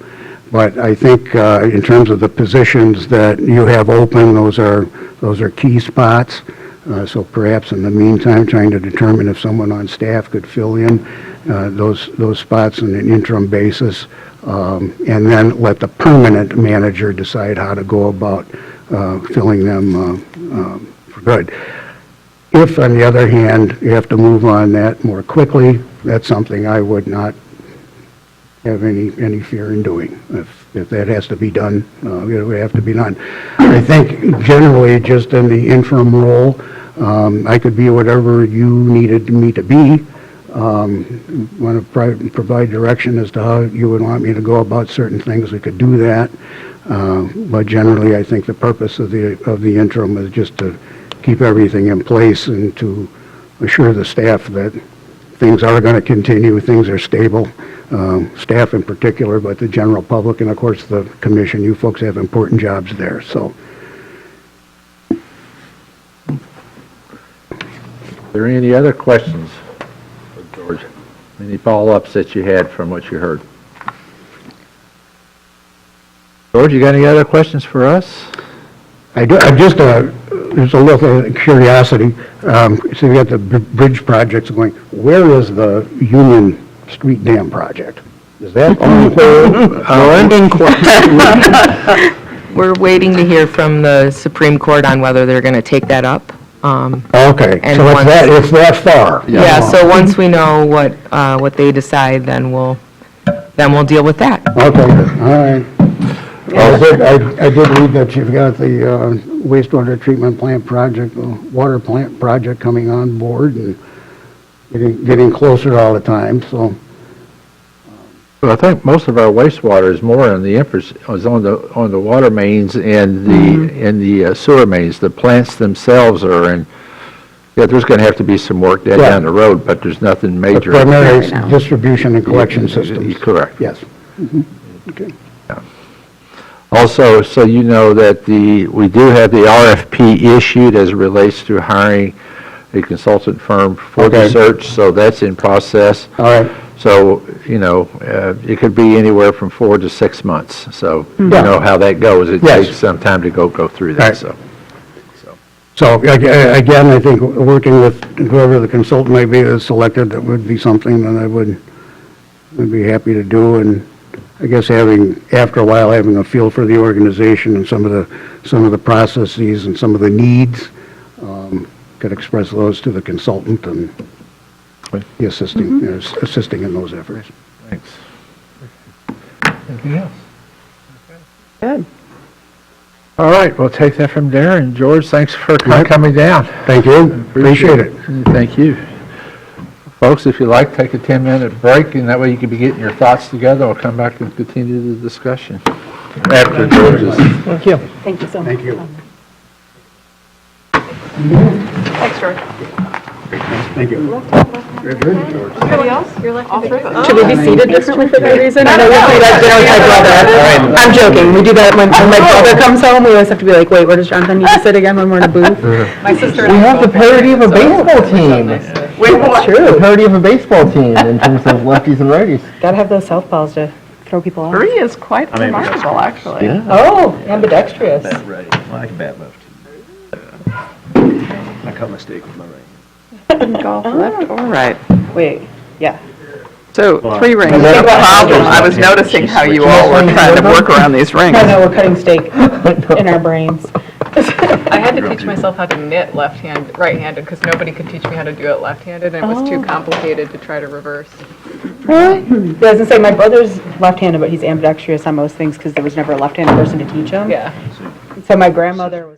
But I think in terms of the positions that you have open, those are key spots. So perhaps in the meantime, trying to determine if someone on staff could fill in those spots on an interim basis, and then let the permanent manager decide how to go about filling them for good. If, on the other hand, you have to move on that more quickly, that's something I would not have any fear in doing. If that has to be done, it would have to be done. I think generally, just in the interim role, I could be whatever you needed me to be. Want to provide direction as to how you would want me to go about certain things, we could do that. But generally, I think the purpose of the interim is just to keep everything in place and to assure the staff that things are going to continue, things are stable, staff in particular, but the general public, and of course the commission, you folks have important jobs there, so.
Are there any other questions for George? Any follow-ups that you had from what you heard? George, you got any other questions for us?
I do, just a little curiosity. So you got the bridge projects going. Where is the Union Street Dam project? Is that on hold?
We're waiting to hear from the Supreme Court on whether they're going to take that up.
Okay,
And
so it's that far.
Yeah, so once we know what they decide, then we'll deal with that.
Okay, all right. I did read that you've got the wastewater treatment plant project, the water plant project coming on board and getting closer all the time, so.
Well, I think most of our wastewater is more on the is on the water mains and the sewer mains. The plants themselves are in. Yeah, there's going to have to be some work done down the road, but there's nothing major.
Primary distribution and collection systems.
Correct.
Yes. Okay.
Also, so you know that we do have the RFP issued as it relates to hiring a consultant firm for the search, so that's in process.
All right.
So, you know, it could be anywhere from 4 to 6 months. So, you know how that goes. It takes some time to go through that,
right. So again, I think working with whoever the consultant may be that's selected, that would be something that I would be happy to do. And I guess after a while, having a feel for the organization and some of the processes and some of the needs, could express those to the consultant and be assisting in those efforts.
Thanks. Anything else?
Good.
All right, we'll take that from there. And George, thanks for coming down.
Thank you. Appreciate it.
Thank you. Folks, if you like, take a 10-minute break, and that way you can be getting your thoughts together. We'll come back and continue the discussion after George's.
Thank you.
Thank you so much.
Thank you.
Thanks, George.
Thank you.
Anybody else? You're left.
Should we be seated differently for that reason? I know we do that dinner with my brother. I'm joking. We do that when my brother comes home. We always have to be like, wait, where does Jonathan need to sit again when we're in a booth?
My sister.
We have the parody of a baseball team.
Wait, what?
The parody of a baseball team in terms of lefties and righties.
Gotta have those southpaws to throw people off.
Bree is quite remarkable, actually.
Oh, ambidextrous.
Right, well, I can bat left. I cut my steak with my right.
Golf left or right.
Wait, yeah.
So, 3 rings. No problem. I was noticing how you all were trying to work around these rings.
No, we're cutting steak in our brains.
I had to teach myself how to knit right-handed, because nobody could teach me how to do it left-handed, and it was too complicated to try to reverse.
Really? Yeah, I was gonna say, my brother's left-handed, but he's ambidextrous on most things because there was never a left-handed person to teach him.
Yeah.
So my grandmother was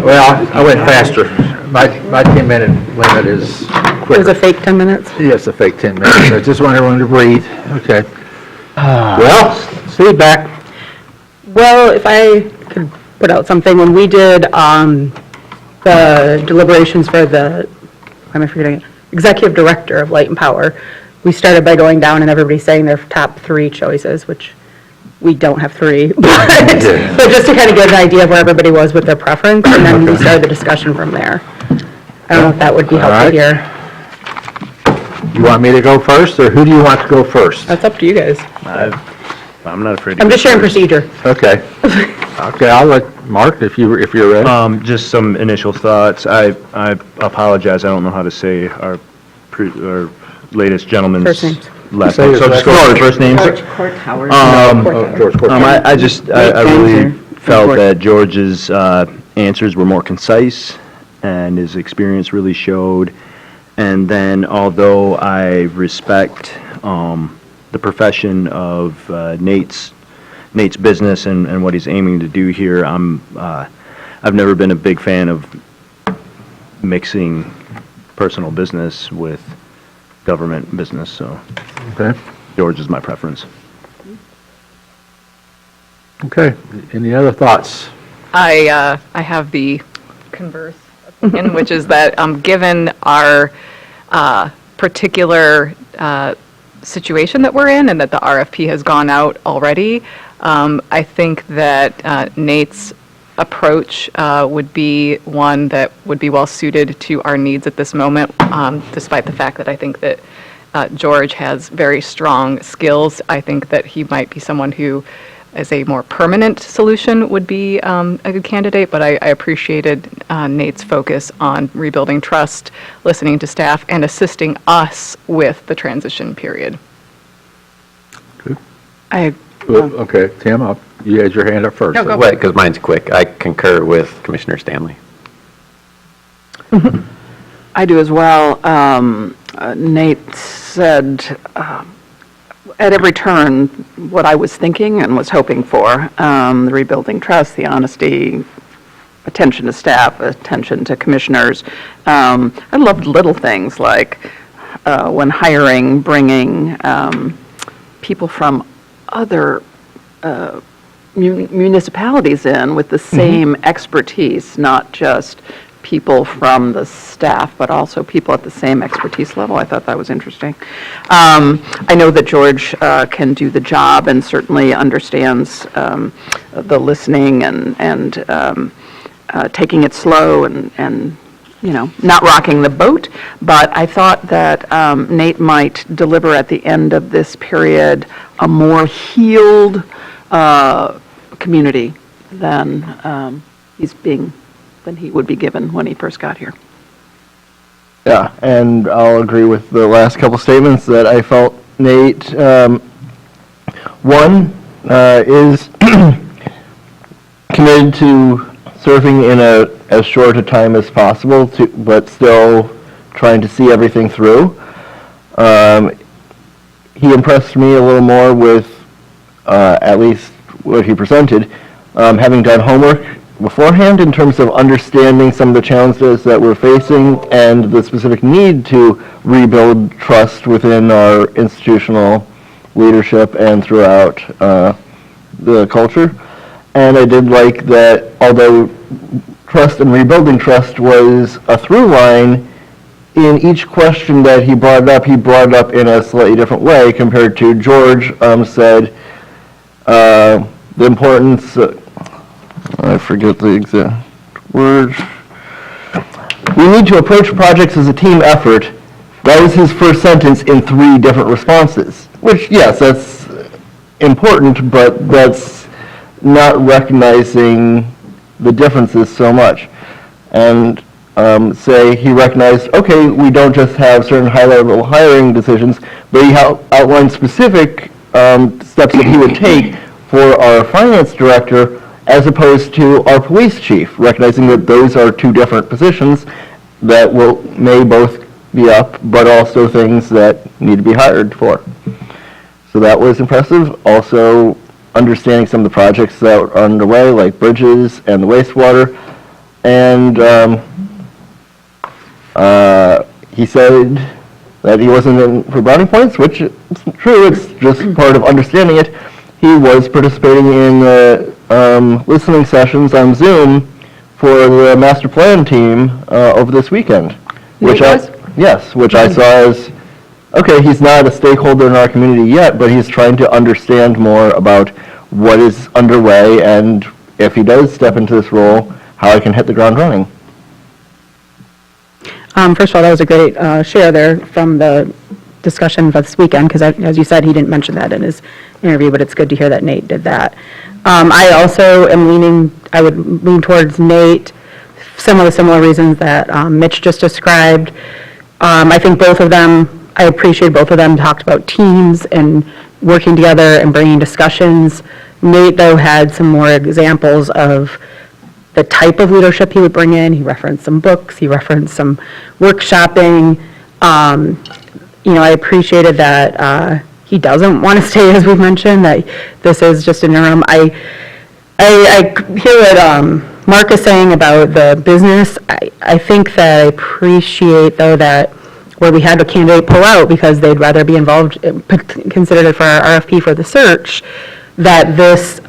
Well, I went faster. My 10-minute limit is
It was
quicker.
a fake 10 minutes?
Yes, a fake 10 minutes. I just want everyone to breathe. Okay. Well, feedback.
Well, if I could put out something, when we did the deliberations for the, why am I forgetting it? Executive Director of Light and Power, we started by going down and everybody saying their top 3 choices, which we don't have 3, but just to kind of get an idea of where everybody was with their preference, and then we started the discussion from there. I don't know if that would be
All
helpful
right.
here.
You want me to go first, or who do you want to go first?
That's up to you guys.
I'm not afraid to.
I'm
go
just sharing
first.
procedure.
Okay. Okay, I'll let Mark, if you're ready.
Just some initial thoughts. I apologize, I don't know how to say our latest gentleman's
First names.
last
Say
name.
his
So
last
just go with
name.
first names.
Court Howard.
George Cortez.
I just, I really
Answer.
felt
Report.
that George's answers were more concise, and his experience really showed. And then, although I respect the profession of Nate's business and what he's aiming to do here, I've never been a big fan of mixing personal business with government business, so
Okay.
George is my preference.
Okay. Any other thoughts?
I have the converse opinion, which is that given our particular situation that we're in and that the RFP has gone out already, I think that Nate's approach would be one that would be well suited to our needs at this moment, despite the fact that I think that George has very strong skills. I think that he might be someone who, as a more permanent solution, would be a good candidate, but I appreciated Nate's focus on rebuilding trust, listening to staff, and assisting us with the transition period.
Okay, Tim, you had your hand up first.
No, go.
Wait, because mine's quick. I concur with Commissioner Stanley.
I do as well. Nate said at every turn what I was thinking and was hoping for, the rebuilding trust, the honesty, attention to staff, attention to commissioners. I loved little things like when hiring, bringing people from other municipalities in with the same expertise, not just people from the staff, but also people at the same expertise level. I thought that was interesting. I know that George can do the job and certainly understands the listening and taking it slow and you know, not rocking the boat, but I thought that Nate might deliver at the end of this period a more healed community than than he would be given when he first got here.
Yeah, and I'll agree with the last couple statements that I felt Nate, one, is committed to serving in as short a time as possible, but still trying to see everything through. He impressed me a little more with, at least what he presented, having done homework beforehand in terms of understanding some of the challenges that we're facing and the specific need to rebuild trust within our institutional leadership and throughout the culture. And I did like that although trust and rebuilding trust was a through line, in each question that he brought it up in a slightly different way compared to George said the importance, I forget the exact word. We need to approach projects as a team effort. That was his first sentence in 3 different responses, which, yes, that's important, but that's not recognizing the differences so much. And say he recognized, okay, we don't just have certain high-level hiring decisions, but he outlined specific steps that he would take for our finance director as opposed to our police chief, recognizing that those are 2 different positions that may both be up, but also things that need to be hired for. So that was impressive. Also, understanding some of the projects that are underway, like bridges and the wastewater. And he said that he wasn't in for brownie points, which is true. It's just part of understanding it. He was participating in listening sessions on Zoom for the master plan team over this weekend. Yes, which I saw as, okay, he's not a stakeholder in our community yet, but he's trying to understand more about what is underway, and if he does step into this role, how he can hit the ground running.
First of all, that was a great share there from the discussion of this weekend, because as you said, he didn't mention that in his interview, but it's good to hear that Nate did that. I also I would lean towards Nate, some of the similar reasons that Mitch just described. I think both of them, I appreciate both of them talked about teams and working together and bringing discussions. Nate, though, had some more examples of the type of leadership he would bring in. He referenced some books, he referenced some workshopping. I appreciated that he doesn't want to stay, as we've mentioned, that this is just an interim. I hear what Mark is saying about the business. I think that I appreciate, though, that where we had a candidate pull out because they'd rather be involved, considered it for our RFP for the search, that this,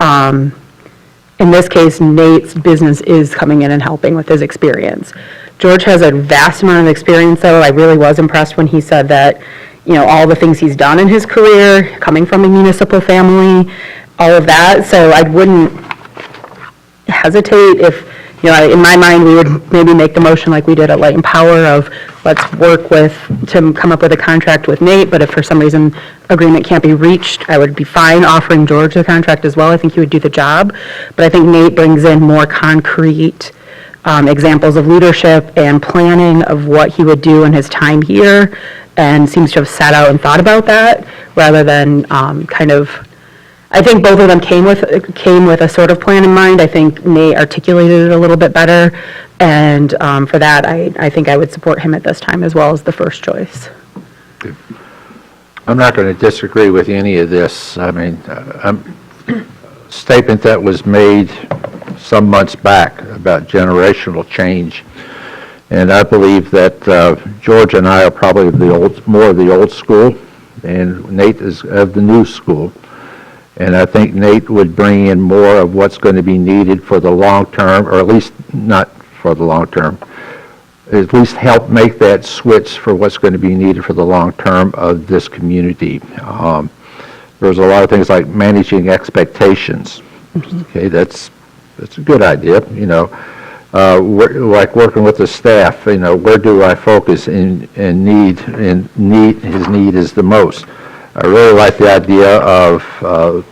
in this case, Nate's business is coming in and helping with his experience. George has a vast amount of experience, though. I really was impressed when he said that, all the things he's done in his career, coming from a municipal family, all of that. So I wouldn't hesitate if, in my mind, we would maybe make the motion like we did at Light and Power of let's work to come up with a contract with Nate, but if for some reason agreement can't be reached, I would be fine offering George the contract as well. I think he would do the job. But I think Nate brings in more concrete examples of leadership and planning of what he would do in his time here, and seems to have sat out and thought about that rather than I think both of them came with a sort of plan in mind. I think Nate articulated it a little bit better, and for that, I think I would support him at this time as well as the first choice.
I'm not going to disagree with any of this. I mean, statement that was made some months back about generational change, and I believe that George and I are probably more of the old school, and Nate is of the new school. And I think Nate would bring in more of what's going to be needed for the long term, or at least not for the long term, at least help make that switch for what's going to be needed for the long term of this community. There's a lot of things like managing expectations. Okay, that's a good idea, like working with the staff, where do I focus in need, his need is the most. I really like the idea of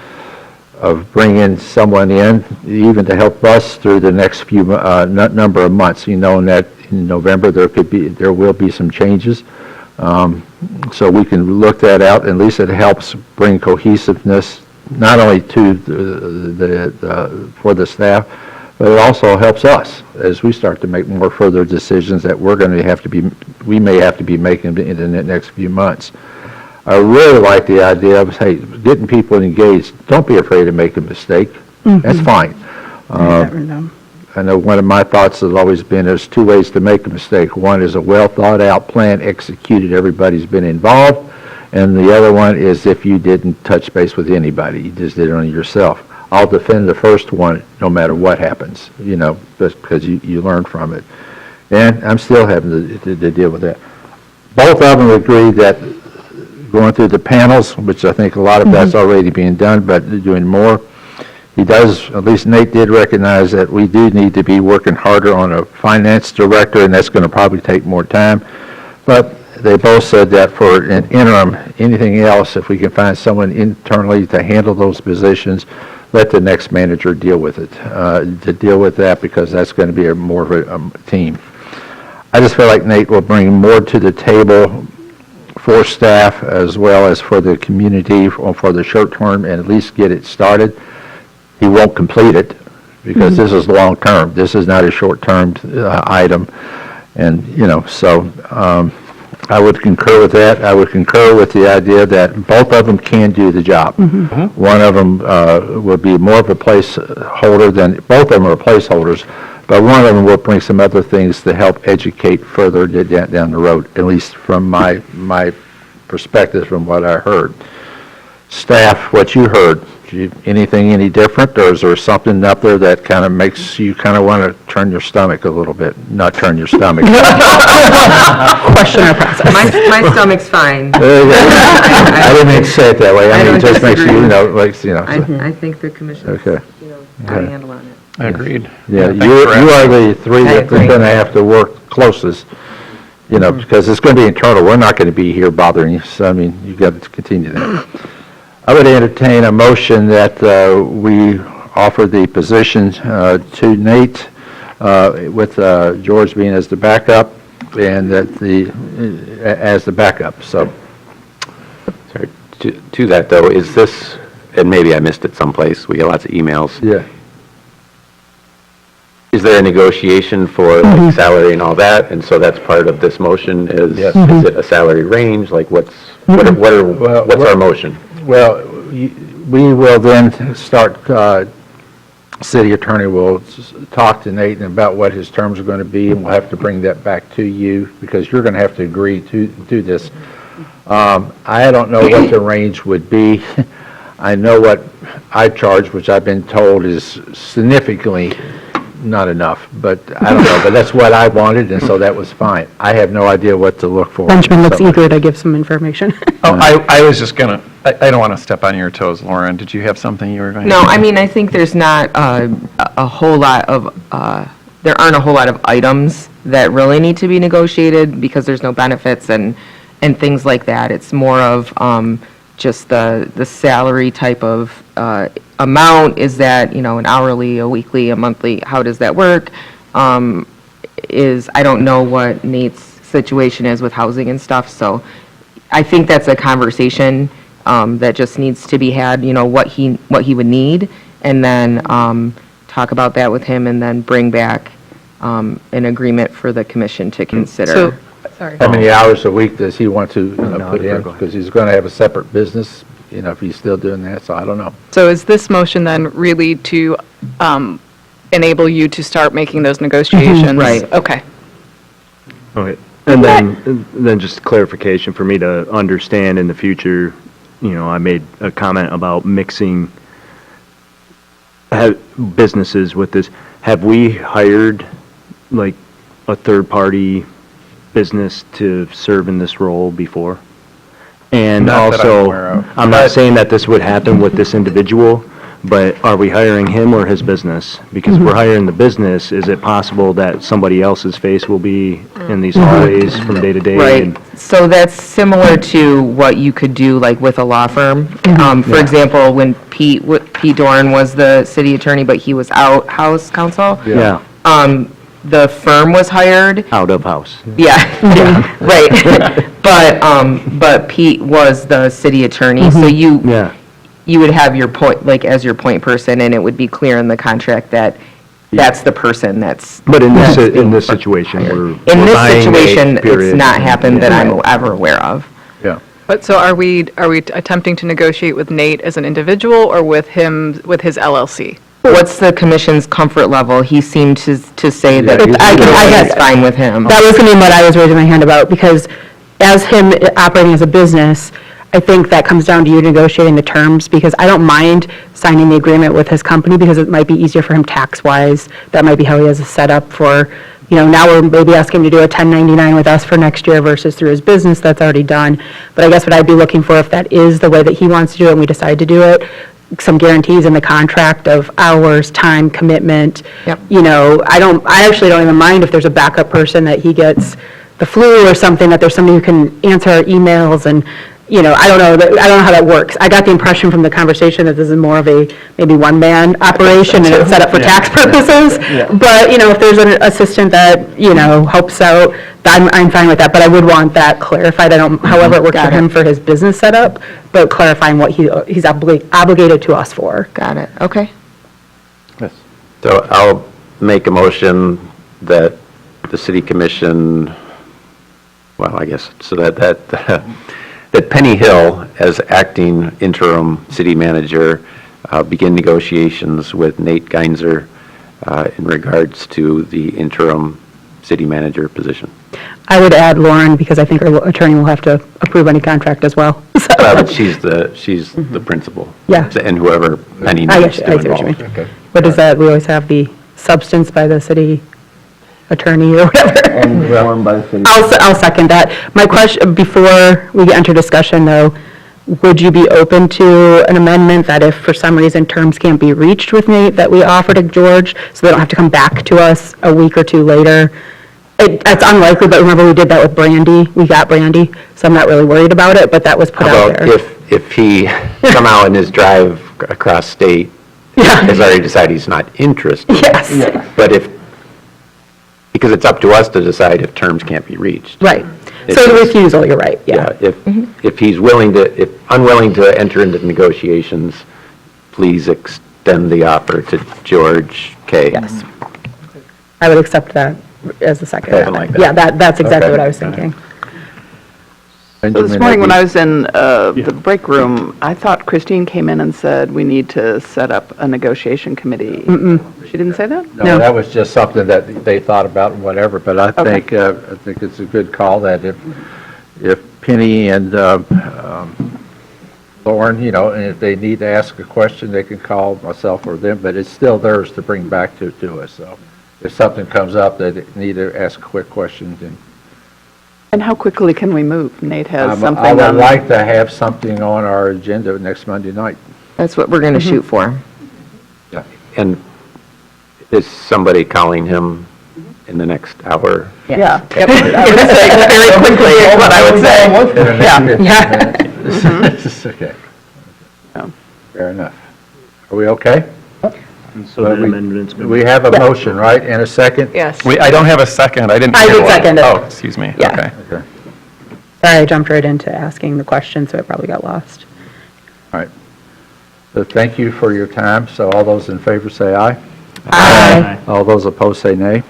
bringing someone in, even to help us through the next few number of months. Knowing that in November there will be some changes, so we can look that out. At least it helps bring cohesiveness not only to for the staff, but it also helps us as we start to make more further decisions that we may have to be making in the next few months. I really like the idea of, hey, getting people engaged. Don't be afraid to make a mistake. That's fine. I know one of my thoughts has always been there's two ways to make a mistake. One is a well-thought-out plan executed, everybody's been involved, and the other one is if you didn't touch base with anybody, you just did it on yourself. I'll defend the first one no matter what happens, just because you learn from it. And I'm still having to deal with that. Both of them agree that going through the panels, which I think a lot of that's already being done, but doing more. He does, at least Nate did recognize that we do need to be working harder on a finance director, and that's going to probably take more time. But they both said that for an interim, anything else, if we can find someone internally to handle those positions, let the next manager deal with it, to deal with that, because that's going to be more of a team. I just feel like Nate will bring more to the table for staff as well as for the community for the short term, and at least get it started. He won't complete it because this is long term. This is not a short term item, and so I would concur with that. I would concur with the idea that both of them can do the job. One of them would be more of a placeholder than, both of them are placeholders, but one of them will bring some other things to help educate further down the road, at least from my perspective from what I heard. Staff, what you heard, anything any different, or is there something up there that kind of makes you kind of want to turn your stomach a little bit? Not turn your stomach.
Question our process.
My stomach's fine.
I didn't mean to say it that way. I mean, it just makes you,
I think the commission's,
Okay.
got a handle on it.
Agreed.
Yeah,
Thanks
you
for
are
asking.
the three that are
agree.
going to have to work closest, because it's going to be internal. We're not going to be here bothering you, so, I mean, you got to continue that. I would entertain a motion that we offer the position to Nate, with George being as the backup, and that as the backup, so.
Sorry, to that, though, is this, and maybe I missed it someplace, we get lots of emails.
Yeah.
Is there a negotiation for like salary and all that, and so that's part of this motion, is it a salary range, like what's our motion?
Well, we will then start, city attorney will talk to Nate about what his terms are going to be, and we'll have to bring that back to you, because you're going to have to agree to do this. I don't know what the range would be. I know what I charge, which I've been told is significantly not enough, but I don't know, but that's what I wanted, and so that was fine. I have no idea what to look for.
Benjamin looks eager to give some information.
Oh, I was just gonna, I don't want to step on your toes, Lauren. Did you have something you were going to?
No, I mean, I think there's not a whole lot of, there aren't a whole lot of items that really need to be negotiated because there's no benefits and things like that. It's more of just the salary type of amount. Is that, an hourly, a weekly, a monthly? How does that work? I don't know what Nate's situation is with housing and stuff, so I think that's a conversation that just needs to be had, what he would need, and then talk about that with him, and then bring back an agreement for the commission to consider.
So, sorry.
How many hours a week does he want to put in? Because he's going to have a separate business, if he's still doing that, so I don't know.
So is this motion then really to enable you to start making those negotiations?
Right.
Okay.
Okay. And then just clarification for me to understand in the future, I made a comment about mixing businesses with this. Have we hired like a third-party business to serve in this role before? And
Not that I'm
also,
aware of.
I'm not saying that this would happen with this individual, but are we hiring him or his business? Because if we're hiring the business, is it possible that somebody else's face will be in these hallways from day to day?
Right,
and-
so that's similar to what you could do like with a law firm. For example, when Pete Doran was the city attorney, but he was out house counsel,
Yeah,
the firm was hired.
out of house.
Yeah, right. But Pete was the city attorney, so
Yeah.
you would have your point, like, as your point person, and it would be clear in the contract that that's the person that's.
But in this situation, we're
In this
buying a
situation, it's
period.
not happened that I'm ever aware of.
Yeah.
But so are we attempting to negotiate with Nate as an individual or with him, with his LLC?
What's the commission's comfort level? He seemed to say that
I
it's fine with him.
That was going to be what I was raising my hand about, because as him operating as a business, I think that comes down to you negotiating the terms, because I don't mind signing the agreement with his company, because it might be easier for him tax-wise. That might be how he has a setup for, now we're maybe asking him to do a 1099 with us for next year versus through his business, that's already done. But I guess what I'd be looking for, if that is the way that he wants to do it and we decide to do it, some guarantees in the contract of hours, time, commitment.
Yep.
I actually don't even mind if there's a backup person that he gets the flu or something, that there's somebody who can answer our emails, and, I don't know how that works. I got the impression from the conversation that this is more of a maybe one-man operation and it's set up for tax purposes. But, if there's an assistant that, helps out, I'm fine with that, but I would want that clarified. However it works for him for his business setup, but clarifying what he's obligated to us for.
Got it, okay.
So I'll make a motion that the city commission well, I guess, so that Penny Hill, as acting interim city manager, begin negotiations with Nate Geinzer in regards to the interim city manager position.
I would add Lauren, because I think our attorney will have to approve any contract as well. So-
But she's the principal.
Yeah.
And whoever Penny
I
needs
get
to
you, I see what you
involve.
mean. What is that? We always have the substance by the city attorney or whatever.
And formed by the city.
I'll second that. My question, before we enter discussion though, would you be open to an amendment that if for some reason terms can't be reached with Nate, that we offer to George, so they don't have to come back to us a week or two later? It's unlikely, but remember we did that with Brandy. We got Brandy, so I'm not really worried about it, but that was put
How
out
about
there.
if he somehow in his drive across state has already decided he's not interested?
Yes,
But because it's up to us to decide if terms can't be reached.
right. So the refusal, you're right, yeah.
If he's unwilling to enter into negotiations, please extend the offer to George K.
Yes. I would accept that as a second.
Something like that.
Yeah, that's exactly
Okay.
what I was thinking.
So this
Benjamin,
morning, when
have
I was in the break room, I thought Christine came in and said, we need to set up a negotiation committee. She didn't say that?
No, that was just something that they thought about and whatever, but I think it's a good call that if Penny and Lauren, and if they need to ask a question, they can call myself or them, but it's still theirs to bring back to us, so if something comes up that they need to ask a quick question, then
And how quickly can we move? Nate has
I
something
would
on,
like to have something on our agenda next Monday night.
That's what we're going to shoot for.
And is somebody calling him in the next hour?
yeah. Yep. I would say very quickly is what I would say. Yeah.
Okay.
Yeah.
Fair enough. Are we okay?
And so that amendment's been.
We have a motion, right, and a second?
Yes.
Wait, I don't have a second. I didn't
I
hear
did
one.
second it.
Oh, excuse me.
Yeah.
Okay.
Okay,
Sorry, I jumped right into asking the question, so it probably got lost.
all right. So thank you for your time. So all those in favor say aye.
Aye.
All those opposed say nay.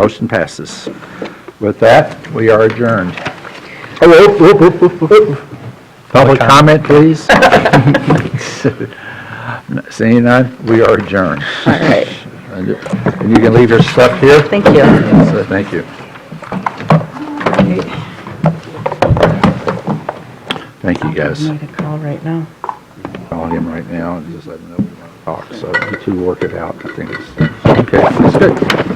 Motion passes. With that, we are adjourned. Public comment, please? Seeing none, we are adjourned.
All right.
And you can leave your stuff here.
Thank you.
So, thank you. Thank you, guys.
I'm going to call right now.
Call him right now and just let him know we want to talk. So you two work it out. I think it's, okay, that's good.